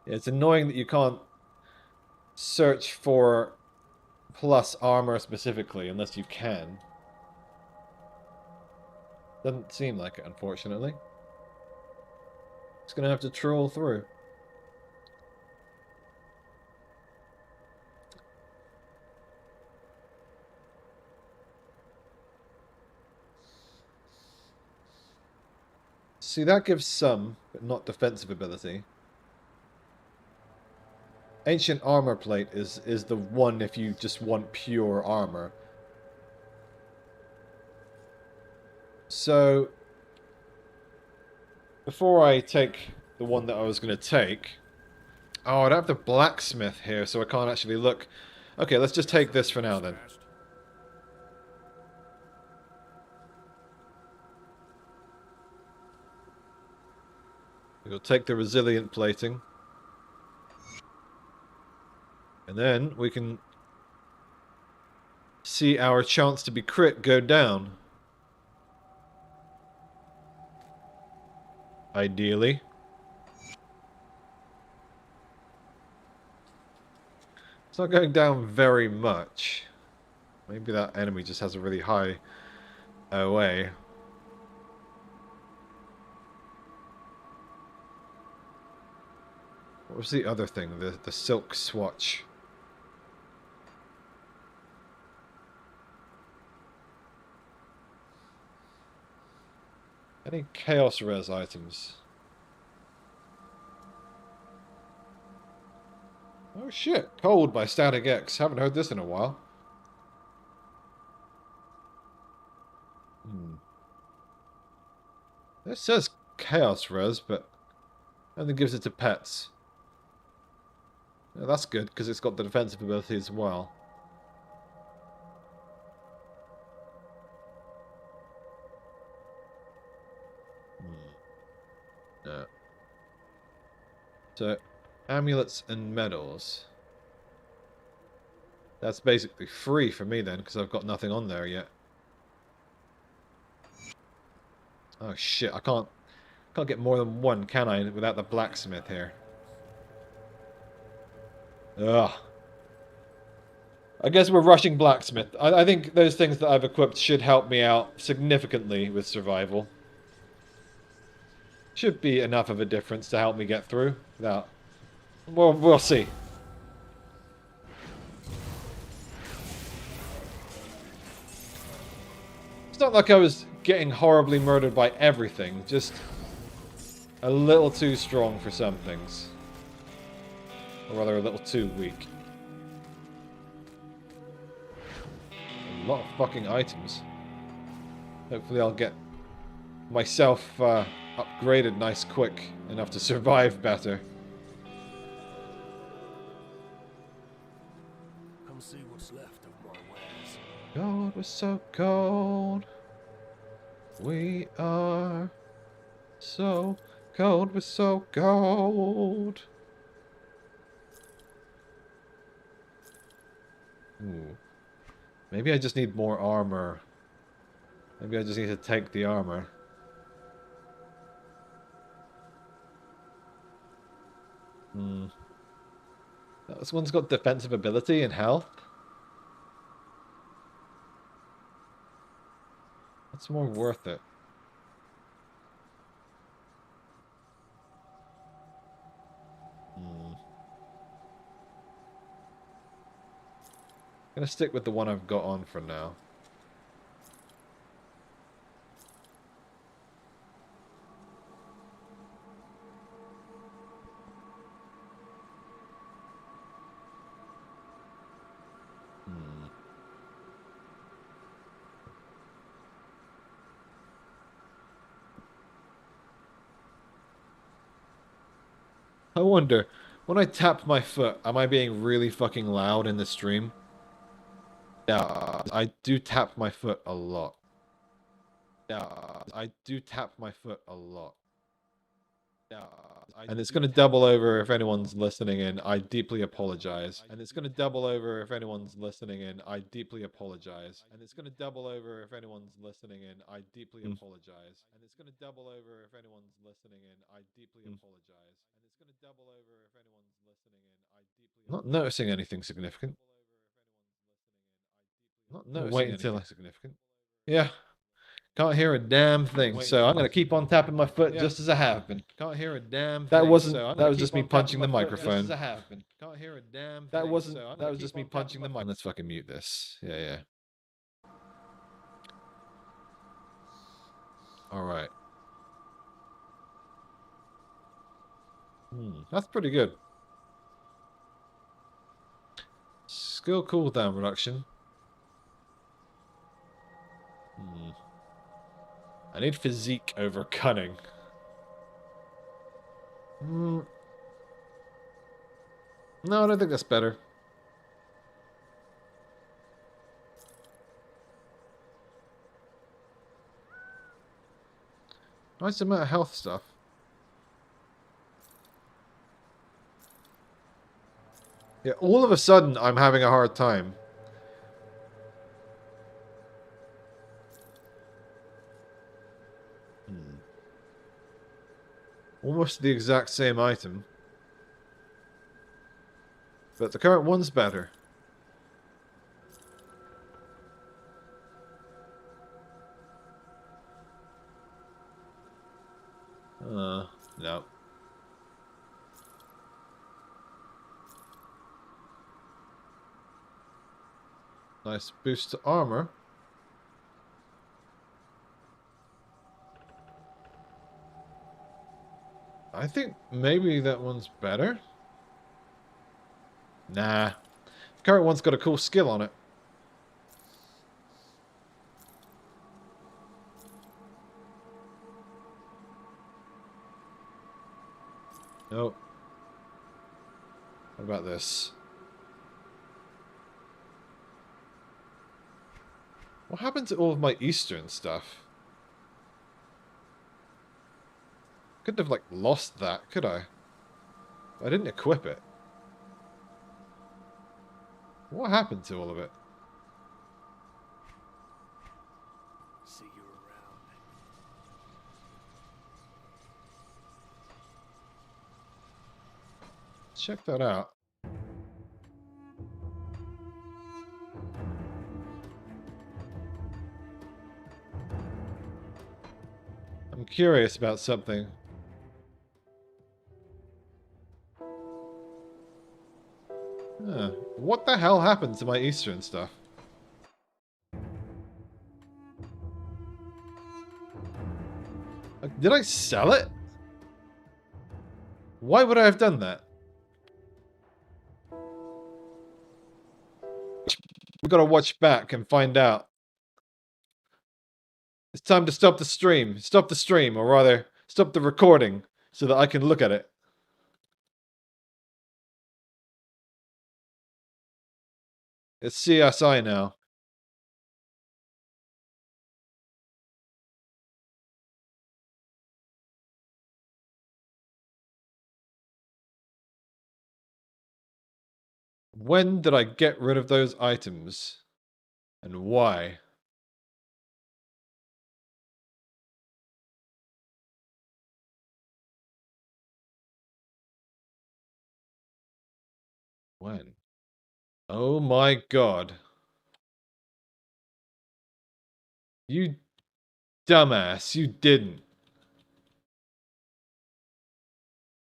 Yeah, it's annoying that you can't search for plus armor specifically unless you can. Doesn't seem like it, unfortunately. Just gonna have to troll through. See, that gives some, but not defensive ability. Ancient armor plate is the one if you just want pure armor. So, before I take the one that I was going to take... Oh, I'd have the blacksmith here, so I can't actually look. Okay, let's just take this for now then. We'll take the resilient plating. And then we can see our chance to be crit go down. Ideally. It's not going down very much. Maybe that enemy just has a really high OA. What was the other thing? The silk swatch. Any chaos res items? Oh shit, Cold by Static X. Haven't heard this in a while. It says Chaos Res, but only gives it to pets. Yeah, that's good, because it's got the defensive ability as well. No. So, amulets and medals. That's basically free for me then, because I've got nothing on there yet. Oh shit, I can't get more than one, can I, without the blacksmith here? Ugh. I guess we're rushing blacksmith. I think those things that I've equipped should help me out significantly with survival. Should be enough of a difference to help me get through. Without... Well, we'll see. It's not like I was getting horribly murdered by everything, just a little too strong for some things. Or rather, a little too weak. A lot of fucking items. Hopefully I'll get myself upgraded nice quick, enough to survive better. Come see what's left of my wares. God, we're so cold. We are so cold, we're so cold. Ooh. Maybe I just need more armor. Maybe I just need to take the armor. This one's got defensive ability and health. That's more worth it. I'm gonna stick with the one I've got on for now. I wonder, when I tap my foot, am I being really fucking loud in the stream? Yeah, I do tap my foot a lot. Yeah, I do tap my foot a lot. Yeah, and it's going to double over if anyone's listening in. I deeply apologize. And it's going to double over if anyone's listening in. I deeply apologize. And it's going to double over if anyone's listening in. I deeply apologize. And it's going to double over if anyone's listening in. I deeply apologize. And it's going to double over if anyone's listening in. I deeply Not noticing anything significant. Not noticing Wait until anything significant. Yeah. Can't hear a damn thing, so I'm gonna keep on tapping my foot just as I have been. Can't hear a damn thing. That wasn't. That was just me punching the microphone. Just as I have been. Can't hear a damn thing. That wasn't. That was just me punching the microphone. Let's fucking mute this. Yeah, yeah. All right. That's pretty good. Skill cooldown reduction. I need physique over cunning. No, I don't think that's better. Nice amount of health stuff. Yeah, all of a sudden I'm having a hard time. Almost the exact same item. But the current one's better. No. Nice boost to armor. I think maybe that one's better. Nah. The current one's got a cool skill on it. Nope. What about this? What happened to all of my Eastern stuff? Couldn't have, like, lost that, could I? I didn't equip it. What happened to all of it? See you around. Check that out. I'm curious about something. Huh. What the hell happened to my Eastern stuff? Like, did I sell it? Why would I have done that? We gotta watch back and find out. It's time to stop the stream. Stop the stream, or rather, stop the recording, so that I can look at it. It's CSI now. When did I get rid of those items? And why? When? Oh my god. You dumbass, you didn't.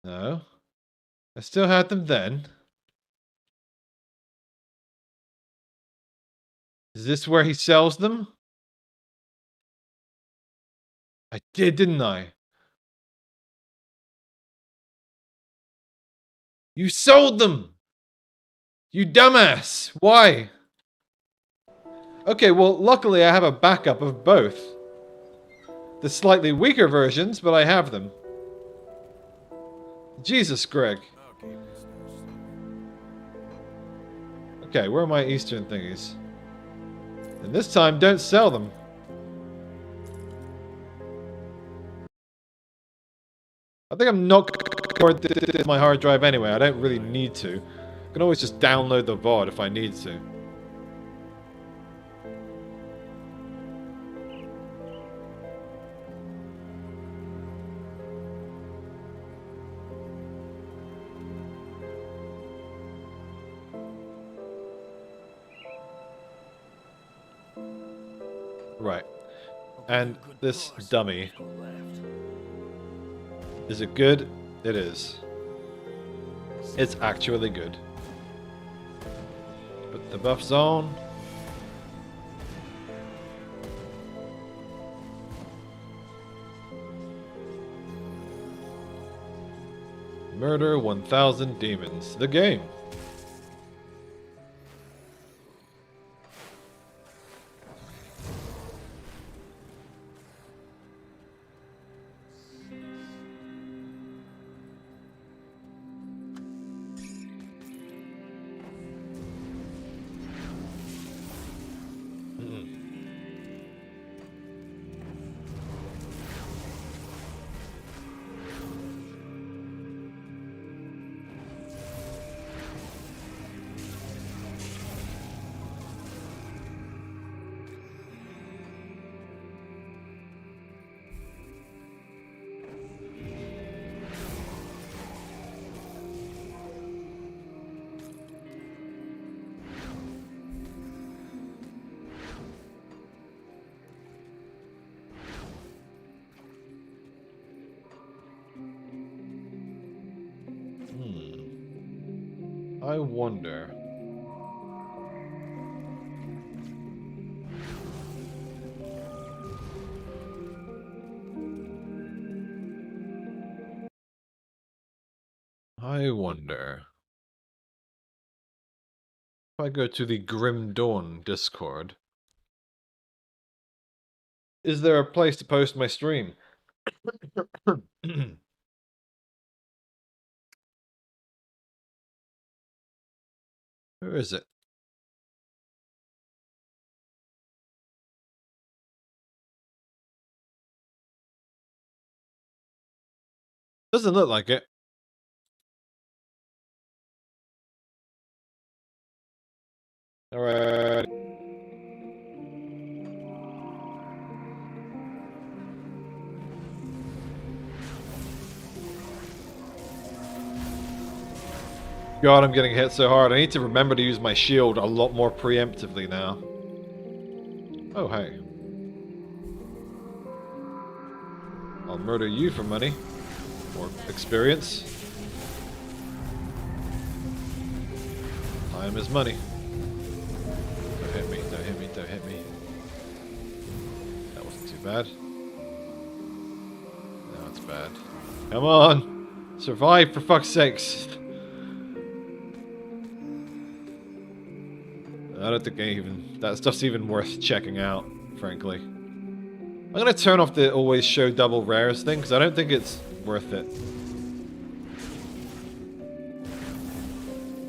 No. I still had them then. Is this where he sells them? I did, didn't I? You sold them! You dumbass! Why? Okay, well, luckily I have a backup of both. The slightly weaker versions, but I have them. Jesus, Greg. Okay, where are my Eastern thingies? And this time, don't sell them. I think I'm not going to my hard drive anyway. I don't really need to. I can always just download the VOD if I need to. Right. And this dummy. Is it good? It is. It's actually good. Put the buffs on. Murder 1000 demons. The game. I wonder. I wonder. If I go to the Grim Dawn Discord, is there a place to post my stream? is it? Doesn't look like it. Alright. God, I'm getting hit so hard. I need to remember to use my shield a lot more preemptively now. Oh, hey. I'll murder you for money. Or experience. Time is money. Don't hit me, don't hit me, don't hit me. That wasn't too bad. No, it's bad. Come on! Survive, for fuck's sakes! I don't think that stuff's even worth checking out, frankly. I'm gonna turn off the always show double rares thing, because I don't think it's worth it.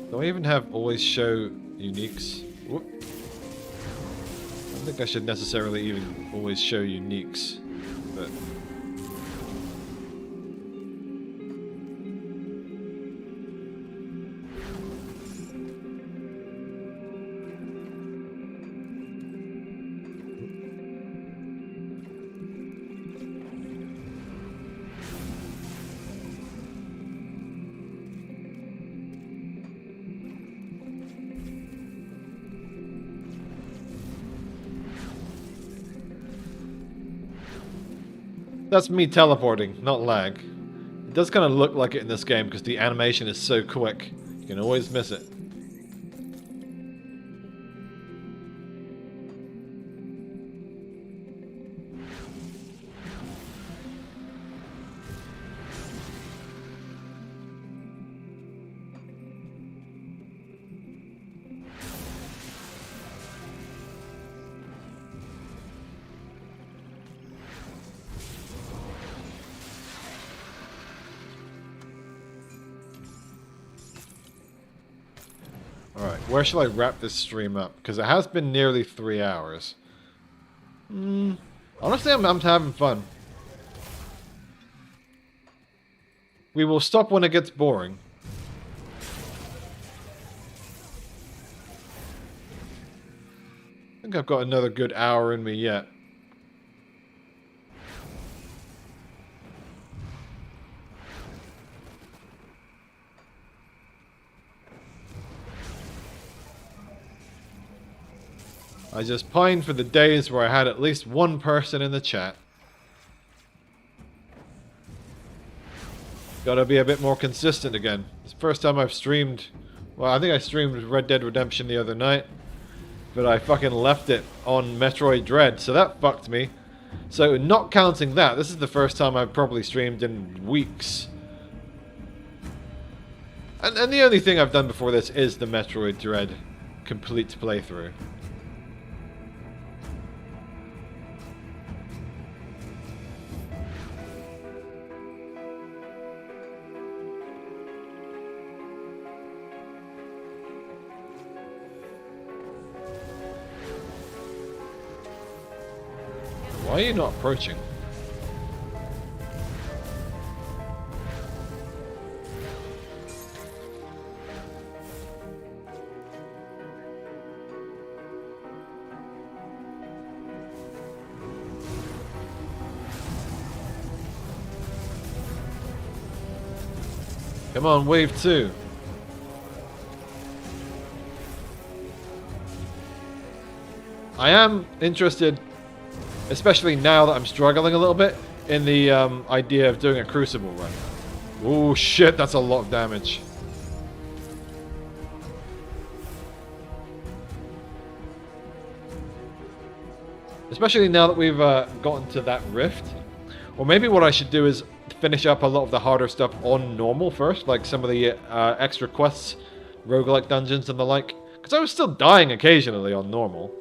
Do I even have always show uniques? Whoop. I don't think I should necessarily even always show uniques, but... That's me teleporting, not lag. It does kind of look like it in this game because the animation is so quick. You can always miss it. Alright, where shall I wrap this stream up? Because it has been nearly 3 hours. Honestly, I'm having fun. We will stop when it gets boring. I think I've got another good hour in me yet. I just pine for the days where I had at least one person in the chat. Gotta be a bit more consistent again. It's the first time I've streamed... Well, I think I streamed Red Dead Redemption the other night. But I fucking left it on Metroid Dread, so that fucked me. So, not counting that, this is the first time I've probably streamed in weeks. And the only thing I've done before this is the Metroid Dread complete playthrough. Why are you not approaching? Come on, wave 2. I am interested, especially now that I'm struggling a little bit, in the idea of doing a Crucible run. Oh shit, that's a lot of damage. Especially now that we've gotten to that rift. Or maybe what I should do is finish up a lot of the harder stuff on normal first, like some of the extra quests, roguelike dungeons and the like. Because I was still dying occasionally on normal.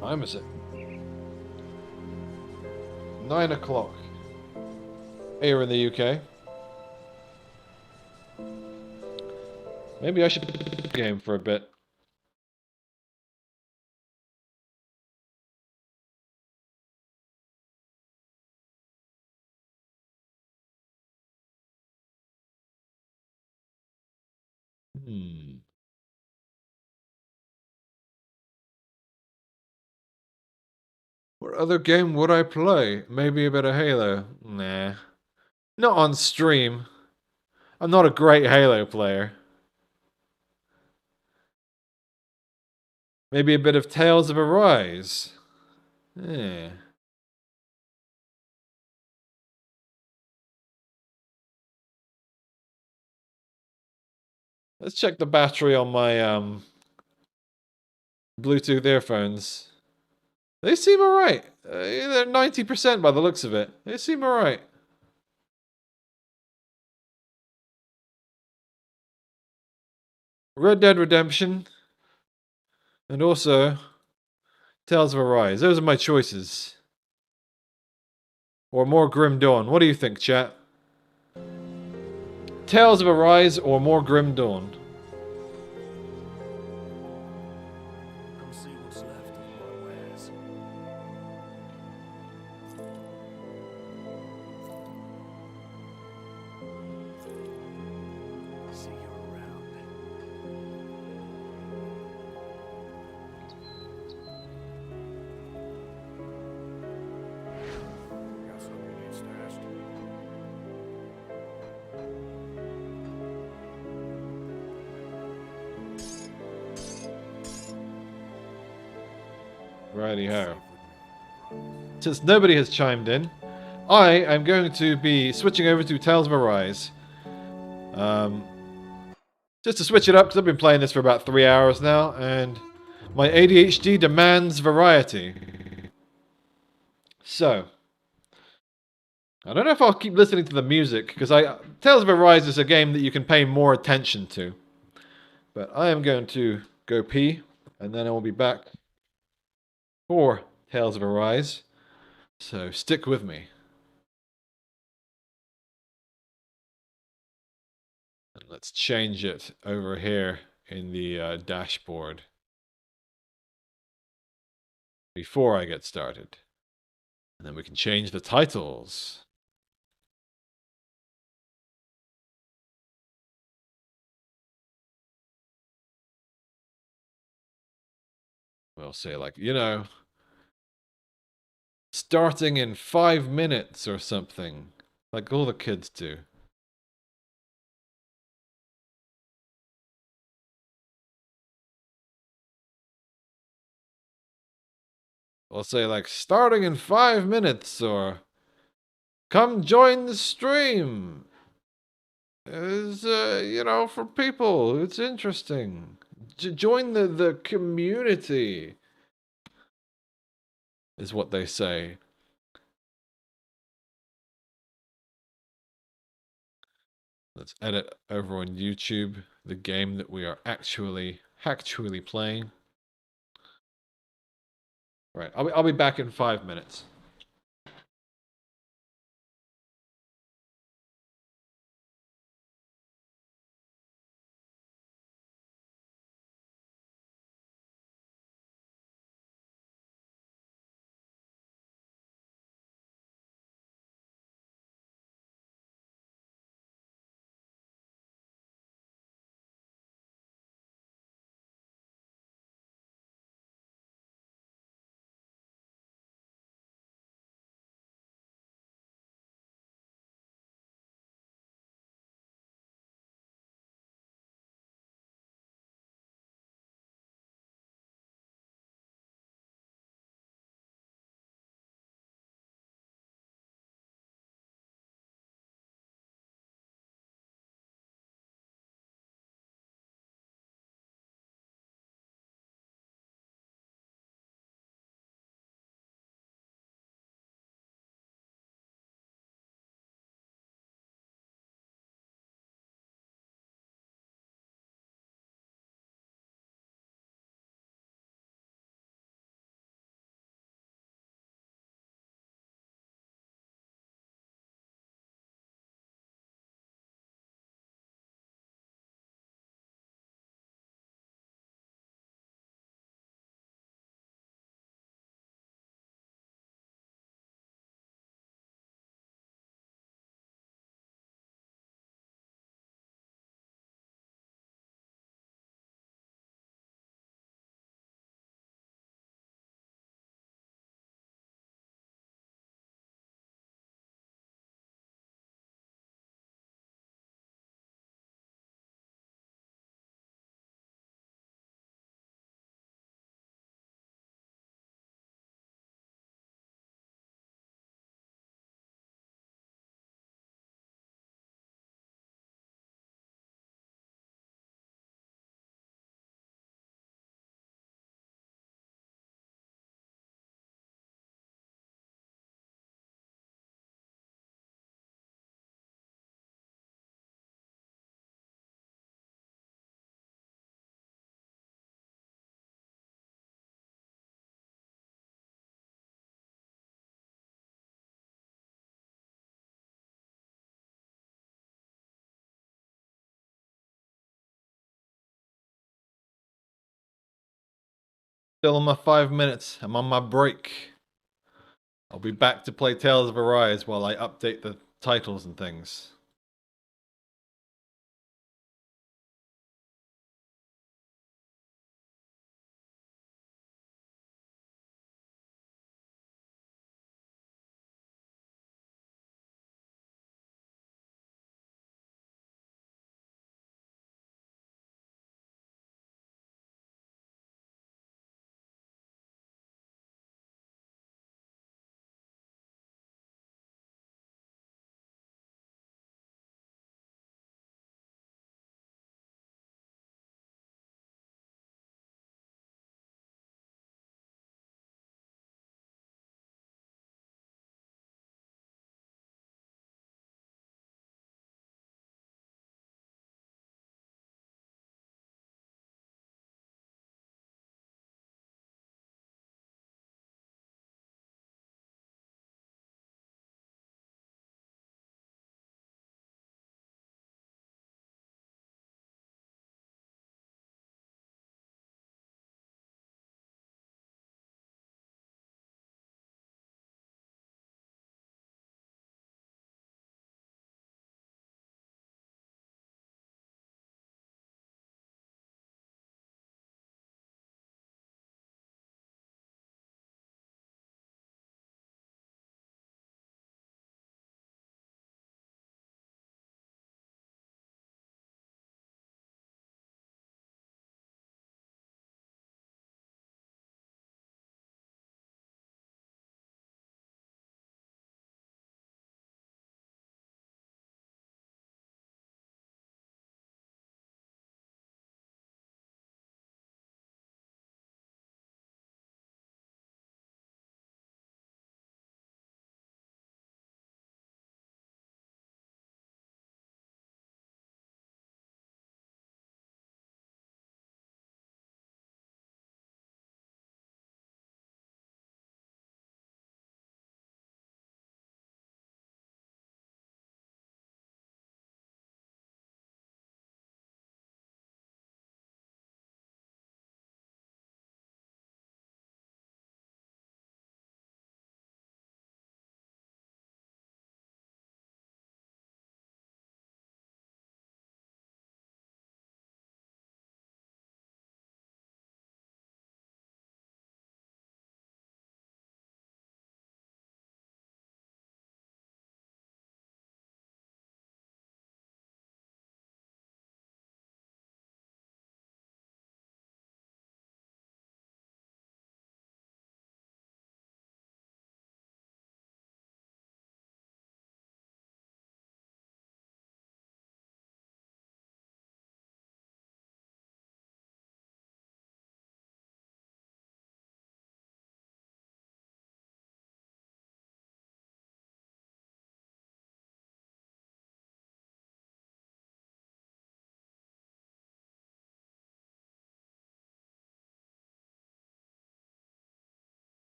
Time is it? 9 o'clock. Here in the UK. Maybe I should play the game for a bit. What other game would I play? Maybe a bit of Halo. Nah. Not on stream. I'm not a great Halo player. Maybe a bit of Tales of Arise. Yeah. Let's check the battery on my Bluetooth earphones. They seem alright. They're 90% by the looks of it. They seem alright. Red Dead Redemption. And also Tales of Arise. Those are my choices. Or More Grim Dawn. What do you think, chat? Tales of Arise or More Grim Dawn? Come see what's left of my wares. See you around. Got something you need stashed. Righty-ho. Since nobody has chimed in, I am going to be switching over to Tales of Arise. Just to switch it up, because I've been playing this for about 3 hours now, and my ADHD demands variety. So, I don't know if I'll keep listening to the music, because Tales of Arise is a game that you can pay more attention to. But I am going to go pee, and then I will be back for Tales of Arise. So stick with me. And let's change it over here in the dashboard before I get started. And then we can change the titles. We'll say, like, you know, starting in 5 minutes or something, like all the kids do. We'll say, like, starting in 5 minutes, or come join the stream. Is, you know, for people, it's interesting. Join the community, is what they say. Let's edit over on YouTube the game that we are actually playing. Right, I'll be back in 5 minutes. Still on my 5 minutes. I'm on my break. I'll be back to play Tales of Arise while I update the titles and things.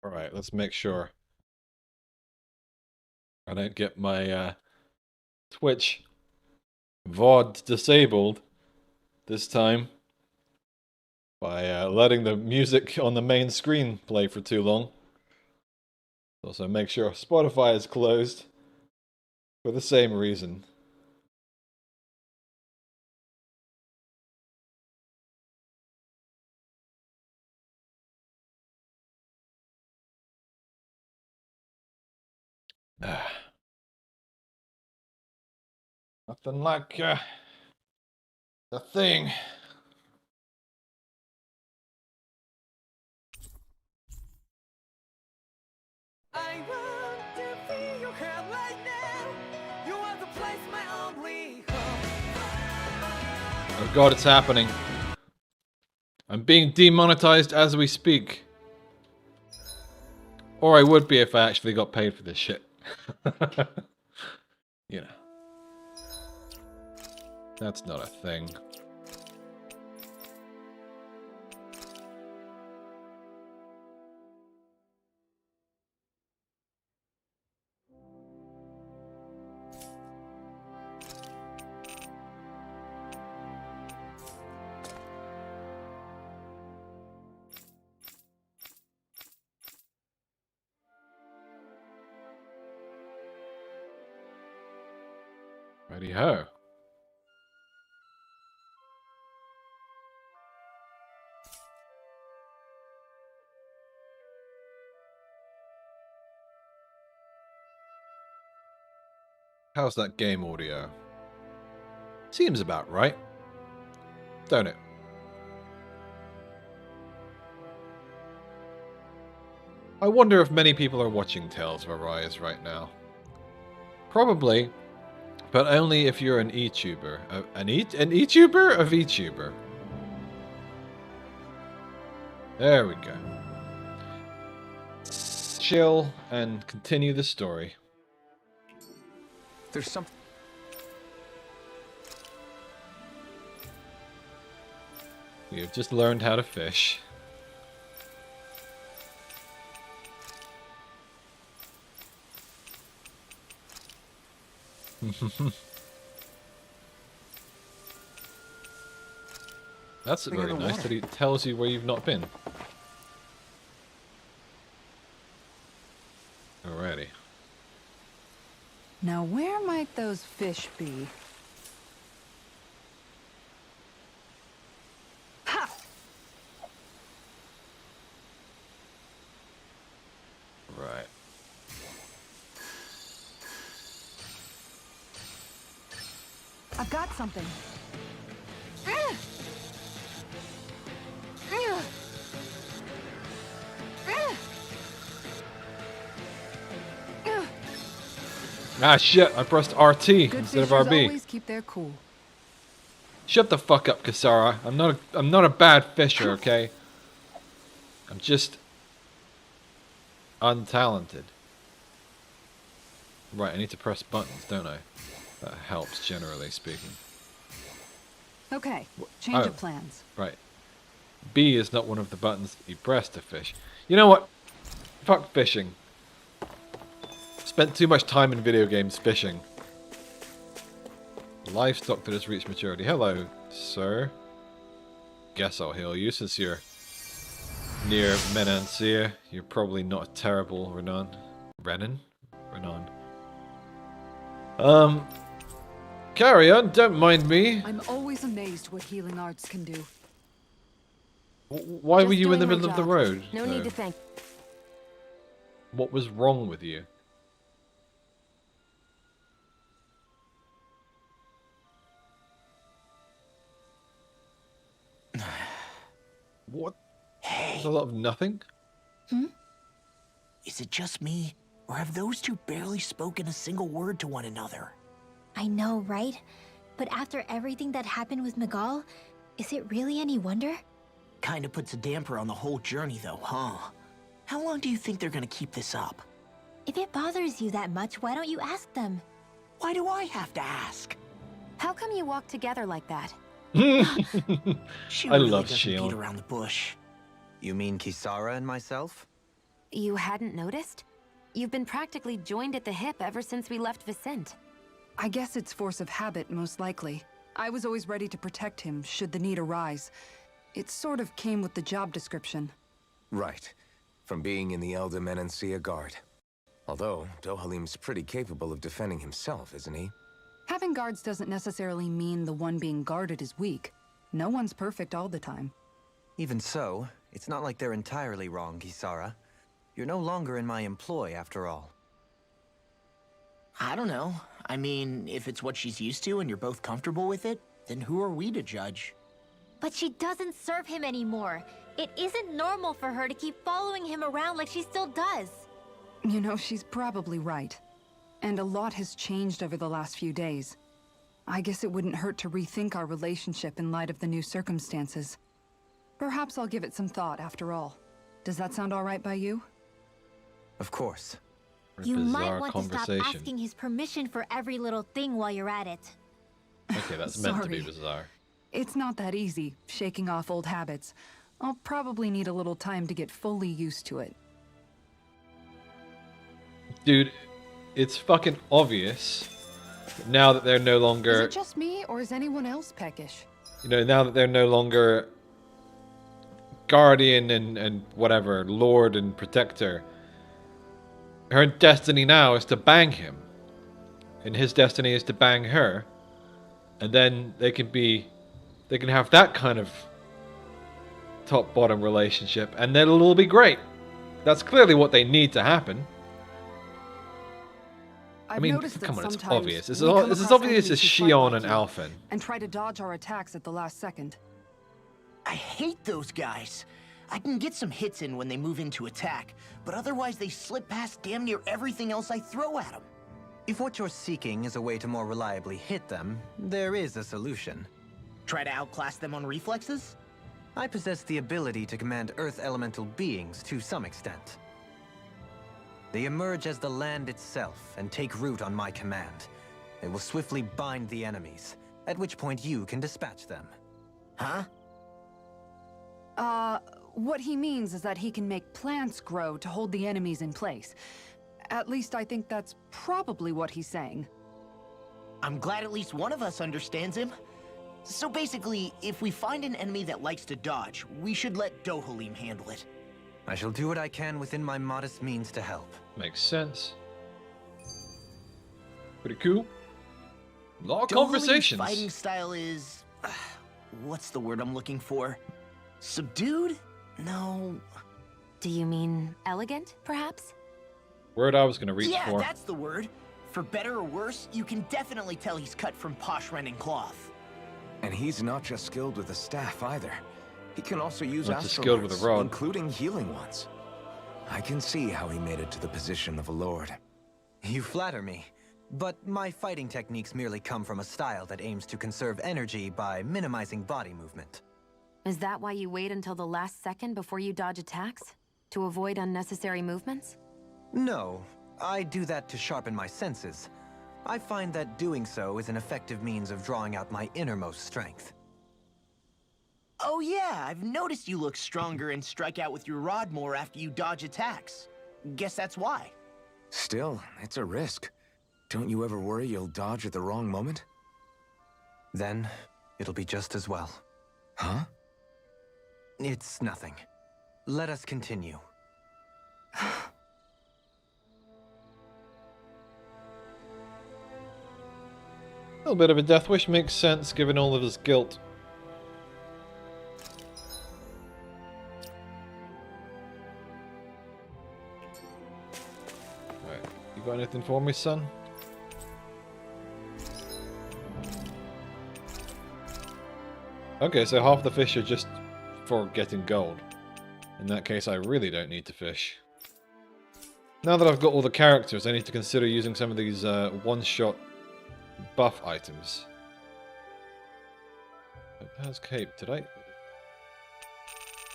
Alright, let's make sure I don't get my Twitch VOD disabled this time by letting the music on the main screen play for too long. Also make sure Spotify is closed for the same reason. Nothing like the thing. I want to feel your hand right now. You are the place, my only home. Oh god, it's happening. I'm being demonetized as we speak. Or I would be if I actually got paid for this shit. You know. That's not a thing. Righty-ho. How's that game audio? Seems about right. Don't it? I wonder if many people are watching Tales of Arise right now. Probably, but only if you're an eTuber. An eTuber? A VTuber. There we go. Chill and continue the story. There's something. We have just learned how to fish. That's very nice that he tells you where you've not been. Alrighty. Now where might those fish be? Ha! Right. I've got something. Ah shit, I pressed RT Good instead of fishers RB. always keep their cool. Shut the fuck up, Kasara. I'm not a bad fisher, okay? I'm just untalented. Right, I need to press buttons, don't I? That helps, generally speaking. Okay, change Oh. of plans. Right. B is not one of the buttons that you press to fish. You know what? Fuck fishing. Spent too much time in video games fishing. Livestock that has reached maturity. Hello, sir. Guess I'll heal you since you're near Menancia. You're probably not a terrible Renan. Carry on, don't mind me. I'm always amazed what healing arts can do. Why were you in the middle of the road? No need to thank. What was wrong with you? What? There's a lot of nothing? Is it just me, or have those two barely spoken a single word to one another? I know, right? But after everything that happened with Miguel, is it really any wonder? Kinda puts a damper on the whole journey though, huh? How long do you think they're gonna keep this up? If it bothers you that much, why don't you ask them? Why do I have to ask? How come you walk together like that? She I really love doesn't Shield. beat around the bush. You mean Kisara and myself? You hadn't noticed? You've been practically joined at the hip ever since we left Vicente. I guess it's force of habit, most likely. I was always ready to protect him, should the need arise. It sort of came with the job description. Right. From being in the Elder Menancia Guard. Although, Dohalim's pretty capable of defending himself, isn't he? Having guards doesn't necessarily mean the one being guarded is weak. No one's perfect all the time. Even so, it's not like they're entirely wrong, Kisara. You're no longer in my employ, after all. I don't know. I mean, if it's what she's used to and you're both comfortable with it, then who are we to judge? But she doesn't serve him anymore. It isn't normal for her to keep following him around like she still does. You know, she's probably right. And a lot has changed over the last few days. I guess it wouldn't hurt to rethink our relationship in light of the new circumstances. Perhaps I'll give it some thought after all. Does that sound all right by you? Of course. You might want to stop asking his permission for every little thing while you're at it. Okay, that's meant to be bizarre. It's not that easy, shaking off old habits. I'll probably need a little time to get fully used to it. Dude, it's fucking obvious now that they're no longer... Is it just me, or is anyone else peckish? You know, now that they're no longer guardian and whatever, lord and protector, her destiny now is to bang him. And his destiny is to bang her. And then they can have that kind of top-bottom relationship, and then it'll all be great. That's clearly what they need to happen. I mean, come on, it's obvious. It's as obvious as Shion and Alphen. And try to dodge our attacks at the last second. I hate those guys. I can get some hits in when they move into attack, but otherwise they slip past damn near everything else I throw at them. If what you're seeking is a way to more reliably hit them, there is a solution. Try to outclass them on reflexes? I possess the ability to command Earth elemental beings to some extent. They emerge as the land itself and take root on my command. They will swiftly bind the enemies, at which point you can dispatch them. Huh? What he means is that he can make plants grow to hold the enemies in place. At least I think that's probably what he's saying. I'm glad at least one of us understands him. So basically, if we find an enemy that likes to dodge, we should let Dohalim handle it. I shall do what I can within my modest means to help. Makes sense. Pretty cool. A lot of Dohalim's conversations. Fighting style is... what's the word I'm looking for? Subdued? No. Do you mean elegant, perhaps? Word I was gonna reach for. Yeah, that's the word. For better or worse, you can definitely tell he's cut from posh rending cloth. And he's not just skilled with a staff either. He can also use Not just skilled with a astral rod. including healing ones. I can see how he made it to the position of a lord. You flatter me, but my fighting techniques merely come from a style that aims to conserve energy by minimizing body movement. Is that why you wait until the last second before you dodge attacks? To avoid unnecessary movements? No, I do that to sharpen my senses. I find that doing so is an effective means of drawing out my innermost strength. Oh yeah, I've noticed you look stronger and strike out with your rod more after you dodge attacks. Guess that's why. Still, it's a risk. Don't you ever worry you'll dodge at the wrong moment? Then, it'll be just as well. Huh? It's nothing. Let us continue. A little bit of a death wish makes sense given all of his guilt. Alright, you got anything for me, son? Okay, so half the fish are just for getting gold. In that case, I really don't need to fish. Now that I've got all the characters, I need to consider using some of these one-shot buff items. How's Cape? Did I...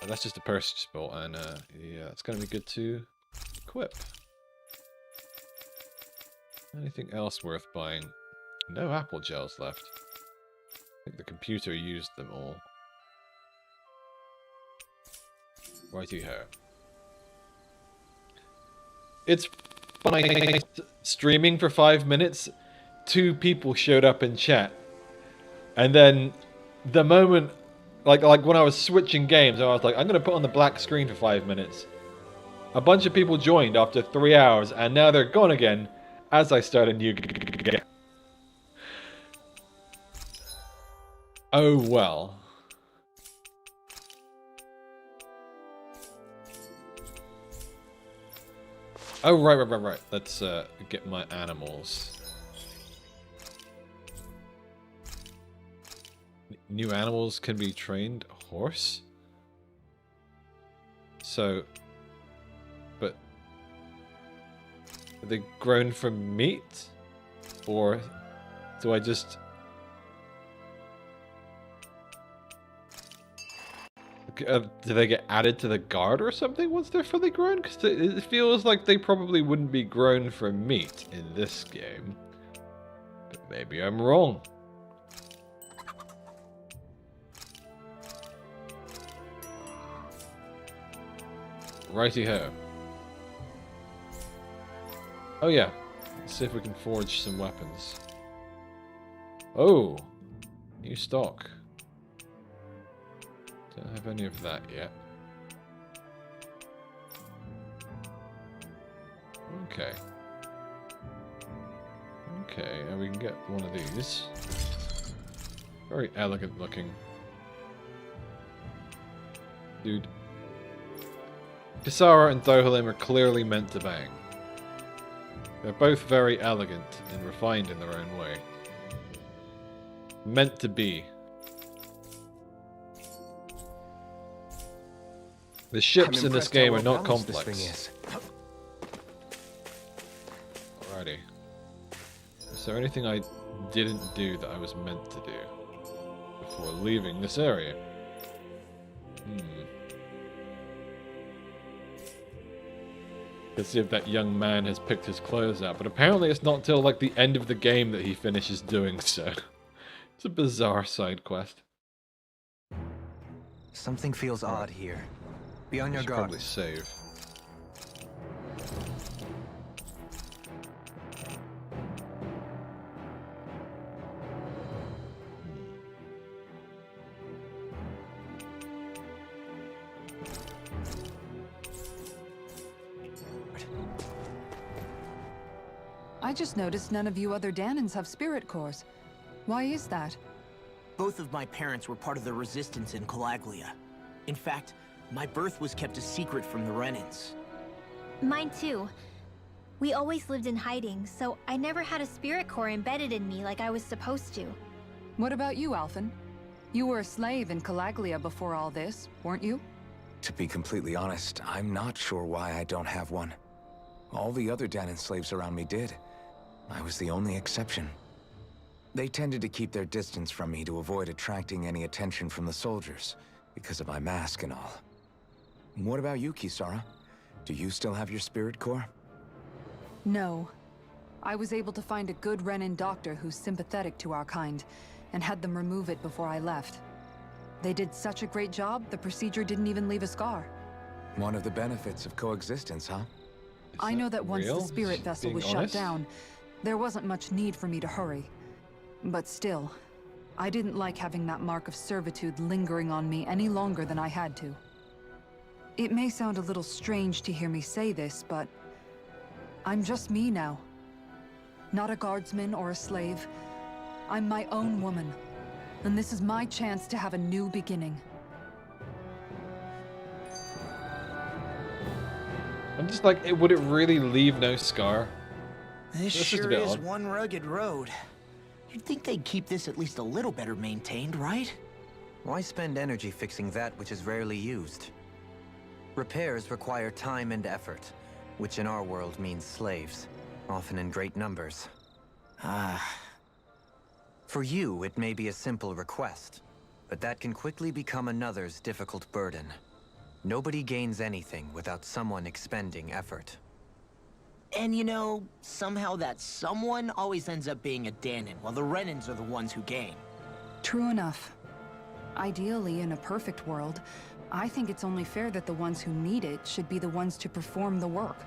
Oh, that's just a purchase spot, and yeah, it's going to be good to equip. Anything else worth buying? No apple gels left. I think the computer used them all. Righty-ho. it's funny. Streaming for 5 minutes, 2 people showed up in chat. And then the moment, like when I was switching games, I was like, I'm going to put on the black screen for 5 minutes. A bunch of people joined after 3 hours, and now they're gone again as I start a new game. Oh well. Oh, right. Let's get my animals. New animals can be trained. Horse? So... But... Are they grown from meat? Or... Do I just... do they get added to the guard or something once they're fully grown? Because it feels like they probably wouldn't be grown from meat in this game. But maybe I'm wrong. Righty-ho. Oh yeah, let's see if we can forge some weapons. Oh, new stock. Don't have any of that yet. Okay. Okay, and we can get one of these. Very elegant looking. Dude. Kisara and Dohalim are clearly meant to bang. They're both very elegant and refined in their own way. Meant to be. The ships in this game are not complex. Alrighty. Is there anything I didn't do that I was meant to do before leaving this area? Let's see if that young man has picked his clothes out, but apparently it's not till like the end of the game that he finishes doing so. It's a bizarre side quest. Something feels odd here. Be on your guard. Probably save. I just noticed none of you other Danans have spirit cores. Why is that? Both of my parents were part of the resistance in Calaglia. In fact, my birth was kept a secret from the Renans. Mine too. We always lived in hiding, so I never had a spirit core embedded in me like I was supposed to. What about you, Alphen? You were a slave in Calaglia before all this, weren't you? To be completely honest, I'm not sure why I don't have one. All the other Danan slaves around me did. I was the only exception. They tended to keep their distance from me to avoid attracting any attention from the soldiers, because of my mask and all. What about you, Kisara? Do you still have your spirit core? No. I was able to find a good Renan doctor who's sympathetic to our kind, and had them remove it before I left. They did such a great job, the procedure didn't even leave a scar. One of the benefits of coexistence, huh? I know that once real? the spirit vessel Being was honest? shut down, there wasn't much need for me to hurry. But still, I didn't like having that mark of servitude lingering on me any longer than I had to. It may sound a little strange to hear me say this, but I'm just me now. Not a guardsman or a slave. I'm my own woman. And this is my chance to have a new beginning. I'm just like, would it really leave no scar? This is a sure bit is odd. one rugged road. You'd think they'd keep this at least a little better maintained, right? Why spend energy fixing that which is rarely used? Repairs require time and effort, which in our world means slaves, often in great numbers. For you, it may be a simple request, but that can quickly become another's difficult burden. Nobody gains anything without someone expending effort. And you know, somehow that someone always ends up being a Danan, while the Renans are the ones who gain. True enough. Ideally, in a perfect world, I think it's only fair that the ones who need it should be the ones to perform the work.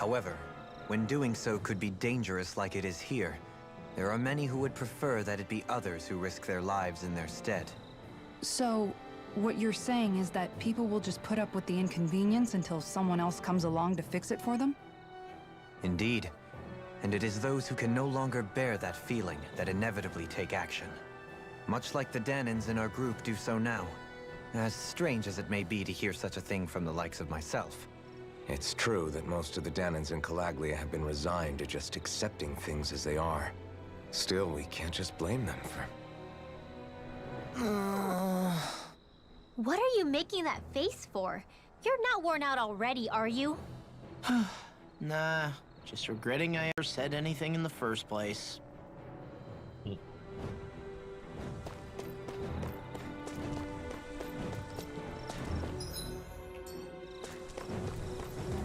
However, when doing so could be dangerous like it is here, there are many who would prefer that it be others who risk their lives in their stead. So, what you're saying is that people will just put up with the inconvenience until someone else comes along to fix it for them? Indeed. And it is those who can no longer bear that feeling that inevitably take action. Much like the Danins in our group do so now. As strange as it may be to hear such a thing from the likes of myself. It's true that most of the Danins in Calaglia have been resigned to just accepting things as they are. Still, we can't just blame them for... What are you making that face for? You're not worn out already, are you? Nah, just regretting I ever said anything in the first place.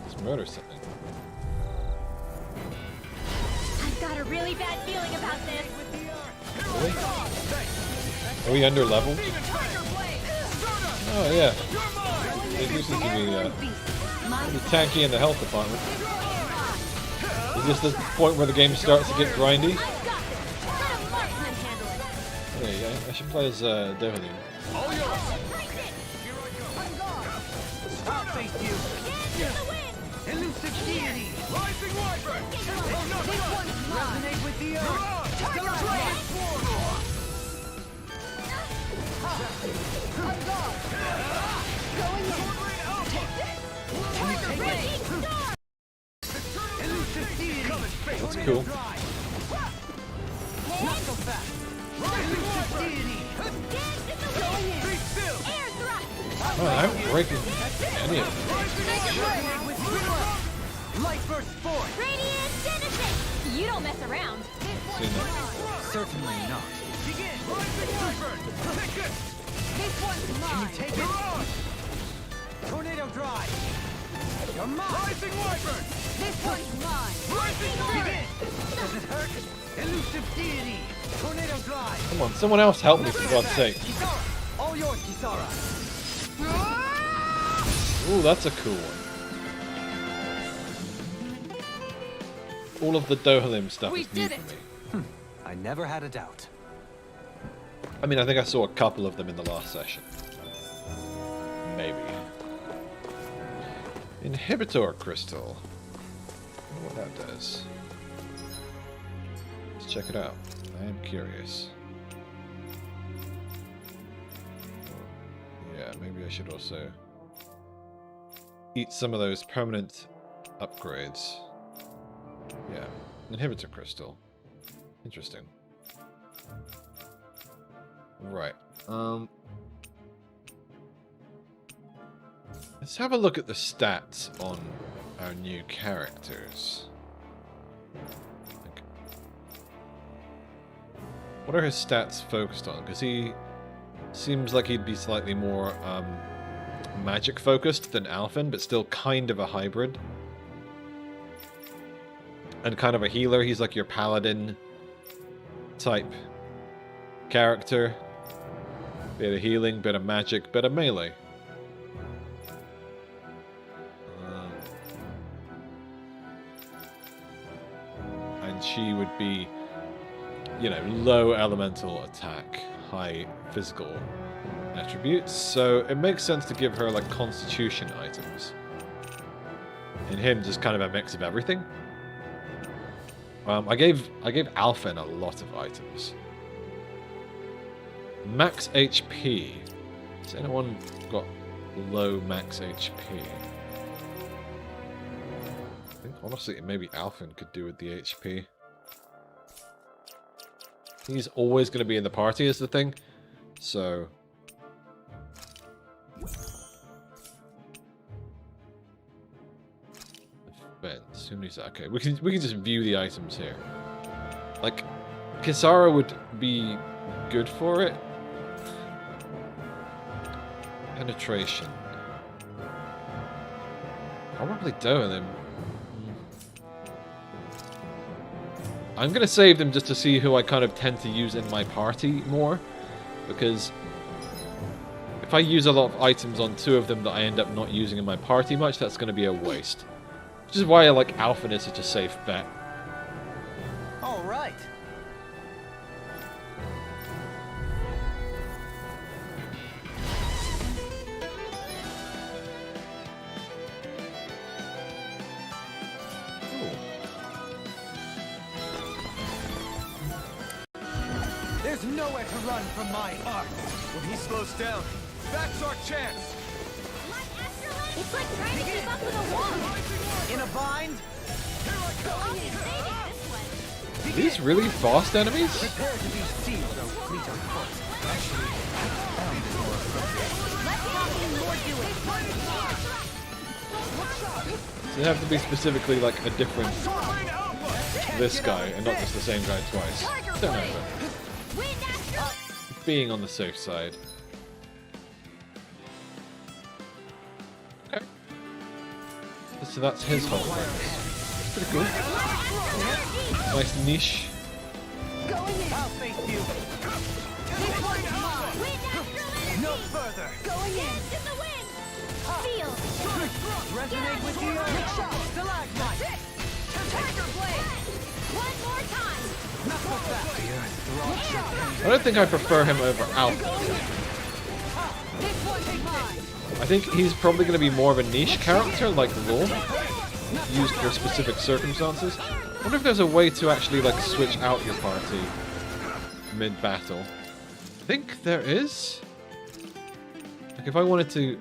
Let's murder something. I've got a really bad feeling about this. Really? Are we under level? Oh yeah. It used to be pretty tanky in the health department. Is this the point where the game starts to get grindy? Yeah, I should play as Devlin. I'll face you. Elusive deity. Rising Wyvern. This one's mine. Resonate with the earth. Target That's cool. Not so fast. Rising deity. Oh, I'm breaking any of them. Light burst forth. Radiant Genesis! You don't mess around. Certainly not. Begin. Rising Wyvern. Take this. This one's mine. Can you take it? Tornado drive. You're mine. Rising Wyvern. This one's mine. Rising Begin. Does it hurt? Elusive deity. Tornado drive. Come on, someone else help me for God's sake. Kisara. All yours, Kisara. Ooh, that's a cool one. All of the Dohalim stuff is new for me. I never had a doubt. I mean, I think I saw a couple of them in the last session. Maybe. Inhibitor crystal. I wonder what that does. Let's check it out. I am curious. Yeah, maybe I should also eat some of those permanent upgrades. Yeah, inhibitor crystal. Interesting. Right. Let's have a look at the stats on our new characters. What are his stats focused on? Because he seems like he'd be slightly more magic focused than Alphen, but still kind of a hybrid. And kind of a healer. He's like your paladin type character. Bit of healing, bit of magic, bit of melee. And she would be, you know, low elemental attack, high physical attributes. So it makes sense to give her like constitution items. And him just kind of a mix of everything. I gave Alphen a lot of items. Max HP. Has anyone got low max HP? I think honestly maybe Alphen could do with the HP. He's always going to be in the party is the thing. So defense. Who needs that? Okay, we can just view the items here. Like Kisara would be good for it. Penetration. Probably Dohalim. I'm going to save them just to see who I kind of tend to use in my party more. Because if I use a lot of items on two of them that I end up not using in my party much, that's going to be a waste. Which is why I like Alphen is such a safe bet. All right. There's nowhere to run from my heart. When he slows down, that's our chance. It's like trying to keep up with a wall. In a bind? Are these really fast enemies? Prepare to be sealed, oh fleet of foot. Actually, bound is more appropriate. Let's walk in more doing. Does it have to be specifically like a different this guy and not just the same guy twice? Don't know, but being on the safe side. Okay. So that's his whole thing. Pretty cool. Nice niche. I'll face you. No further. Going in. The wind. Feel. Resonate with the earth. Stalagmite. Tiger blade. One more time. Knuckle back. I don't think I prefer him over Alpha. This one's mine. I think he's probably going to be more of a niche character like Law, used for specific circumstances. I wonder if there's a way to actually like switch out your party mid-battle. I think there is. Like if I wanted to...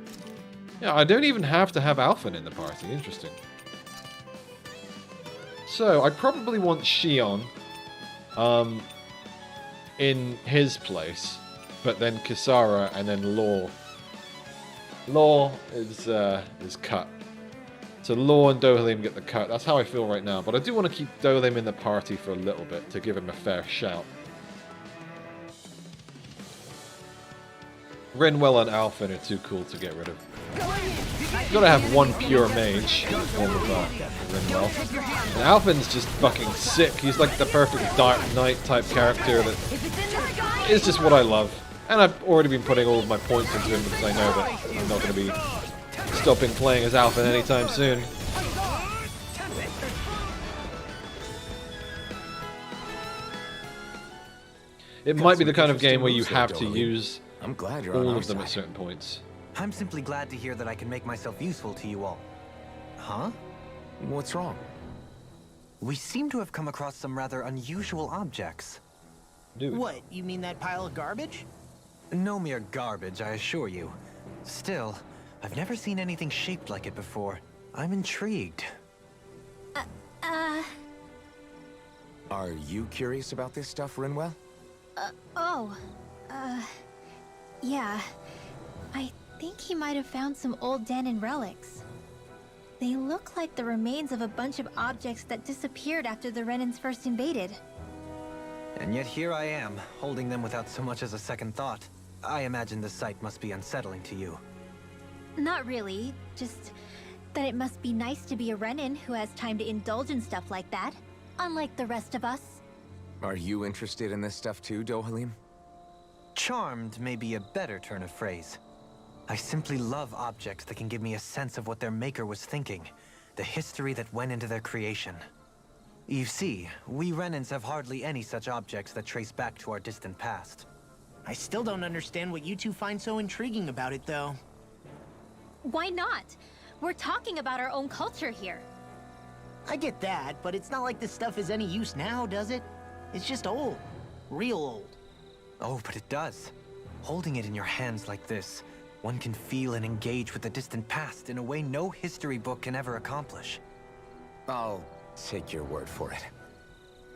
Yeah, I don't even have to have Alphen in the party. Interesting. So, I probably want Shion in his place, but then Kisara and then Law. Law is cut. So Law and Dohalim get the cut. That's how I feel right now. But I do want to keep Dohalim in the party for a little bit to give him a fair shout. Rinwell and Alphen are too cool to get rid of. You gotta have one pure mage in the form of Rinwell. And Alphen's just fucking sick. He's like the perfect Dark Knight type character that is just what I love. And I've already been putting all of my points into him because I know that I'm not going to be stopping playing as Alphen anytime soon. It might be the kind of game where you have to use I'm glad you're all on our of them at side. certain points. I'm simply glad to hear that I can make myself useful to you all. Huh? What's wrong? We seem to have come across some rather unusual objects. What, you mean that pile of garbage? No mere garbage, I assure you. Still, I've never seen anything shaped like it before. I'm intrigued. Are you curious about this stuff, Rinwell? Yeah. I think he might have found some old Danon relics. They look like the remains of a bunch of objects that disappeared after the Renans first invaded. And yet here I am, holding them without so much as a second thought. I imagine the sight must be unsettling to you. Not really, just that it must be nice to be a Renan who has time to indulge in stuff like that, unlike the rest of us. Are you interested in this stuff too, Dohalim? Charmed may be a better turn of phrase. I simply love objects that can give me a sense of what their maker was thinking, the history that went into their creation. You see, we Renans have hardly any such objects that trace back to our distant past. I still don't understand what you two find so intriguing about it, though. Why not? We're talking about our own culture here. I get that, but it's not like this stuff is any use now, does it? It's just old. Real old. Oh, but it does. Holding it in your hands like this, one can feel and engage with the distant past in a way no history book can ever accomplish. I'll take your word for it.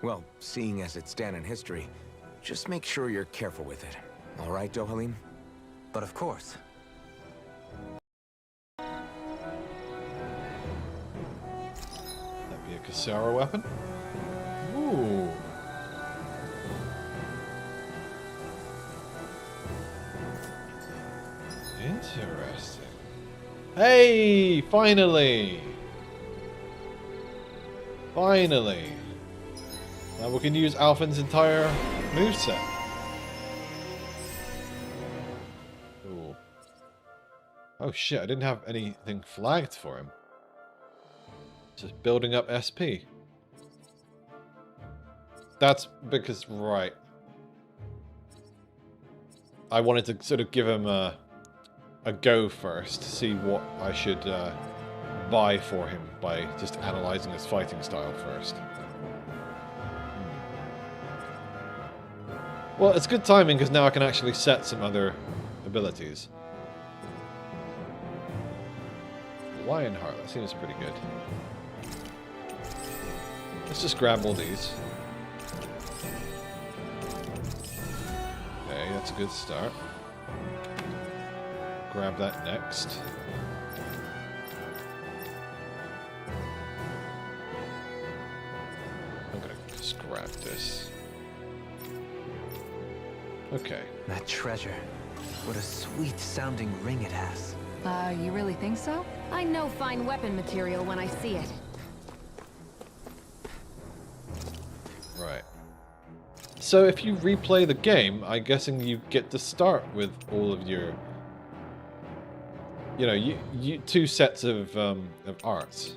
Well, seeing as it's Danon history, just make sure you're careful with it. All right, Dohalim? But of course. That'd be a Kisara weapon. Ooh. Interesting. Hey, finally! Finally! Now we can use Alphen's entire moveset. Ooh. Oh shit, I didn't have anything flagged for him. Just building up SP. That's because, right. I wanted to sort of give him a go first, to see what I should buy for him by just analysing his fighting style first. Well, it's good timing because now I can actually set some other abilities. Lionheart, that seems pretty good. Let's just grab all these. Okay, that's a good start. Grab that next. I'm gonna just grab this. Okay. That treasure. What a sweet sounding ring it has. You really think so? I know fine weapon material when I see it. Right. So if you replay the game, I'm guessing you get to start with all of your, you know, you two sets of arts,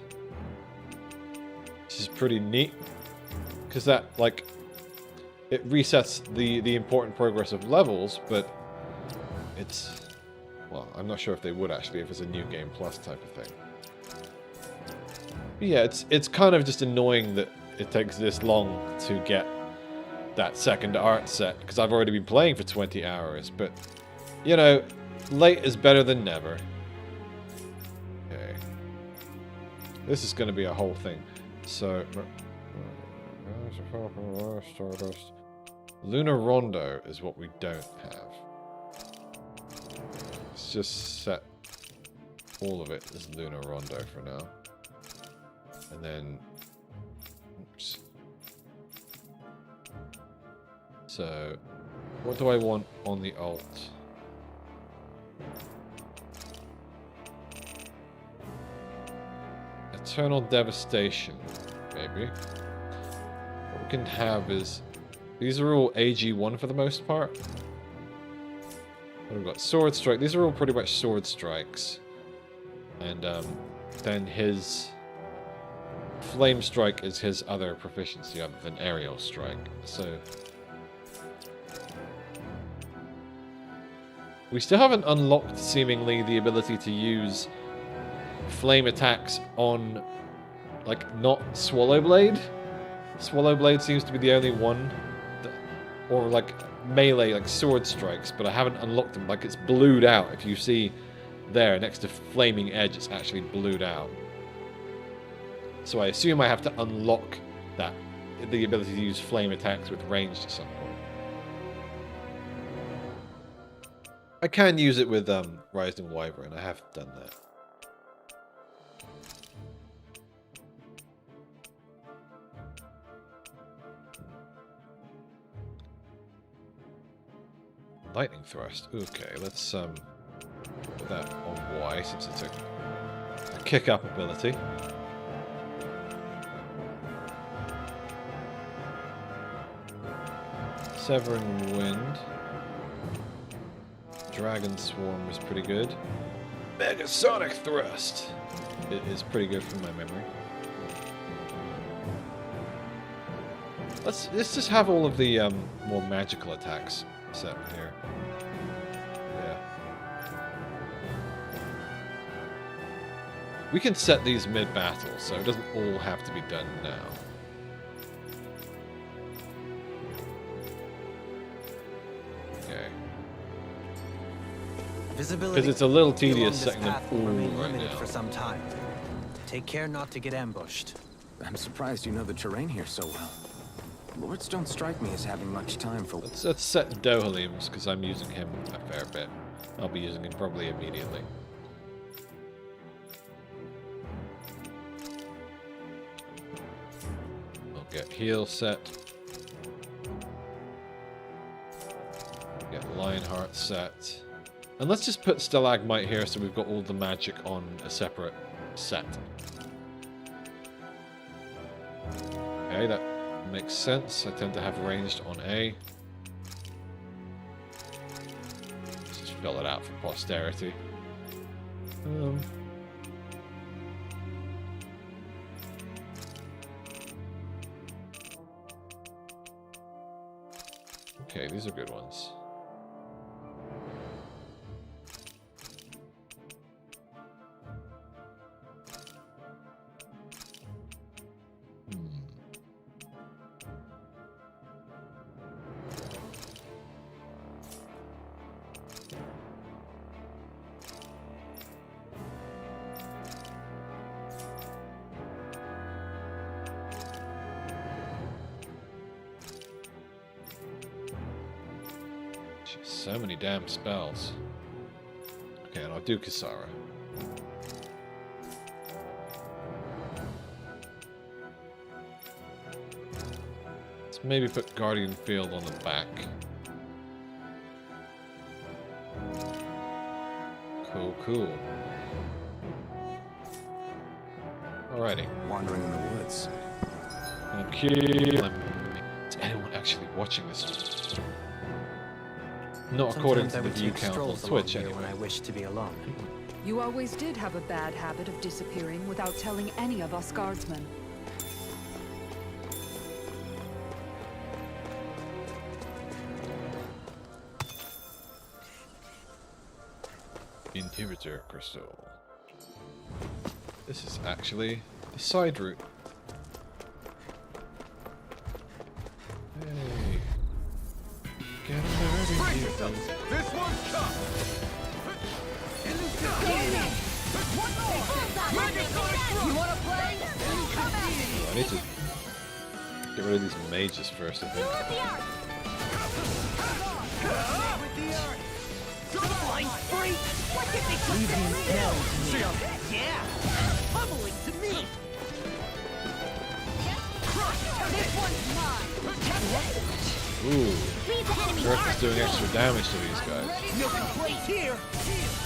which is pretty neat, because that, like, it resets the important progress of levels, but it's, well, I'm not sure if they would actually if it's a new game plus type of thing. But yeah, it's kind of just annoying that it takes this long to get that second art set, because I've already been playing for 20 hours, but, you know, late is better than never. Okay. This is going to be a whole thing. So, Lunar Rondo is what we don't have. Let's just set all of it as Lunar Rondo for now. And then, oops. So, what do I want on the alt? Eternal Devastation, maybe. What we can have is, these are all AG1 for the most part. What have we got? Sword Strike. These are all pretty much sword strikes. And then his Flame Strike is his other proficiency other than Aerial Strike. So we still haven't unlocked, seemingly, the ability to use flame attacks on, like, not Swallow Blade. Swallow Blade seems to be the only one that, or like melee, like sword strikes, but I haven't unlocked them. Like, it's blued out. If you see there next to Flaming Edge, it's actually blued out. So I assume I have to unlock that, the ability to use flame attacks with range at some point. I can use it with Rising Wyvern. I have done that. Lightning Thrust. Okay, let's put that on Y since it's a kick up ability. Severing Wind. Dragon Swarm was pretty good. Mega Sonic Thrust! It is pretty good from my memory. Let's just have all of the more magical attacks set here. Yeah. We can set these mid-battle, so it doesn't all have to be done now. Okay. Because it's a little tedious setting them all right now. For some time. Take care not to get ambushed. I'm surprised you know the terrain here so well. Lords don't strike me as having much time for... Let's set Dohalim's, because I'm using him a fair bit. I'll be using him probably immediately. We'll get heal set. Get Lionheart set. And let's just put Stalagmite here so we've got all the magic on a separate set. Okay, that makes sense. I tend to have ranged on A. Let's just fill it out for posterity. Okay, these are good ones. So many damn spells. Okay, and I'll do Kisara. Let's maybe put Guardian Field on the back. Cool, cool. Alrighty. Wandering in the woods. Okay. Is anyone actually watching this? Not according to the view count on Twitch, anyway. When I wish to be alone. You always did have a bad habit of disappearing without telling any of us guardsmen. Inhibitor crystal. This is actually a side route. Hey. Get ready. This one's tough. You wanna play? I need to get rid of these mages first, I think. Flying free! Leave the nails to me. Yeah! Bubbling to me! This one's mine! Ooh. Earth is doing extra damage to these guys. No complaints here!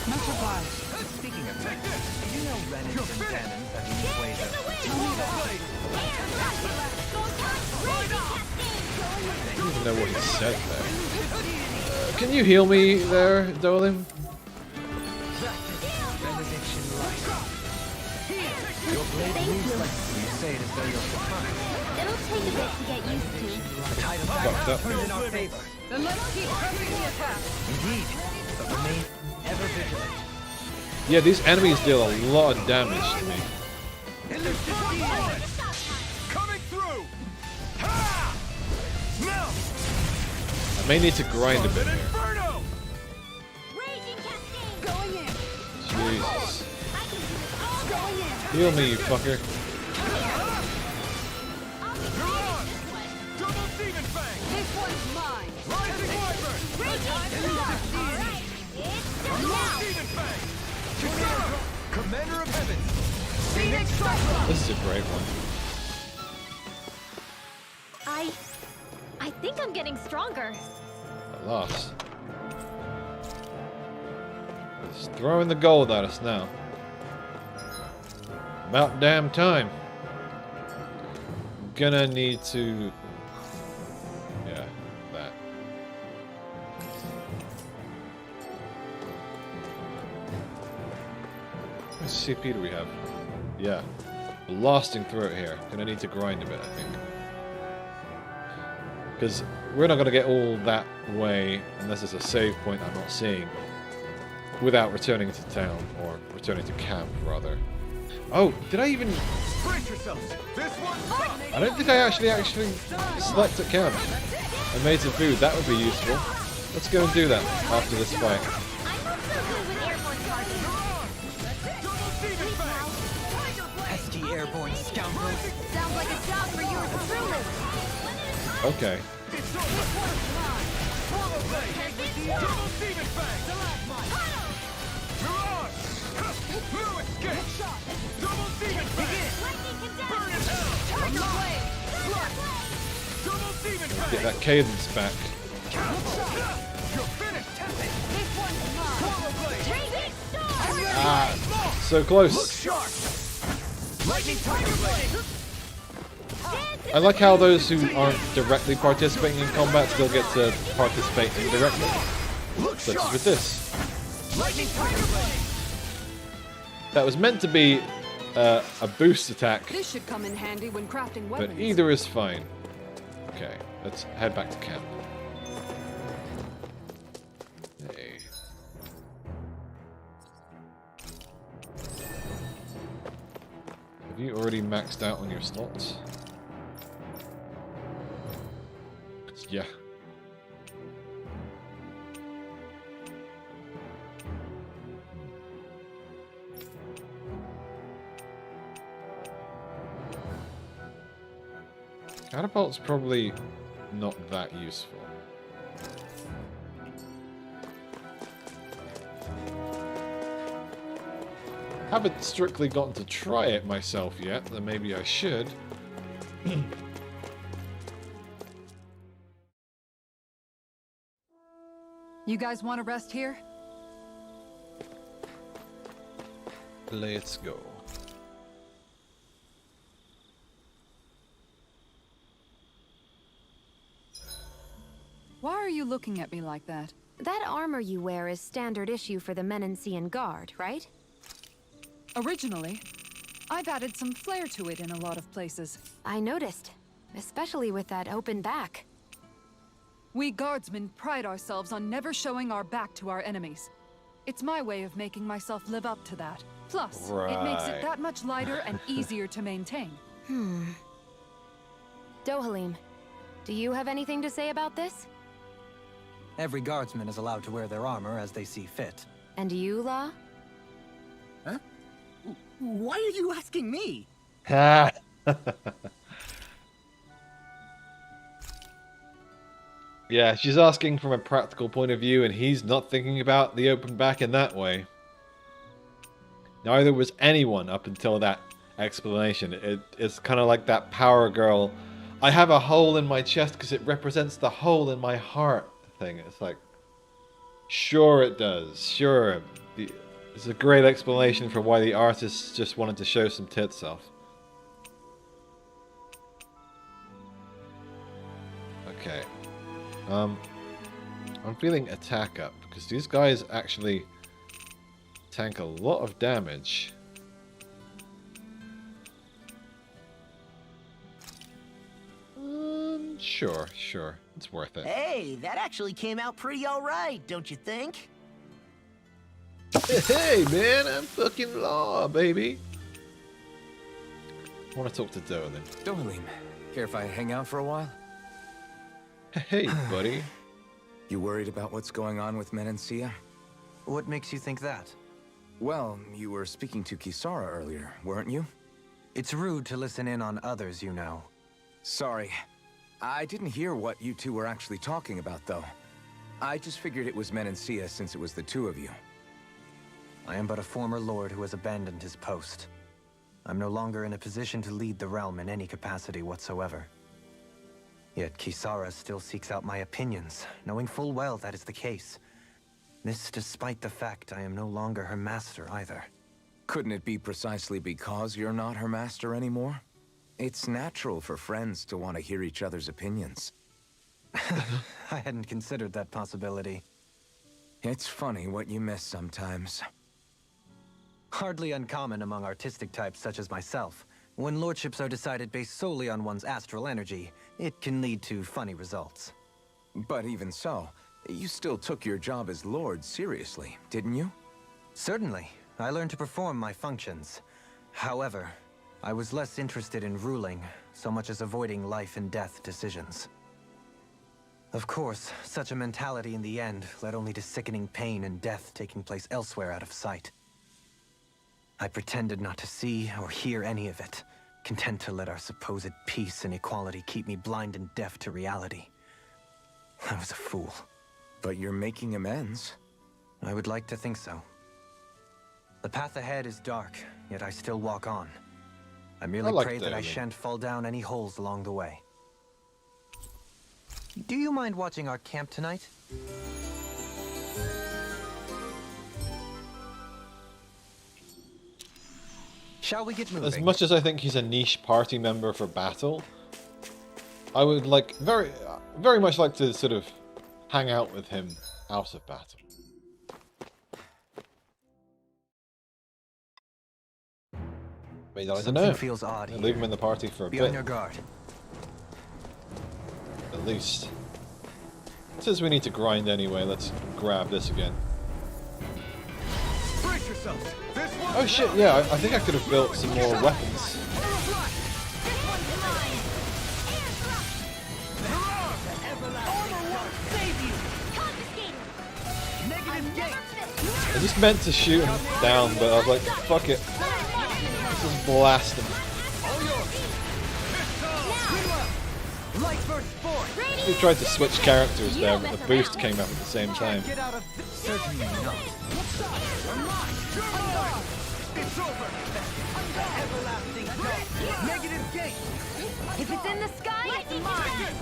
Much obliged. Speaking of that, do you know Renans and Cannons have unique ways of... I don't even know what he said there. Can you heal me there, darling? Benediction light. Your blade moves like you say it as though you're surprised. It'll take a bit to get used to. The tide of Fucked up. battle turns in our favor. Then let's keep pressing the attack. Indeed, but remain ever vigilant. Yeah, these enemies deal a lot of damage to me. Coming through. Ha! Now. I may need to grind a bit here. Going in. Jesus. Going in. Heal me, you fucker. This one's mine. Rising Wyvern. Commander of Heaven. Phoenix Cyclone. This is a great one. I think I'm getting stronger. I lost. It's throwing the gold at us now. About damn time. Gonna need to... Yeah, that. How much CP do we have? Yeah. Blasting through it here. Gonna need to grind a bit, I think. Because we're not going to get all that way unless there's a save point I'm not seeing without returning to town, or returning to camp, rather. Oh, did I even... Brace yourselves. This one's I don't think I actually slept at camp. I made some food. That would be useful. Let's go and do that after this fight. pesky airborne scoundrels. Sounds like a job for yours truly. Okay. Get that cadence back. Ah, so close. I like how those who aren't directly participating in combat still get to participate indirectly. Such as with this. That was meant to be a boost attack, This should come in handy when crafting but weapons. either is fine. Okay, let's head back to camp. already maxed out on your slots? Yeah. Catapult's probably not that useful. Haven't strictly gotten to try it myself yet, then maybe I should. You guys want to rest here? Let's go. Why are you looking at me like that? That armor you wear is standard issue for the Menancian Guard, right? Originally, I've added some flair to it in a lot of places. I noticed, especially with that open back. We guardsmen pride ourselves on never showing our back to our enemies. It's my way of making myself live up to that. Plus, it makes it that much lighter and easier to maintain. Dohalim, do you have anything to say about this? Every guardsman is allowed to wear their armor as they see fit. And you, La? Huh? Why are you asking me? Yeah, she's asking from a practical point of view, and he's not thinking about the open back in that way. Neither was anyone up until that explanation. It's kind of like that Power Girl, I have a hole in my chest because it represents the hole in my heart thing. It's like, sure it does, sure. It's a great explanation for why the artist just wanted to show some tits off. Okay. I'm feeling attack up, because these guys actually tank a lot of damage. Sure. It's worth it. Hey, that actually came out pretty alright, don't you think? Hey, man, I'm fucking Law, baby. I want to talk to Dohalim. Dohalim, care if I hang out for a while? Hey, buddy. You worried about what's going on with Menancia? What makes you think that? Well, you were speaking to Kisara earlier, weren't you? It's rude to listen in on others, you know. Sorry. I didn't hear what you two were actually talking about, though. I just figured it was Menancia since it was the two of you. I am but a former lord who has abandoned his post. I'm no longer in a position to lead the realm in any capacity whatsoever. Yet Kisara still seeks out my opinions, knowing full well that is the case. This despite the fact I am no longer her master either. Couldn't it be precisely because you're not her master anymore? It's natural for friends to want to hear each other's opinions. I hadn't considered that possibility. It's funny what you miss sometimes. Hardly uncommon among artistic types such as myself. When lordships are decided based solely on one's astral energy, it can lead to funny results. But even so, you still took your job as lord seriously, didn't you? Certainly. I learned to perform my functions. However, I was less interested in ruling, so much as avoiding life and death decisions. Of course, such a mentality in the end led only to sickening pain and death taking place elsewhere out of sight. I pretended not to see or hear any of it, content to let our supposed peace and equality keep me blind and deaf to reality. I was a fool. But you're making amends. I would like to think so. The path ahead is dark, yet I still walk on. I merely pray that I shan't fall down any holes along the way. Do you mind watching our camp tonight? Shall we get moving? As much as I think he's a niche party member for battle, I would very much like to sort of hang out with him out of battle. I mean, I don't know. Something feels odd here. Leave him in the party for a Be bit. on your guard. At least. Since we need to grind anyway, let's grab this again. Brace yourselves. This one. Oh shit, yeah, I think I could have built some more weapons. I just meant to shoot him down, but I was like, fuck it. Just blast him. We tried to switch characters there, but the boost came up at the same time. Certainly not. It's over. Negative gate. If it's in the sky, it's mine.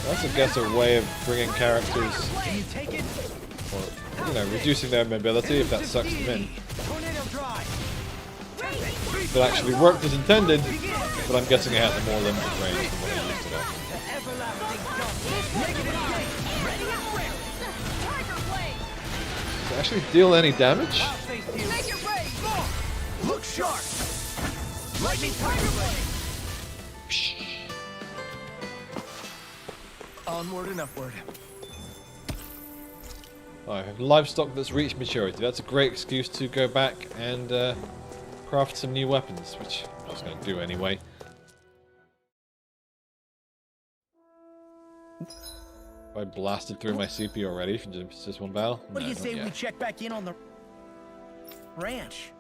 That's, I guess, a way of bringing characters, Can you take it? or, you know, reducing their mobility if that sucks them in. Tornado drive. It actually worked as intended, but I'm guessing it has a more limited range than what it used to have. Does it actually deal any damage? Look sharp. Lightning tiger blade. Onward and upward. I have livestock that's reached maturity. That's a great excuse to go back and craft some new weapons, which I was going to do anyway. I blasted through my CP already from just one battle. What do you say we check back in on the ranch?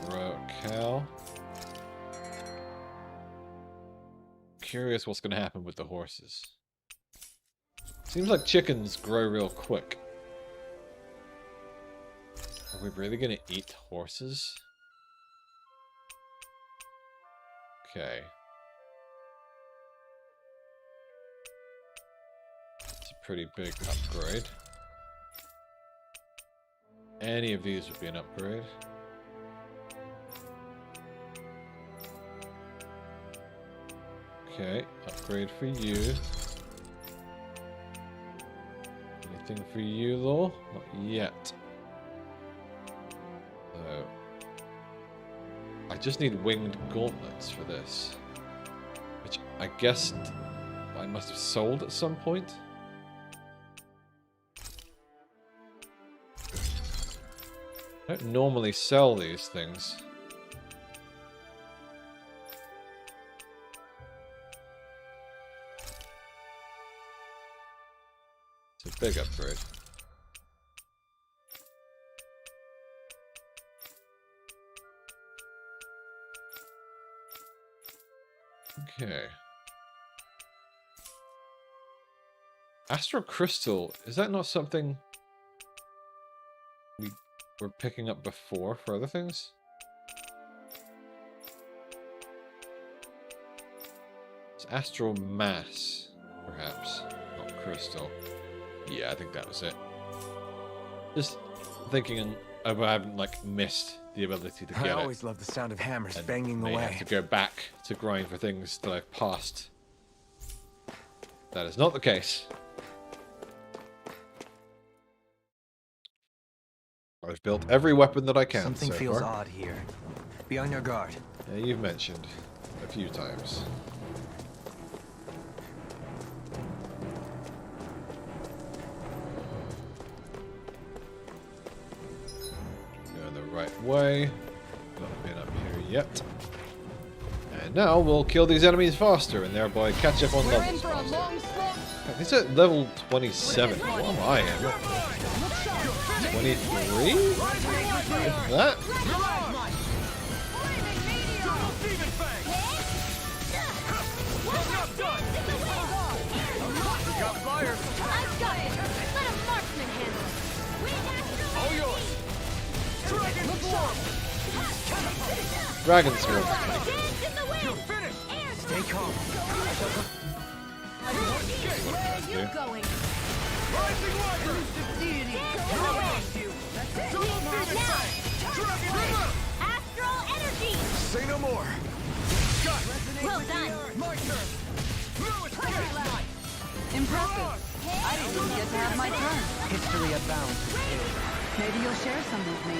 Grow a cow. Curious what's going to happen with the horses. Seems like chickens grow real quick. Are we really going to eat horses? Okay. It's a pretty big upgrade. Any of these would be an upgrade. Okay, upgrade for you. Anything for you, though? Not yet. I just need winged gauntlets for this. Which I guess I must have sold at some point. I don't normally sell these things. It's a big upgrade. Okay. Astral Crystal, is that not something we were picking up before for other things? It's Astral Mass, perhaps, not Crystal. Yeah, I think that was it. Just thinking of I haven't like missed the ability to get it. I always love the sound of hammers banging May away. have to go back to grind for things that I've passed. That is not the case. I've built every weapon that I can. Something so feels far. odd here. Be on your guard. Yeah, you've mentioned a few times. Going the right way. Not been up here yet. And now we'll kill these enemies faster and thereby catch up on levels faster. These are level 27. What am I in? 23? If that? I've got it. Let a marksman handle it. All yours. Dragon Sword. Dragon Sword. You're finished. Stay calm. Where are you going? Rising Wyvern. Deity. Astral energy. Say no more. Got Well done. my turn. Impressive. I didn't even get to have my turn. History abounds. Maybe you'll share some with me.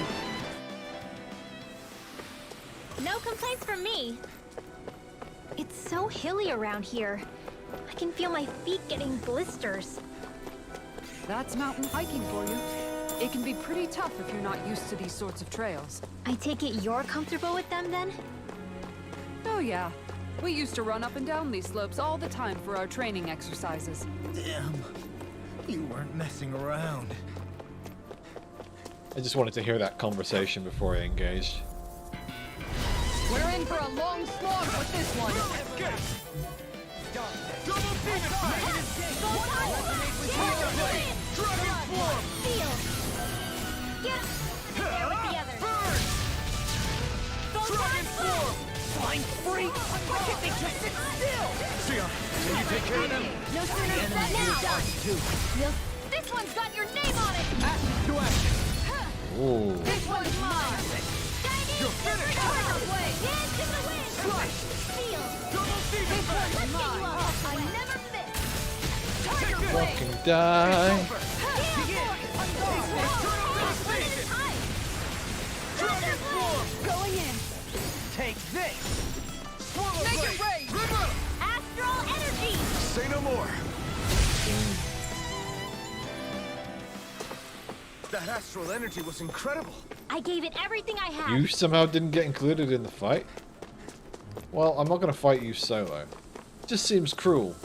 No complaints from me. It's so hilly around here. I can feel my feet getting blisters. That's mountain hiking for you. It can be pretty tough if you're not used to these sorts of trails. I take it you're comfortable with them then? Oh yeah. We used to run up and down these slopes all the time for our training exercises. Damn. You weren't messing around. I just wanted to hear that conversation before I engaged. We're in for a long slog with this one. Double demon Dragon form! Get there with the others. Burn! Dragon form! Flying freak! Why can't they just sit still? Sion, can you take care of them? No sooner said than done. This one's got your name on it. To action. Ooh. This one's mine. You're finished! Hands in the wind. Slice! Seal. Double demon Let's get you off. I never miss. Tiger blade. Fucking die. Dragon form! Going in. Take this! Swallow Make blade! it rain. River! Astral energy. Say no more. That astral energy was incredible. I gave it everything I had. You somehow didn't get included in the fight? Well, I'm not going to fight you solo. It just seems cruel.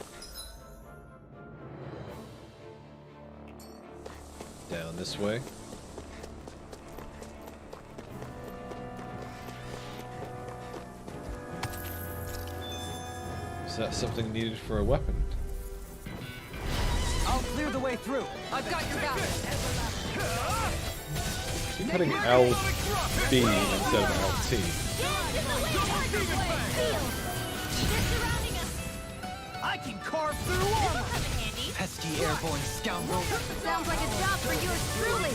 Down this way. Is that something needed for a weapon? I'll clear the way through. I've got your back. Keep hitting LB instead of LT. I can carve through armor! Pesky airborne scoundrel! Sounds like a job for yours truly.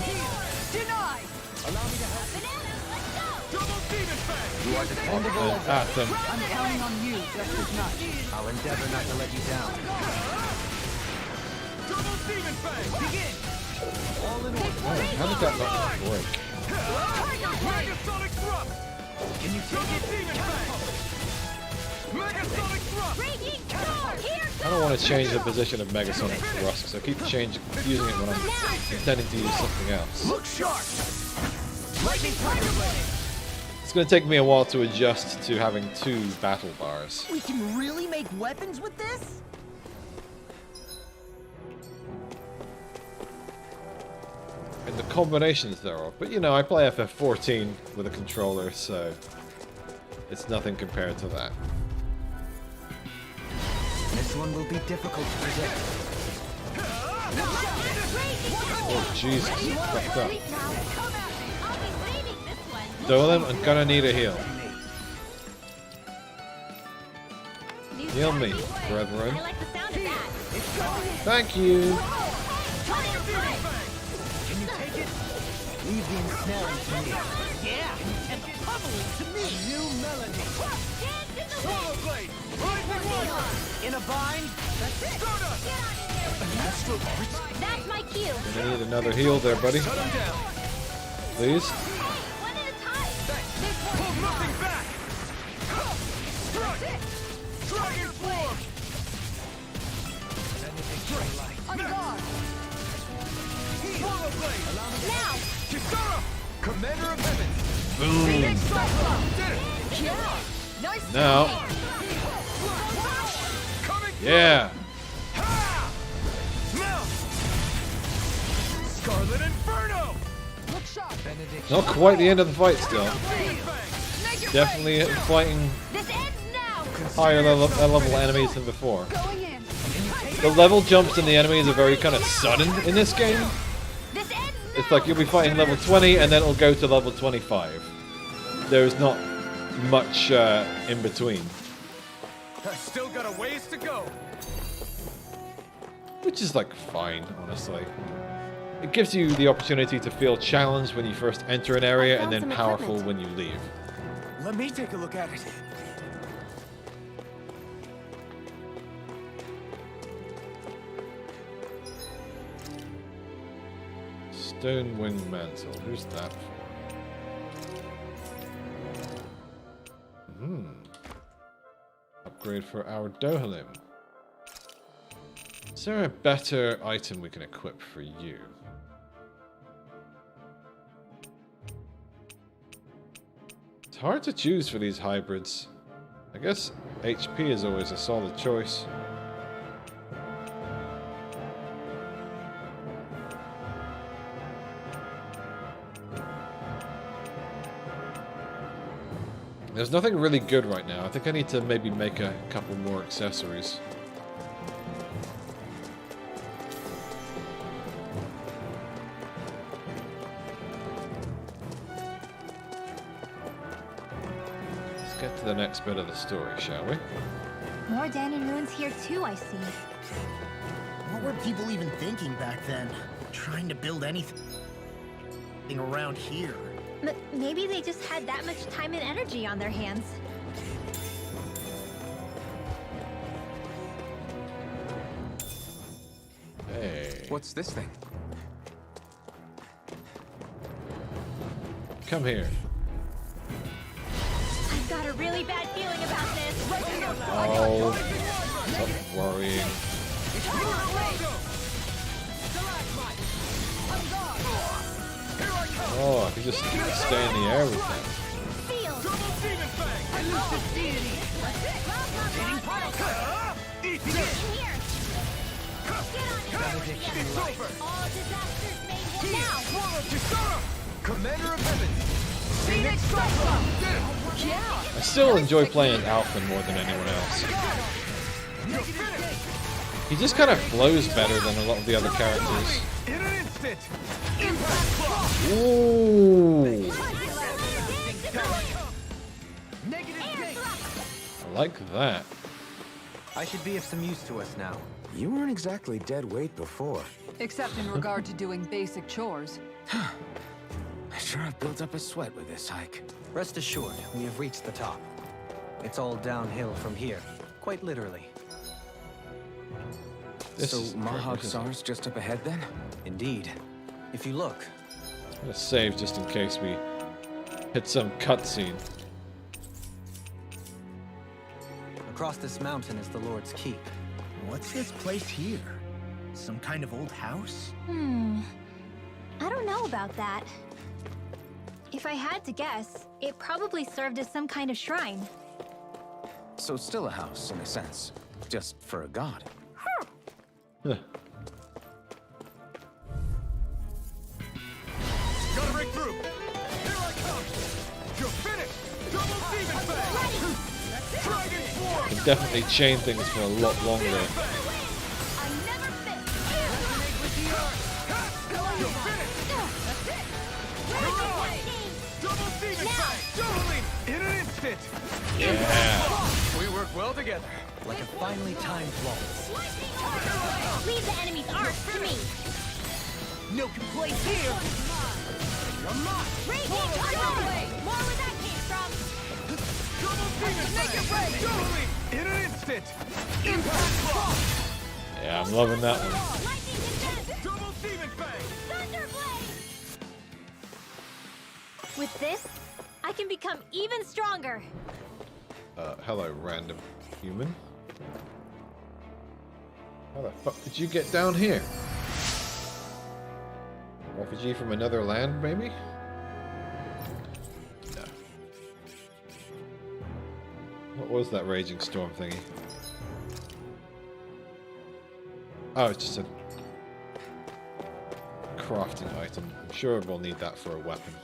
Denied! Allow me to help. Bananas, let's go. Double demon fang! You are dependable as Them. I'm counting on you just as much. I'll endeavor not to let you down. Double demon fang! begin! All in order. Oh, how did that not break? Megasonic thrust! Can you take Double it? demon fang! Megasonic thrust! Raging star. Here I don't want to change the position of Megasonic Thrust, so I keep using it when I'm intending to use something else. Look sharp! Lightning tiger blade! It's going to take me a while to adjust to having 2 battle bars. We can really make weapons with this? And the combinations thereof. But you know, I play FF14 with a controller, so it's nothing compared to that. This one will be difficult to predict. Oh Jesus, fucked up. Come at me. I'll be saving this one. Dolan, I'm gonna need a heal. Heal me, brethren. I like the sound of that. Thank you. Can you take it? Leave the ensnaring to me. Yeah! And pummel it to me! New melody! Swallow blade! Rising wiper! In a bind? That's it! Stardust! Astral That's my cue. I need another heal there, buddy. Shut him down! Please. One at a time. Pull nothing back! Strike! Dragon form! On guard. Swallow blade! Now. Kisara! Commander of Heaven! Boom. Did it! Yeah. Nice. Now. Coming Yeah. now! Scarlet Inferno! Look sharp. Not quite the end of the fight still. Demon fang! Make it Definitely fighting This ends now. higher level enemies than before. going in. The level jumps in the enemies are very kind of sudden in this game. This ends now. It's like you'll be fighting level 20 and then it'll go to level 25. There's not much in between. I've still got a ways to go. Which is like fine, honestly. It gives you the opportunity to feel challenged when you first enter an area and then powerful when you leave. Let me take a look at it. Stone Wing Mantle. Who's that for? Upgrade for our Dohalim. Is there a better item we can equip for you? It's hard to choose for these hybrids. I guess HP is always a solid choice. There's nothing really good right now. I think I need to maybe make a couple more accessories. Let's get to the next bit of the story, shall we? More Danon ruins here too, I see. What were people even thinking back then? Trying to build anything around here. Maybe they just had that much time and energy on their hands. Hey. What's this thing? Come here. I've got a really bad feeling about this. Oh, stop worrying. Oh, I could just stay in the air with that. Commander of Heaven. I still enjoy playing Alphen more than anyone else. He just kind of flows better than a lot of the other characters. In an instant. Ooh. I like that. I should be of some use to us now. You weren't exactly dead weight before. Except in regard to doing basic chores. I sure have built up a sweat with this hike. Rest assured, we have reached the top. It's all downhill from here, quite literally. So Mahag Sar's just up ahead then? Indeed. If you look. I'm gonna save just in case we hit some cutscene. Across this mountain is the Lord's Keep. What's this place here? Some kind of old house? I don't know about that. If I had to guess, it probably served as some kind of shrine. So still a house, in a sense. Just for a god. Huh. Gotta break through. Here I come. You're finished. Double demon fang. Dragon I form. can definitely chain things for a lot longer. You're finished. That's it. You're on. Double demon fang. Doubling in an instant. Yeah. We work well together. Like a finely timed waltz. Leave the enemy's arc for me. No complaints here. You're mine. Raging Thunder! More where that came from. Double demon fang. Doubling in an instant. Impact block. Yeah, I'm loving that one. Double demon fang. Thunderblade! With this, I can become even stronger. Hello, random human. How the fuck did you get down here? Refugee from another land, maybe? No. What was that raging storm thingy? Oh, it's just a crafting item. I'm sure we'll need that for a weapon.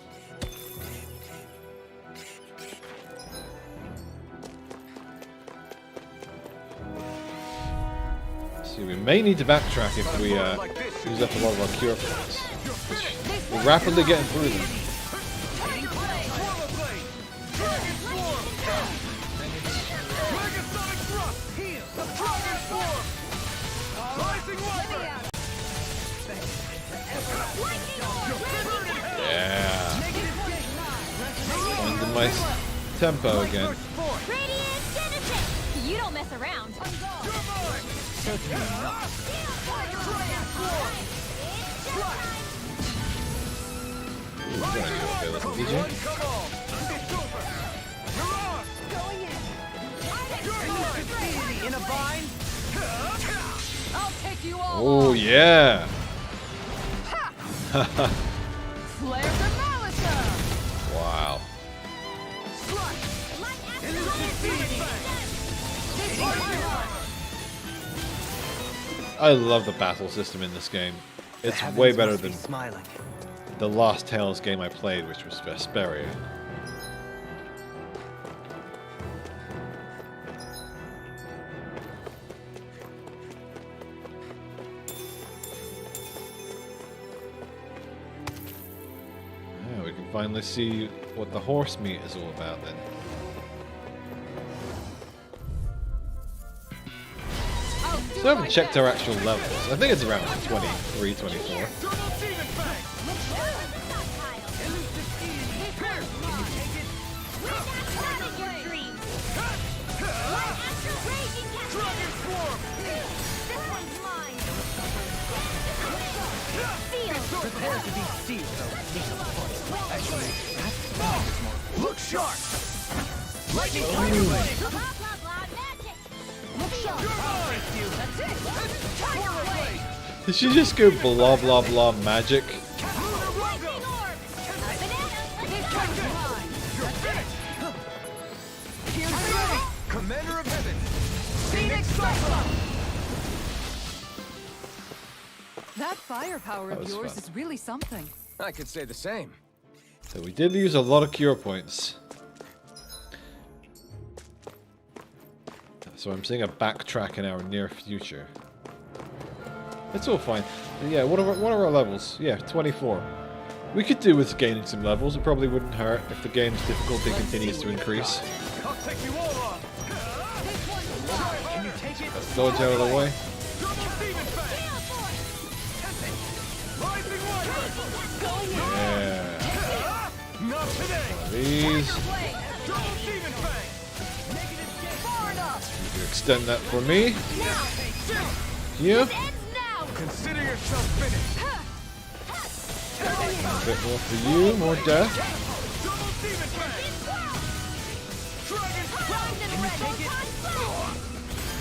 See, we may need to backtrack if we use up a lot of our cure points. We're rapidly getting through them. Yeah. Finding my tempo again. You don't mess around. Ooh, got a new ability, did you? In a bind. I'll take you all. Oh yeah. Flare the Malisa. Wow. I love the battle system in this game. It's way better than smiling. the last Tales game I played, which was Vesperia. Yeah, we can finally see what the horse meat is all about then. So I haven't checked our actual levels. I think it's around 23, 24. Prepare to be seized, though. Actually, that's look sharp! Lightning fire away! Look sharp! That's it! Fire away! Did she just go blah blah blah magic? Commander of Heaven! Phoenix Cyclone! That firepower That of was yours fun. is really something. I could say the same. So we did use a lot of cure points. So I'm seeing a backtrack in our near future. It's all fine. Yeah, what are our levels? Yeah, 24. We could do with gaining some levels. It probably wouldn't hurt if the game's difficulty continues to increase. I'll take you all on! Can you take it? Let's dodge out of the way. Yeah. Not today! These. You extend that for me. Here. Consider yourself finished! A bit more for you, more death.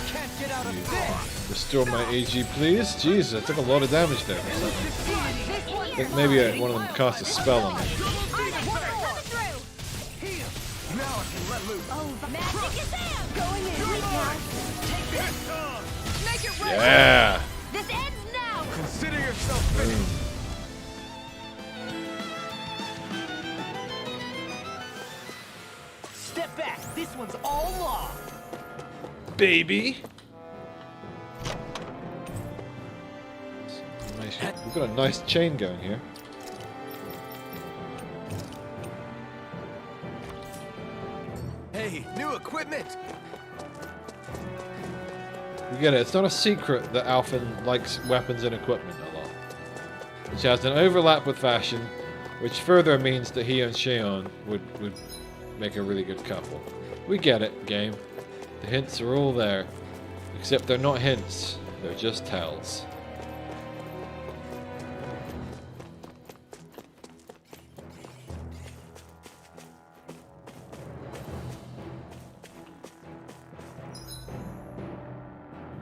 Can't get out of this! Restore my AG, please. Jeez, I took a lot of damage there. I think maybe one of them cast a spell on me. Now I can let loose! Magic is in! Going in! Make it right! Yeah. This ends now! Consider yourself finished! Step back! This one's all law! Baby. We've got a nice chain going here. Hey, new equipment! You get it. It's not a secret that Alphen likes weapons and equipment a lot. Which has an overlap with fashion, which further means that he and Sheon would make a really good couple. We get it, game. The hints are all there. Except they're not hints. They're just tells.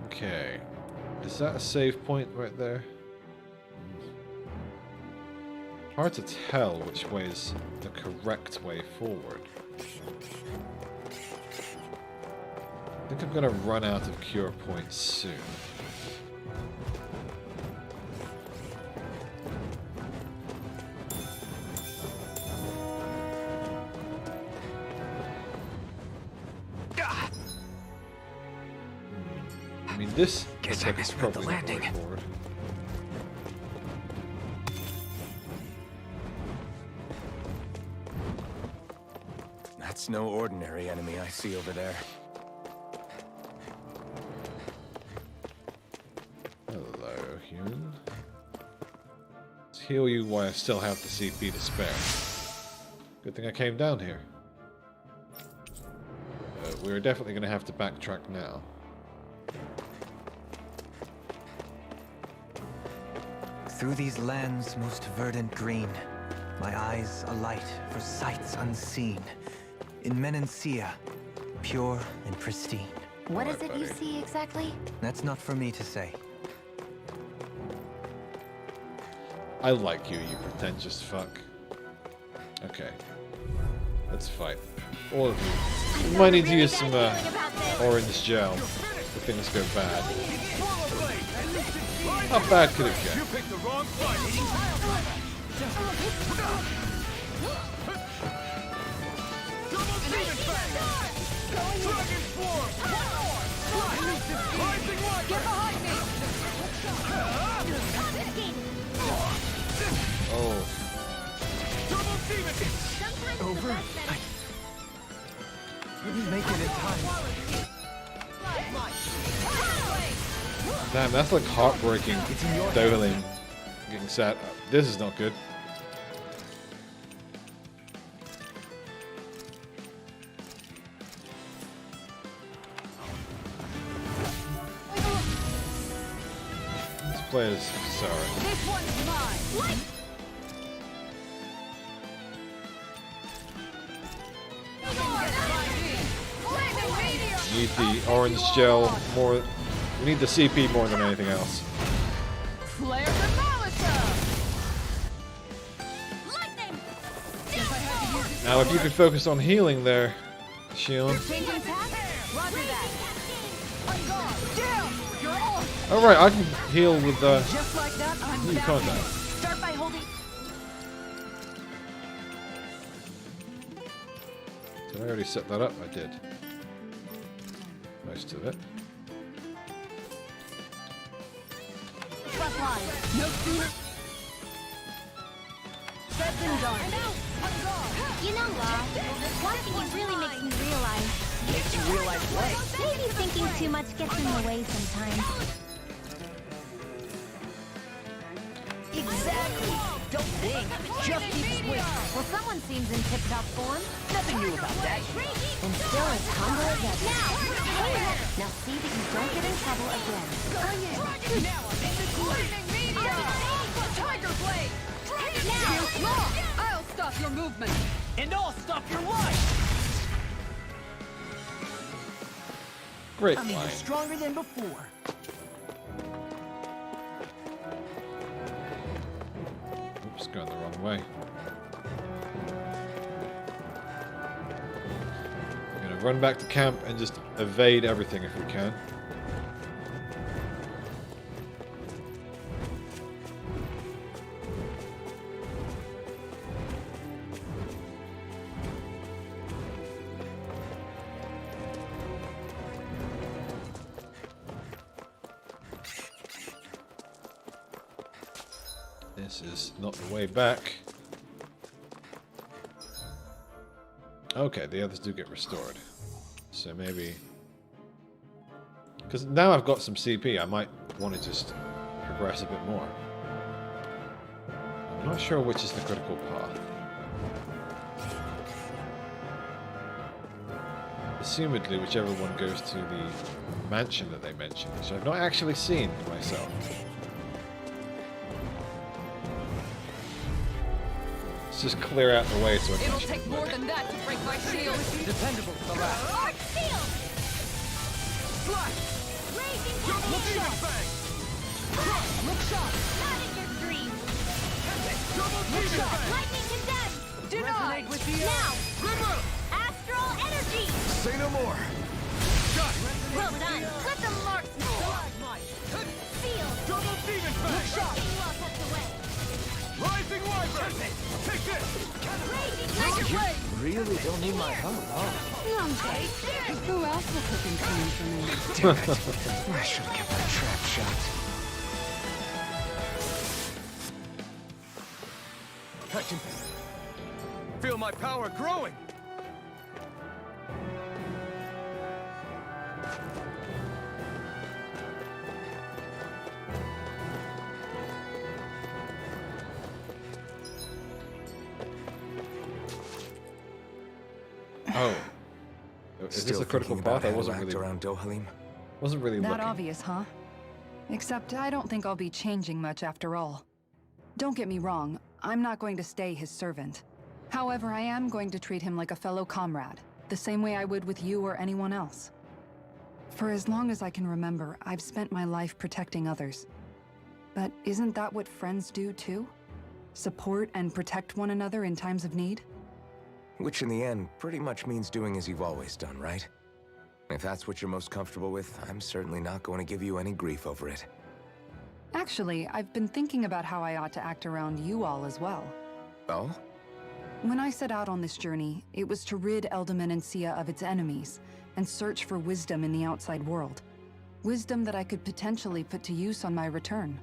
Okay. Is that a save point right there? Hard to tell which way is the correct way forward. I think I'm gonna run out of cure points soon. I mean, this looks like it's probably not the way forward. That's no ordinary enemy I see over there. Hello, human. Let's heal you while I still have the CP to spare. Good thing I came down here. We're definitely going to have to backtrack now. Through these lands most verdant green, my eyes alight for sights unseen. In Menancia, pure and pristine. What is it you see exactly? That's not for me to say. I like you, you pretentious fuck. Okay. Let's fight. All of you. We might need to use some orange gel if things go bad. How bad could it get? You picked the wrong fight. Double demon fang. Dragon form. Rising Wyvern. Get behind me. Oh. Double demon. Over. I didn't make it in time. Damn, that's like heartbreaking. Dohalim getting sad. This is not good. This player's sorry. This one's mine. What? Need the orange gel more. We need the CP more than anything else. Flare the Lightning. Now, if you could focus on healing there, Shion. Oh right, I can heal with Just like that, I'm new back. contact. Start by holding. Did I already set that up? I did. Most of it. Front line. No sooner. Said than done. You know, Law, one thing it really makes me realize. Makes you realize what? Maybe thinking too much gets in the way sometimes. Exactly. Don't think. Just keep swinging. Well, someone seems in tip-top form. Nothing new about that. And still as humble as ever. Now see that you don't get in trouble again. Now I'm in the lightning meteor. Tiger blade. Now. I'll stop your movement. And I'll stop your life. Great I'm even line. stronger than before. Oops, going the wrong way. We're gonna run back to camp and just evade everything if we can. This is not the way back. Okay, the others do get restored. So maybe... Because now I've got some CP, I might want to just progress a bit more. I'm not sure which is the critical path. Assumedly, whichever one goes to the mansion that they mentioned, which I've not actually seen myself. Let's just clear out the way so I can It'll actually take more look. than that to break my shield. Dependable to the last. Arc shield. Flash. Raging look shot. Look shot. Not in your dreams. Double demon fang. Lightning condemned. Denied. With the Now, astral energy. Say no more. Well done. Let the marks know. Seal. Double demon fang. Look shot. Well tucked away. Rising Wyvern. Take this. Tiger blade. Really don't need my help, huh? Who else will cook and clean for me? Damn it. I should have kept that trap shut. I can feel my power growing. Oh. Is this Still a critical thinking about path? I how wasn't to act really... around Dohalim. Wasn't really That looking. obvious, huh? Except I don't think I'll be changing much after all. Don't get me wrong, I'm not going to stay his servant. However, I am going to treat him like a fellow comrade, the same way I would with you or anyone else. For as long as I can remember, I've spent my life protecting others. But isn't that what friends do too? Support and protect one another in times of need? Which in the end pretty much means doing as you've always done, right? If that's what you're most comfortable with, I'm certainly not going to give you any grief over it. Actually, I've been thinking about how I ought to act around you all as well. Oh? When I set out on this journey, it was to rid Eldomenencia of its enemies and search for wisdom in the outside world. Wisdom that I could potentially put to use on my return.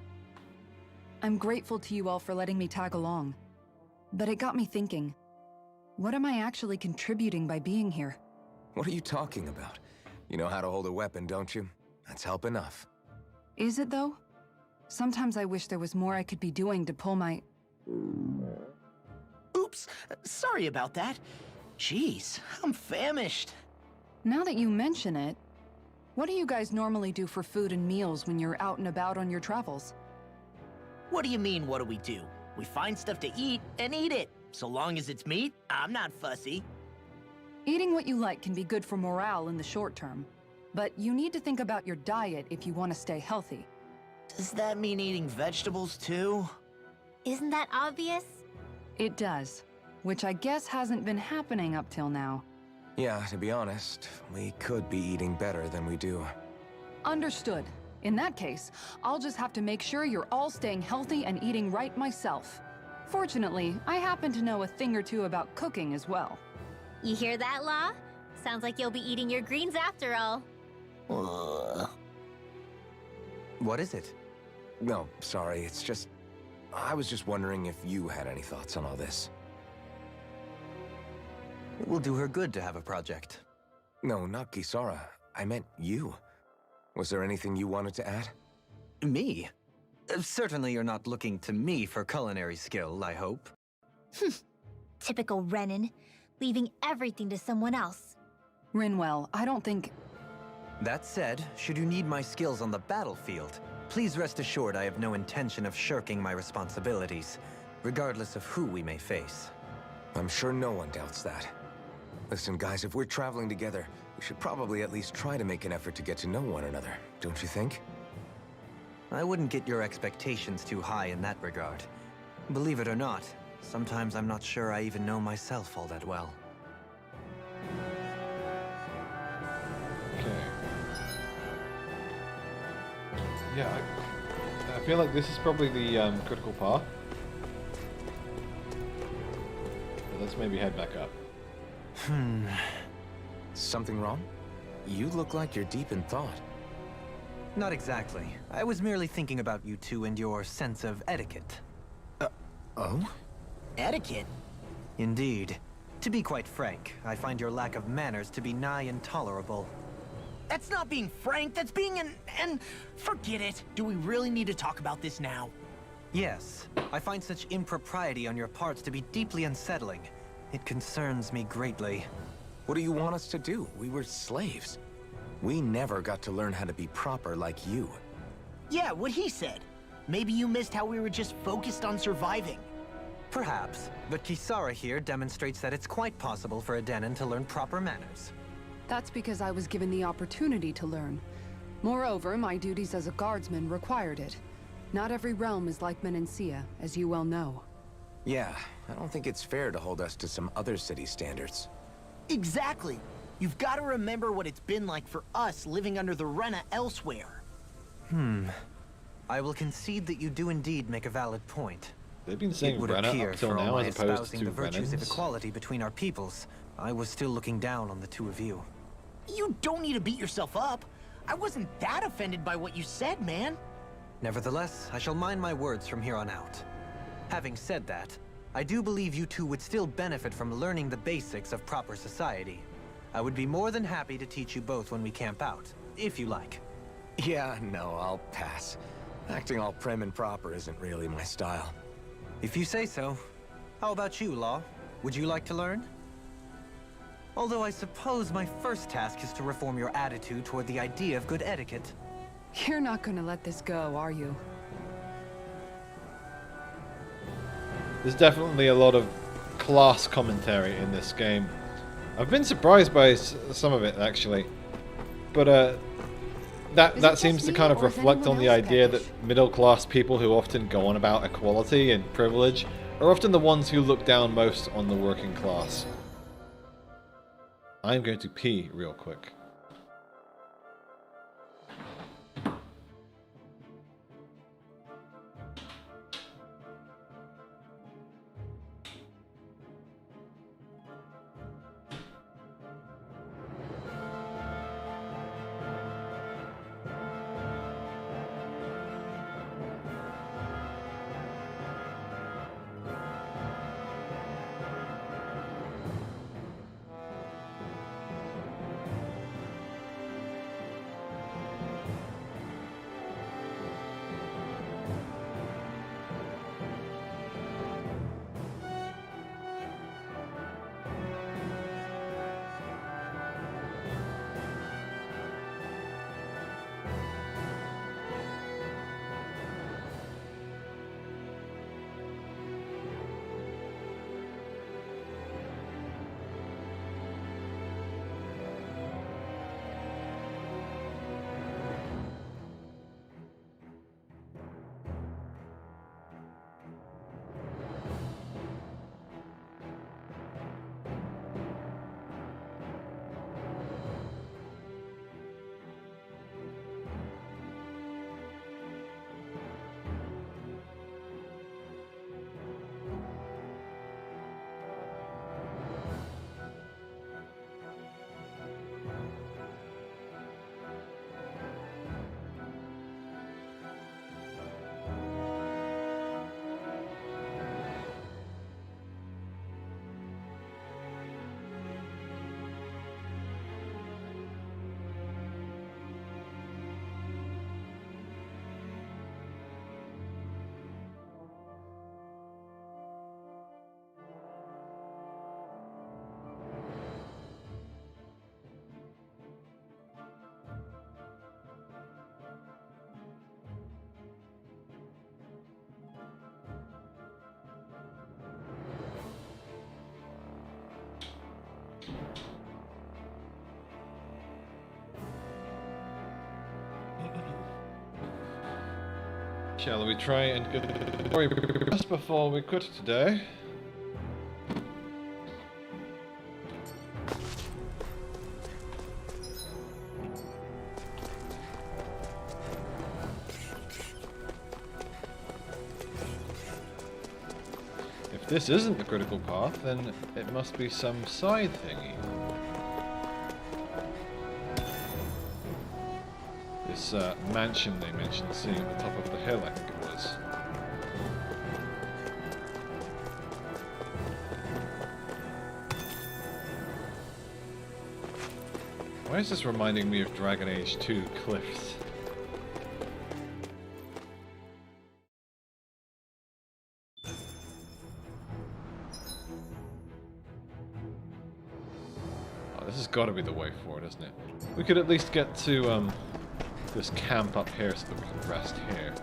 I'm grateful to you all for letting me tag along, but it got me thinking, what am I actually contributing by being here? What are you talking about? You know how to hold a weapon, don't you? That's help enough. Is it though? Sometimes I wish there was more I could be doing to pull my... Oops, sorry about that. Jeez, I'm famished. Now that you mention it, what do you guys normally do for food and meals when you're out and about on your travels? What do you mean, what do we do? We find stuff to eat and eat it. So long as it's meat, I'm not fussy. Eating what you like can be good for morale in the short term, but you need to think about your diet if you want to stay healthy. Does that mean eating vegetables too? Isn't that obvious? It does, which I guess hasn't been happening up till now. Yeah, to be honest, we could be eating better than we do. Understood. In that case, I'll just have to make sure you're all staying healthy and eating right myself. Fortunately, I happen to know a thing or two about cooking as well. You hear that, Law? Sounds like you'll be eating your greens after all. What is it? No, sorry, it's just... I was just wondering if you had any thoughts on all this. It will do her good to have a project. No, not Kisara. I meant you. Was there anything you wanted to add? Me? Certainly you're not looking to me for culinary skill, I hope. Typical Renan, leaving everything to someone else. Rinwell, I don't think... That said, should you need my skills on the battlefield, please rest assured I have no intention of shirking my responsibilities, regardless of who we may face. I'm sure no one doubts that. Listen, guys, if we're traveling together, we should probably at least try to make an effort to get to know one another, don't you think? I wouldn't get your expectations too high in that regard. Believe it or not, sometimes I'm not sure I even know myself all that well. Okay. Yeah, I feel like this is probably the critical path. But let's maybe head back up. Something wrong? You look like you're deep in thought. Not exactly. I was merely thinking about you two and your sense of etiquette. Oh? Etiquette? Indeed. To be quite frank, I find your lack of manners to be nigh intolerable. That's not being frank, that's being and forget it. Do we really need to talk about this now? Yes. I find such impropriety on your parts to be deeply unsettling. It concerns me greatly. What do you want us to do? We were slaves. We never got to learn how to be proper like you. Yeah, what he said. Maybe you missed how we were just focused on surviving. Perhaps, but Kisara here demonstrates that it's quite possible for a Denon to learn proper manners. That's because I was given the opportunity to learn. Moreover, my duties as a guardsman required it. Not every realm is like Menencia, as you well know. Yeah, I don't think it's fair to hold us to some other city standards. Exactly. You've got to remember what it's been like for us living under the Rena elsewhere. I will concede that you do indeed make a valid point. They've been saying It would Rena appear up till for all now my as opposed espousing to the virtues of Renans. equality between our peoples, I was still looking down on the two of you. You don't need to beat yourself up. I wasn't that offended by what you said, man. Nevertheless, I shall mind my words from here on out. Having said that, I do believe you two would still benefit from learning the basics of proper society. I would be more than happy to teach you both when we camp out, if you like. Yeah, no, I'll pass. Acting all prim and proper isn't really my style. If you say so. How about you, Law? Would you like to learn? Although I suppose my first task is to reform your attitude toward the idea of good etiquette. You're not gonna let this go, are you? There's definitely a lot of class commentary in this game. I've been surprised by some of it, actually. But that seems to kind of reflect on the idea that middle-class people who often go on about equality and privilege are often the ones who look down most on the working class. I'm going to pee real quick. Shall we try and get the story just before we quit today? If this isn't the critical path, then it must be some side thingy. This mansion they mentioned sitting at the top of the hill, I think it was. Why is this reminding me of Dragon Age 2 cliffs? Oh, this has got to be the way forward, isn't it? We could at least get to this camp up here so that we can rest here.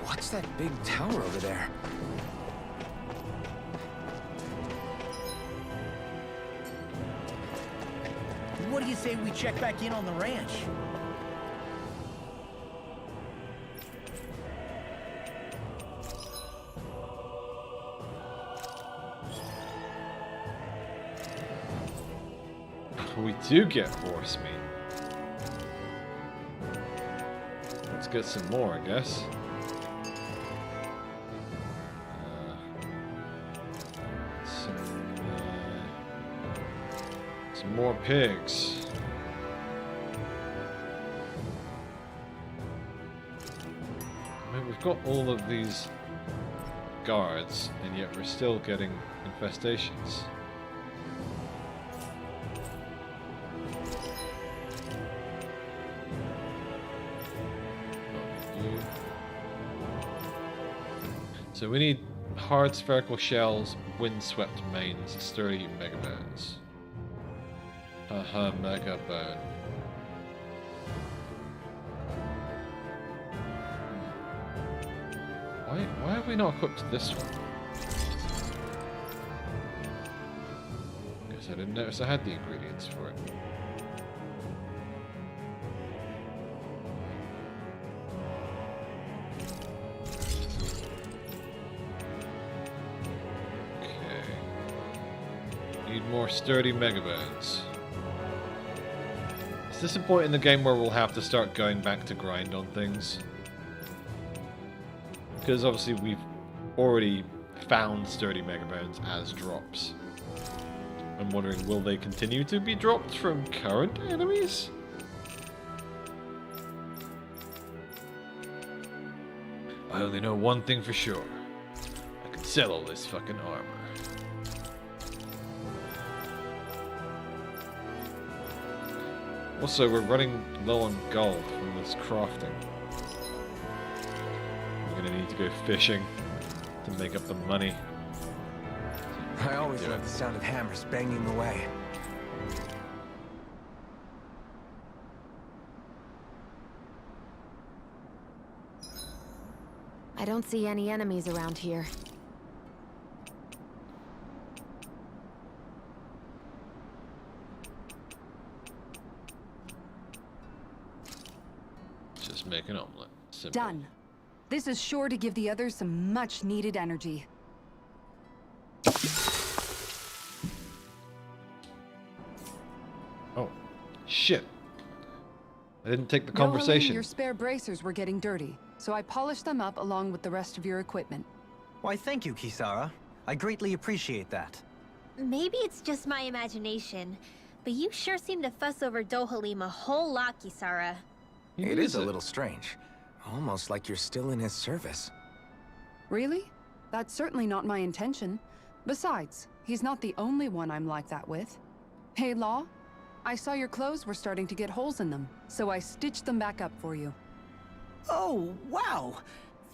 What's that big tower over there? What do you say we check back in on the ranch? We do get horse meat. Let's get some more, I guess. Some more pigs. I mean, we've got all of these guards, and yet we're still getting infestations. So we need hard spherical shells, windswept mains, sturdy mega bones. Haha, mega bone. Why have we not equipped this one? Guess I didn't notice I had the ingredients for it. Need more sturdy megabones. Is this a point in the game where we'll have to start going back to grind on things? Because obviously we've already found sturdy megabones as drops. I'm wondering, will they continue to be dropped from current enemies? I only know one thing for sure. I can sell all this fucking armor. Also, we're running low on gold from this crafting. We're gonna need to go fishing to make up the money. I always love the sound of hammers banging away. I don't see any enemies around here. Just make an omelet. Simple. Done. This is sure to give the others some much-needed energy. Oh, shit. I didn't take the Nohaline, conversation. your spare bracers were getting dirty, so I polished them up along with the rest of your equipment. Why, thank you, Kisara. I greatly appreciate that. Maybe it's just my imagination, but you sure seem to fuss over Dohalim a whole lot, Kisara. It is a little strange. Almost like you're still in his service. Really? That's certainly not my intention. Besides, he's not the only one I'm like that with. Hey, Law, I saw your clothes were starting to get holes in them, so I stitched them back up for you. Oh, wow.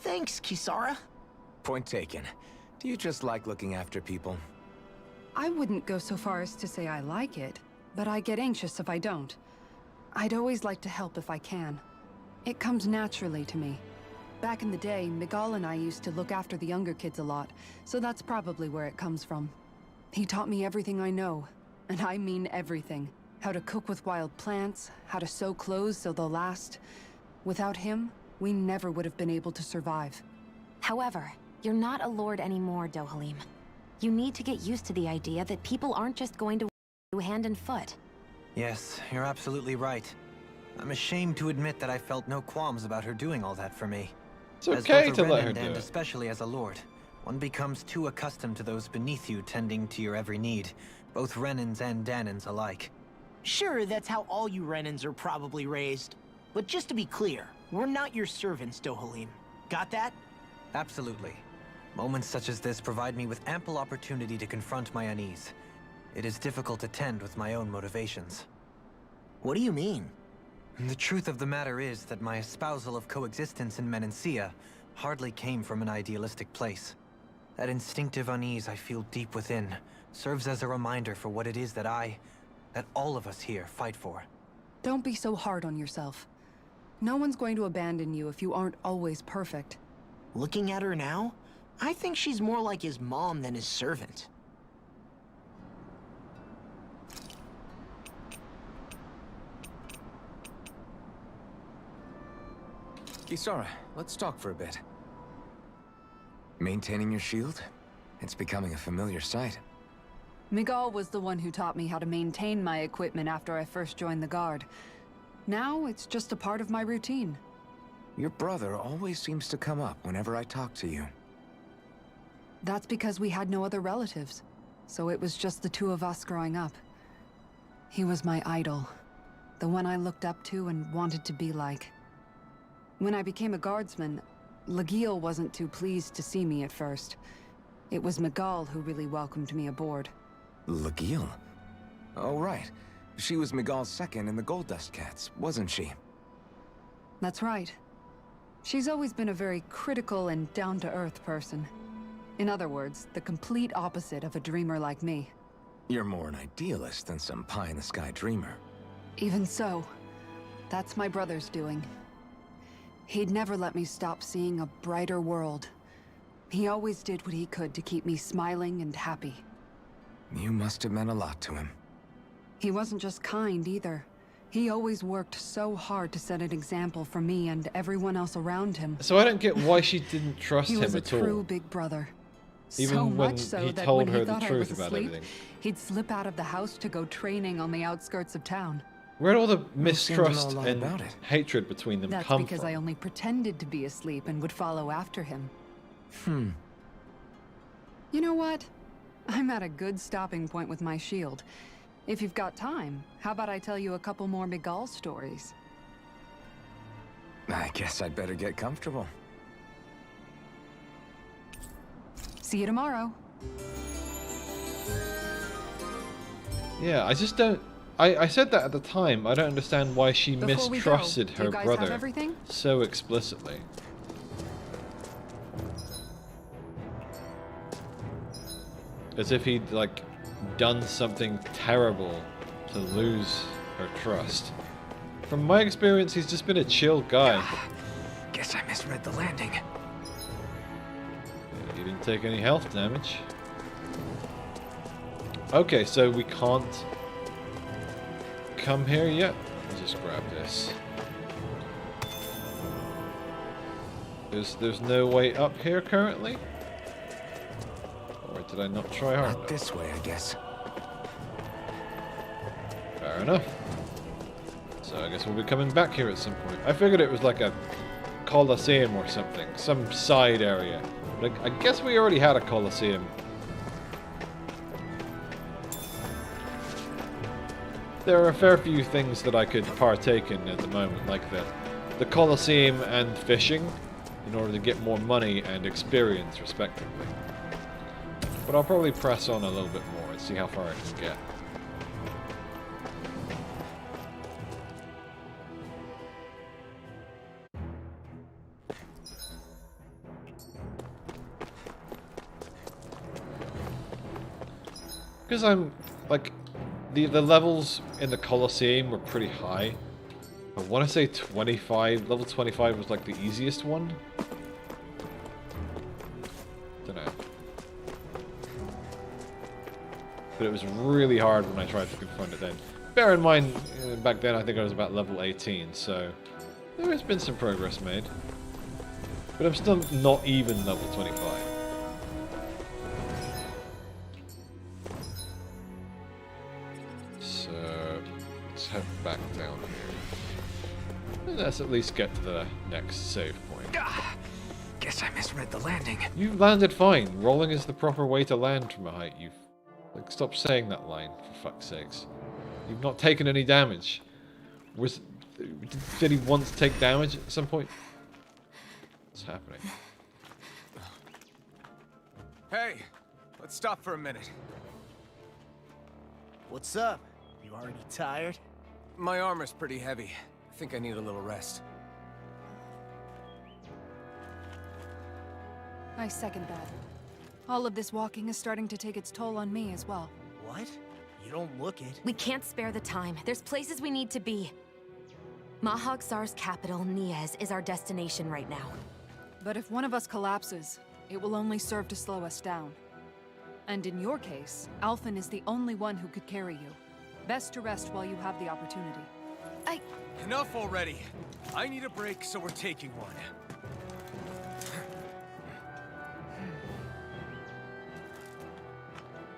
Thanks, Kisara. Point taken. Do you just like looking after people? I wouldn't go so far as to say I like it, but I get anxious if I don't. I'd always like to help if I can. It comes naturally to me. Back in the day, Miguel and I used to look after the younger kids a lot, so that's probably where it comes from. He taught me everything I know, and I mean everything. How to cook with wild plants, how to sew clothes so they'll last. Without him, we never would have been able to survive. However, you're not a lord anymore, Dohalim. You need to get used to the idea that people aren't just going to you hand and foot. Yes, you're absolutely right. I'm ashamed to admit that I felt no qualms about her doing all that for me. It's okay to let her do it. And it. especially as a lord, one becomes too accustomed to those beneath you tending to your every need, both Renans and Danans alike. Sure, that's how all you Renans are probably raised. But just to be clear, we're not your servants, Dohalim. Got that? Absolutely. Moments such as this provide me with ample opportunity to confront my unease. It is difficult to tend with my own motivations. What do you mean? The truth of the matter is that my espousal of coexistence in Menancia hardly came from an idealistic place. That instinctive unease I feel deep within serves as a reminder for what it is that all of us here fight for. Don't be so hard on yourself. No one's going to abandon you if you aren't always perfect. Looking at her now, I think she's more like his mom than his servant. Kisara, let's talk for a bit. Maintaining your shield? It's becoming a familiar sight. Miguel was the one who taught me how to maintain my equipment after I first joined the Guard. Now, it's just a part of my routine. Your brother always seems to come up whenever I talk to you. That's because we had no other relatives, so it was just the two of us growing up. He was my idol, the one I looked up to and wanted to be like. When I became a guardsman, Lagiel wasn't too pleased to see me at first. It was Miguel who really welcomed me aboard. Lagiel? Oh, right. She was Miguel's second in the Gold Dust Cats, wasn't she? That's right. She's always been a very critical and down-to-earth person. In other words, the complete opposite of a dreamer like me. You're more an idealist than some pie-in-the-sky dreamer. Even so, that's my brother's doing. He'd never let me stop seeing a brighter world. He always did what he could to keep me smiling and happy. You must have meant a lot to him. He wasn't just kind, either. He always worked so hard to set an example for me and everyone else around him. So I don't get why she didn't trust him at all. He was a true big brother. Even so when much so he that told when her he the thought I truth was about asleep, everything. he'd slip out of the house to go training on the outskirts of town. Where'd all the seems mistrust to know a lot and about it. hatred between them That's come because from? I only pretended to be asleep and would follow after him. You know what? I'm at a good stopping point with my shield. If you've got time, how about I tell you a couple more Miguel stories? I guess I'd better get comfortable. See you tomorrow. Yeah, I just don't... I said that at the time. I don't understand why she Before we mistrusted go, do her you guys have brother everything? so explicitly. As if he'd, like, done something terrible to lose her trust. From my experience, he's just been a chill guy. Guess I misread the landing. He didn't take any health damage. Okay, so we can't come here yet. Let's just grab this. There's no way up here currently? Or did I not try hard enough? This way, I guess. Fair enough. So I guess we'll be coming back here at some point. I figured it was like a Colosseum or something. Some side area. But I guess we already had a Colosseum. There are a fair few things that I could partake in at the moment, like the Colosseum and fishing, in order to get more money and experience, respectively. But I'll probably press on a little bit more and see how far I can get. Because I'm, like, the levels in the Colosseum were pretty high. I want to say 25. Level 25 was like the easiest one. Don't know. But it was really hard when I tried to confront it then. Bear in mind, back then I think I was about level 18, so there has been some progress made. But I'm still not even level 25. So, let's head back down here. And let's at least get to the next save point. Guess I misread the landing. You landed fine. Rolling is the proper way to land from a height. Like, stop saying that line, for fuck's sakes. You've not taken any damage. Did he once take damage at some point? What's happening? Hey, let's stop for a minute. What's up? You already tired? My armor's pretty heavy. I think I need a little rest. I second that. All of this walking is starting to take its toll on me as well. What? You don't look it. We can't spare the time. There's places we need to be. Mahag Sar's capital, Niez, is our destination right now. But if one of us collapses, it will only serve to slow us down. And in your case, Alphen is the only one who could carry you. Best to rest while you have the opportunity. Enough already. I need a break, so we're taking one.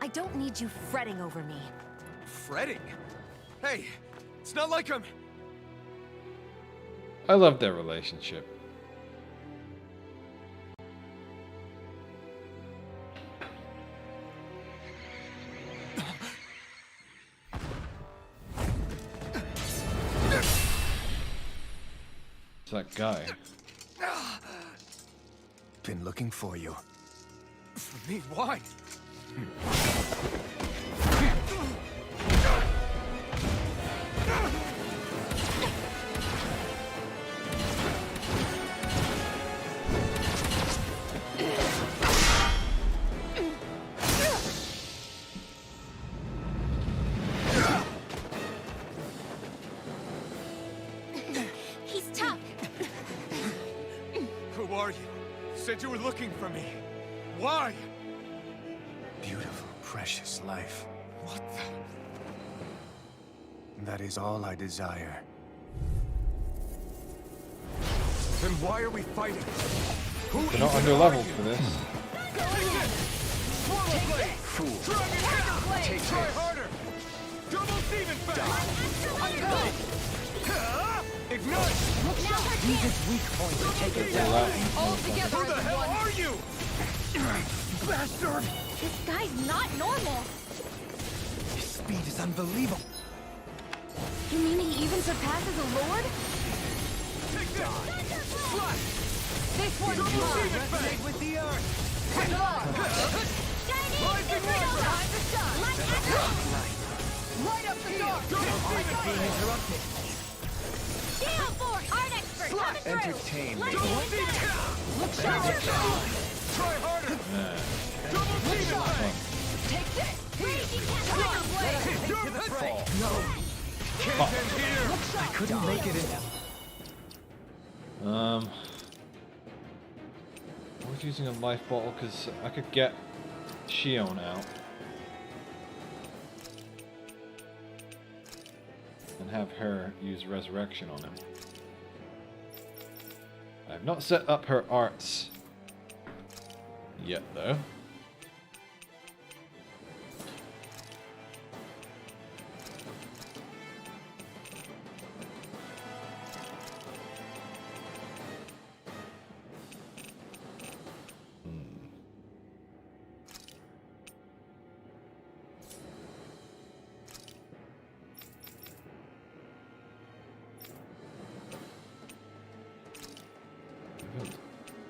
I don't need you fretting over me. Fretting? Hey, it's not like I'm... I love their relationship. It's that guy. Been looking for you. For me? Why? He's tough. Who are you? Said you were looking for me. Why? Beautiful, precious life. What the... That is all I desire. Then why are we fighting? They're not under level for this. Fool. Try harder. Double demon fast. Ignite. Use its weak point to take it down. All together. Who the hell are you? Bastard! This guy's not normal. His speed is unbelievable. You mean he even surpasses a lord? Take this! Slash! This one's mine. Resonate with the earth! Rising Viper! Time to shine. Light up the dark. Being interrupted. Shield force. Art expert coming through. Entertain me. Look sharp. Try harder! Double demon fang! Take this. Tiger blade. To the fray! No, Can't end here! I couldn't make it in. I was using a life bottle because I could get Shion out and have her use resurrection on him. I've not set up her arts yet, though.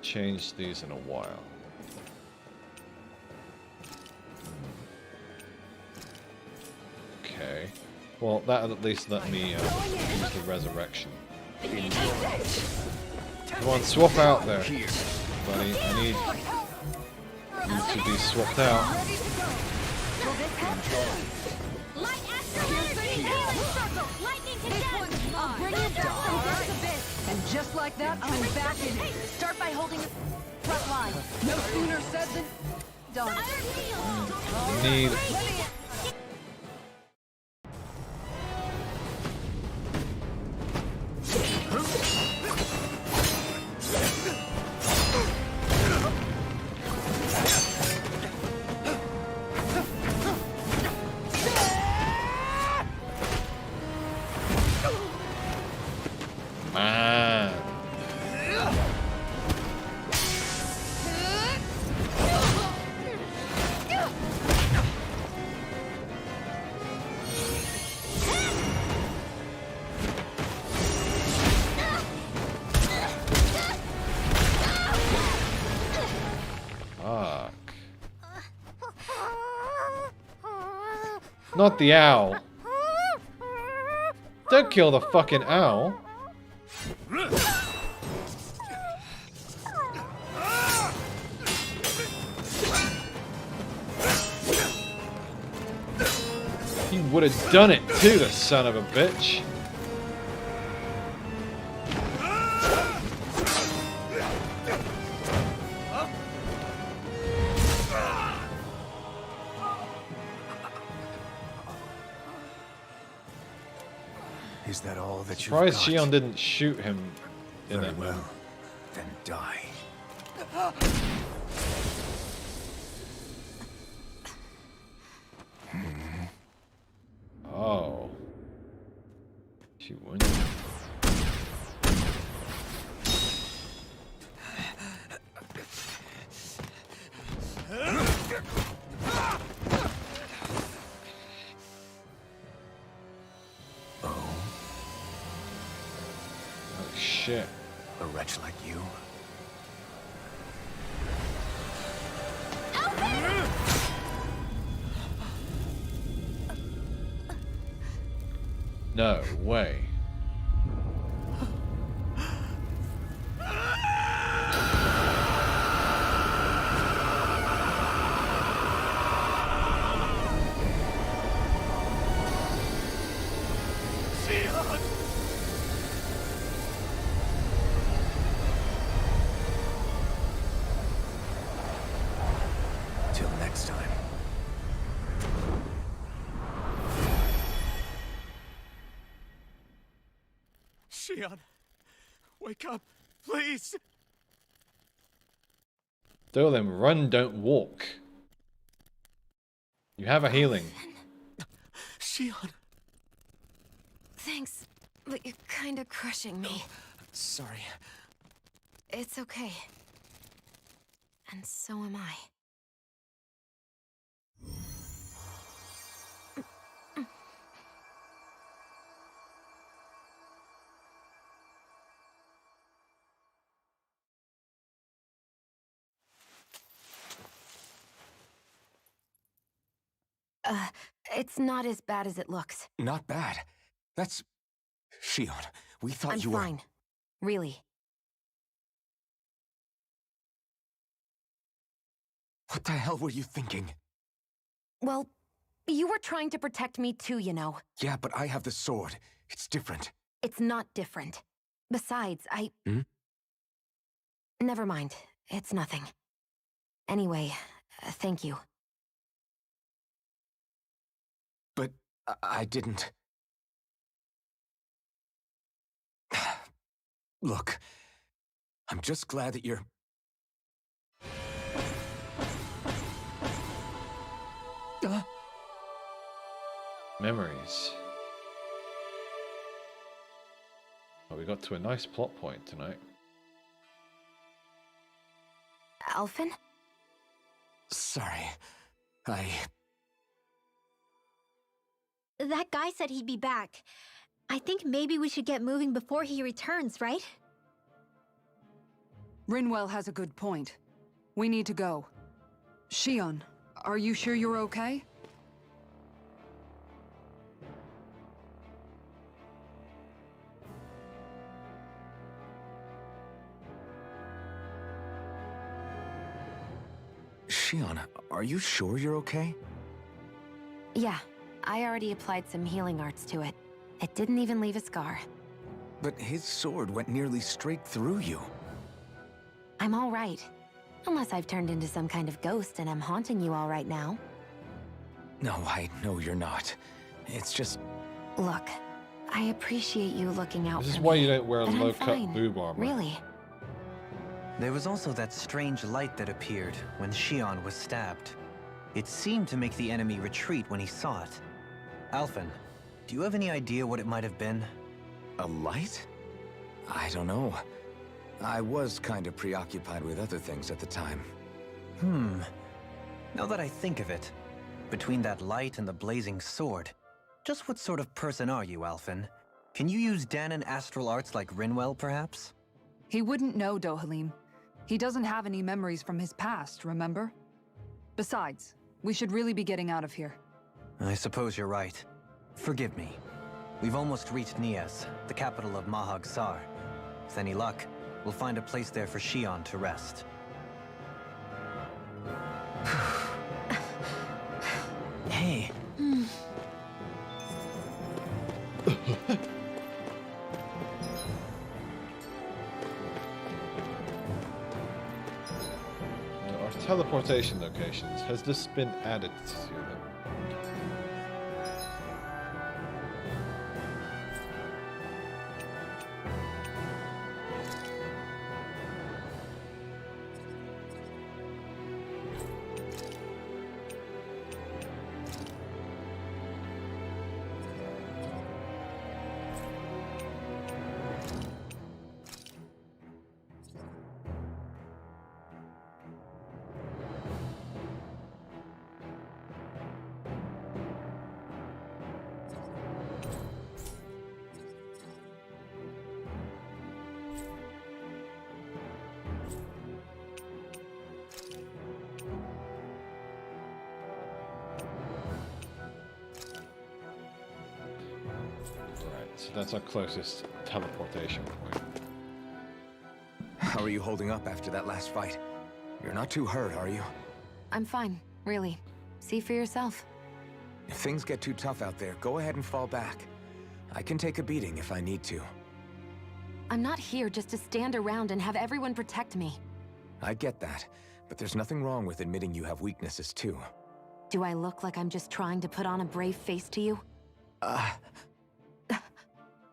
Changed these in a while. Okay. Well, that at least let me use the resurrection. Come on, swap out there, buddy. I need you to be swapped out. Light after lightning. Lightning can dance. I'll bring it And just like that, I'm back in it. Start by holding the front line. No sooner said than done. Need. Man. Fuck. Not the owl. Don't kill the fucking owl. He would have done it too, the son of a bitch. Is that all that you've Surprised got? Shion didn't shoot him in Very that well. moment. Then die. Oh. She wouldn't. Oh shit. A wretch like you? No way. Till next time. Shion, wake up, please. Tell them run, don't walk. You have a healing. Shion. Thanks, but you're kinda crushing me. Sorry. It's okay. And so am I. It's not as bad as it looks. Not bad. That's... Shion, we thought I'm you were... fine. Really. What the hell were you thinking? Well, you were trying to protect me too, you know. Yeah, but I have the sword. It's different. It's not different. Besides, Hmm? Never mind. It's nothing. Anyway, thank you. But I didn't... Look, I'm just glad that you're... Memories. Oh, we got to a nice plot point tonight. Alphen? Sorry. That guy said he'd be back. I think maybe we should get moving before he returns, right? Rinwell has a good point. We need to go. Shion, are you sure you're okay? Shion, are you sure you're okay? Yeah, I already applied some healing arts to it. It didn't even leave a scar. But his sword went nearly straight through you. I'm all right. Unless I've turned into some kind of ghost and I'm haunting you all right now. No, I know you're not. It's just... Look, I appreciate you looking out for me. This is why you don't wear but I'm low-cut fine. boob armor. Really? There was also that strange light that appeared when Shion was stabbed. It seemed to make the enemy retreat when he saw it. Alphen, do you have any idea what it might have been? A light? I don't know. I was kind of preoccupied with other things at the time. Now that I think of it, between that light and the blazing sword, just what sort of person are you, Alphen? Can you use Danon astral arts like Rinwell, perhaps? He wouldn't know, Dohalim. He doesn't have any memories from his past, remember? Besides, we should really be getting out of here. I suppose you're right. Forgive me. We've almost reached Nias, the capital of Mahag Sar. With any luck, we'll find a place there for Shion to rest. Hey. Our teleportation locations. Has this been added to them? So that's our closest teleportation point. How are you holding up after that last fight? You're not too hurt, are you? I'm fine, really. See for yourself. If things get too tough out there, go ahead and fall back. I can take a beating if I need to. I'm not here just to stand around and have everyone protect me. I get that, but there's nothing wrong with admitting you have weaknesses too. Do I look like I'm just trying to put on a brave face to you?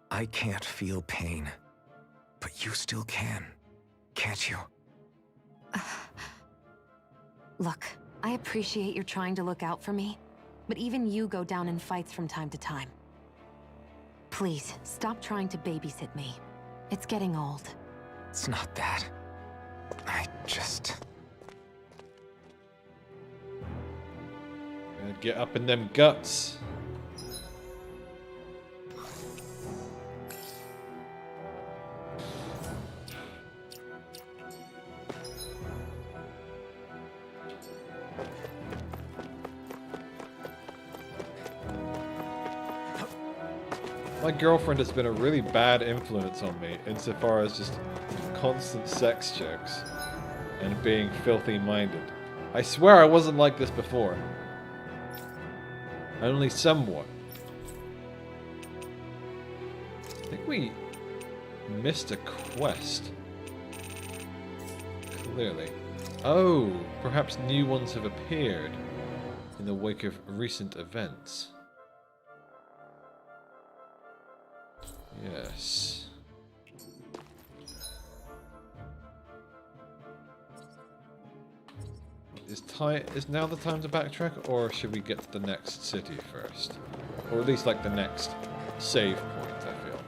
I can't feel pain, but you still can, can't you? Look, I appreciate you're trying to look out for me, but even you go down in fights from time to time. Please, stop trying to babysit me. It's getting old. It's not that. I just... Gonna get up in them guts. My girlfriend has been a really bad influence on me insofar as just constant sex jokes and being filthy minded. I swear I wasn't like this before. Only somewhat. I think we missed a quest. Clearly. Oh, perhaps new ones have appeared in the wake of recent events. Yes. Is now the time to backtrack, or should we get to the next city first? Or at least like the next save point, I feel.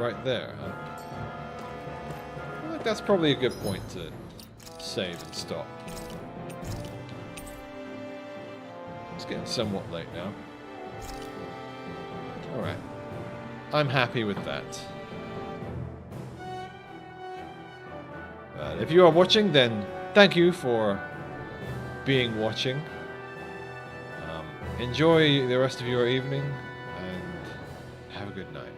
Right there, huh? I think that's probably a good point to save and stop. It's getting somewhat late now. Alright. I'm happy with that. If you are watching, then thank you for watching. Enjoy the rest of your evening, and have a good night.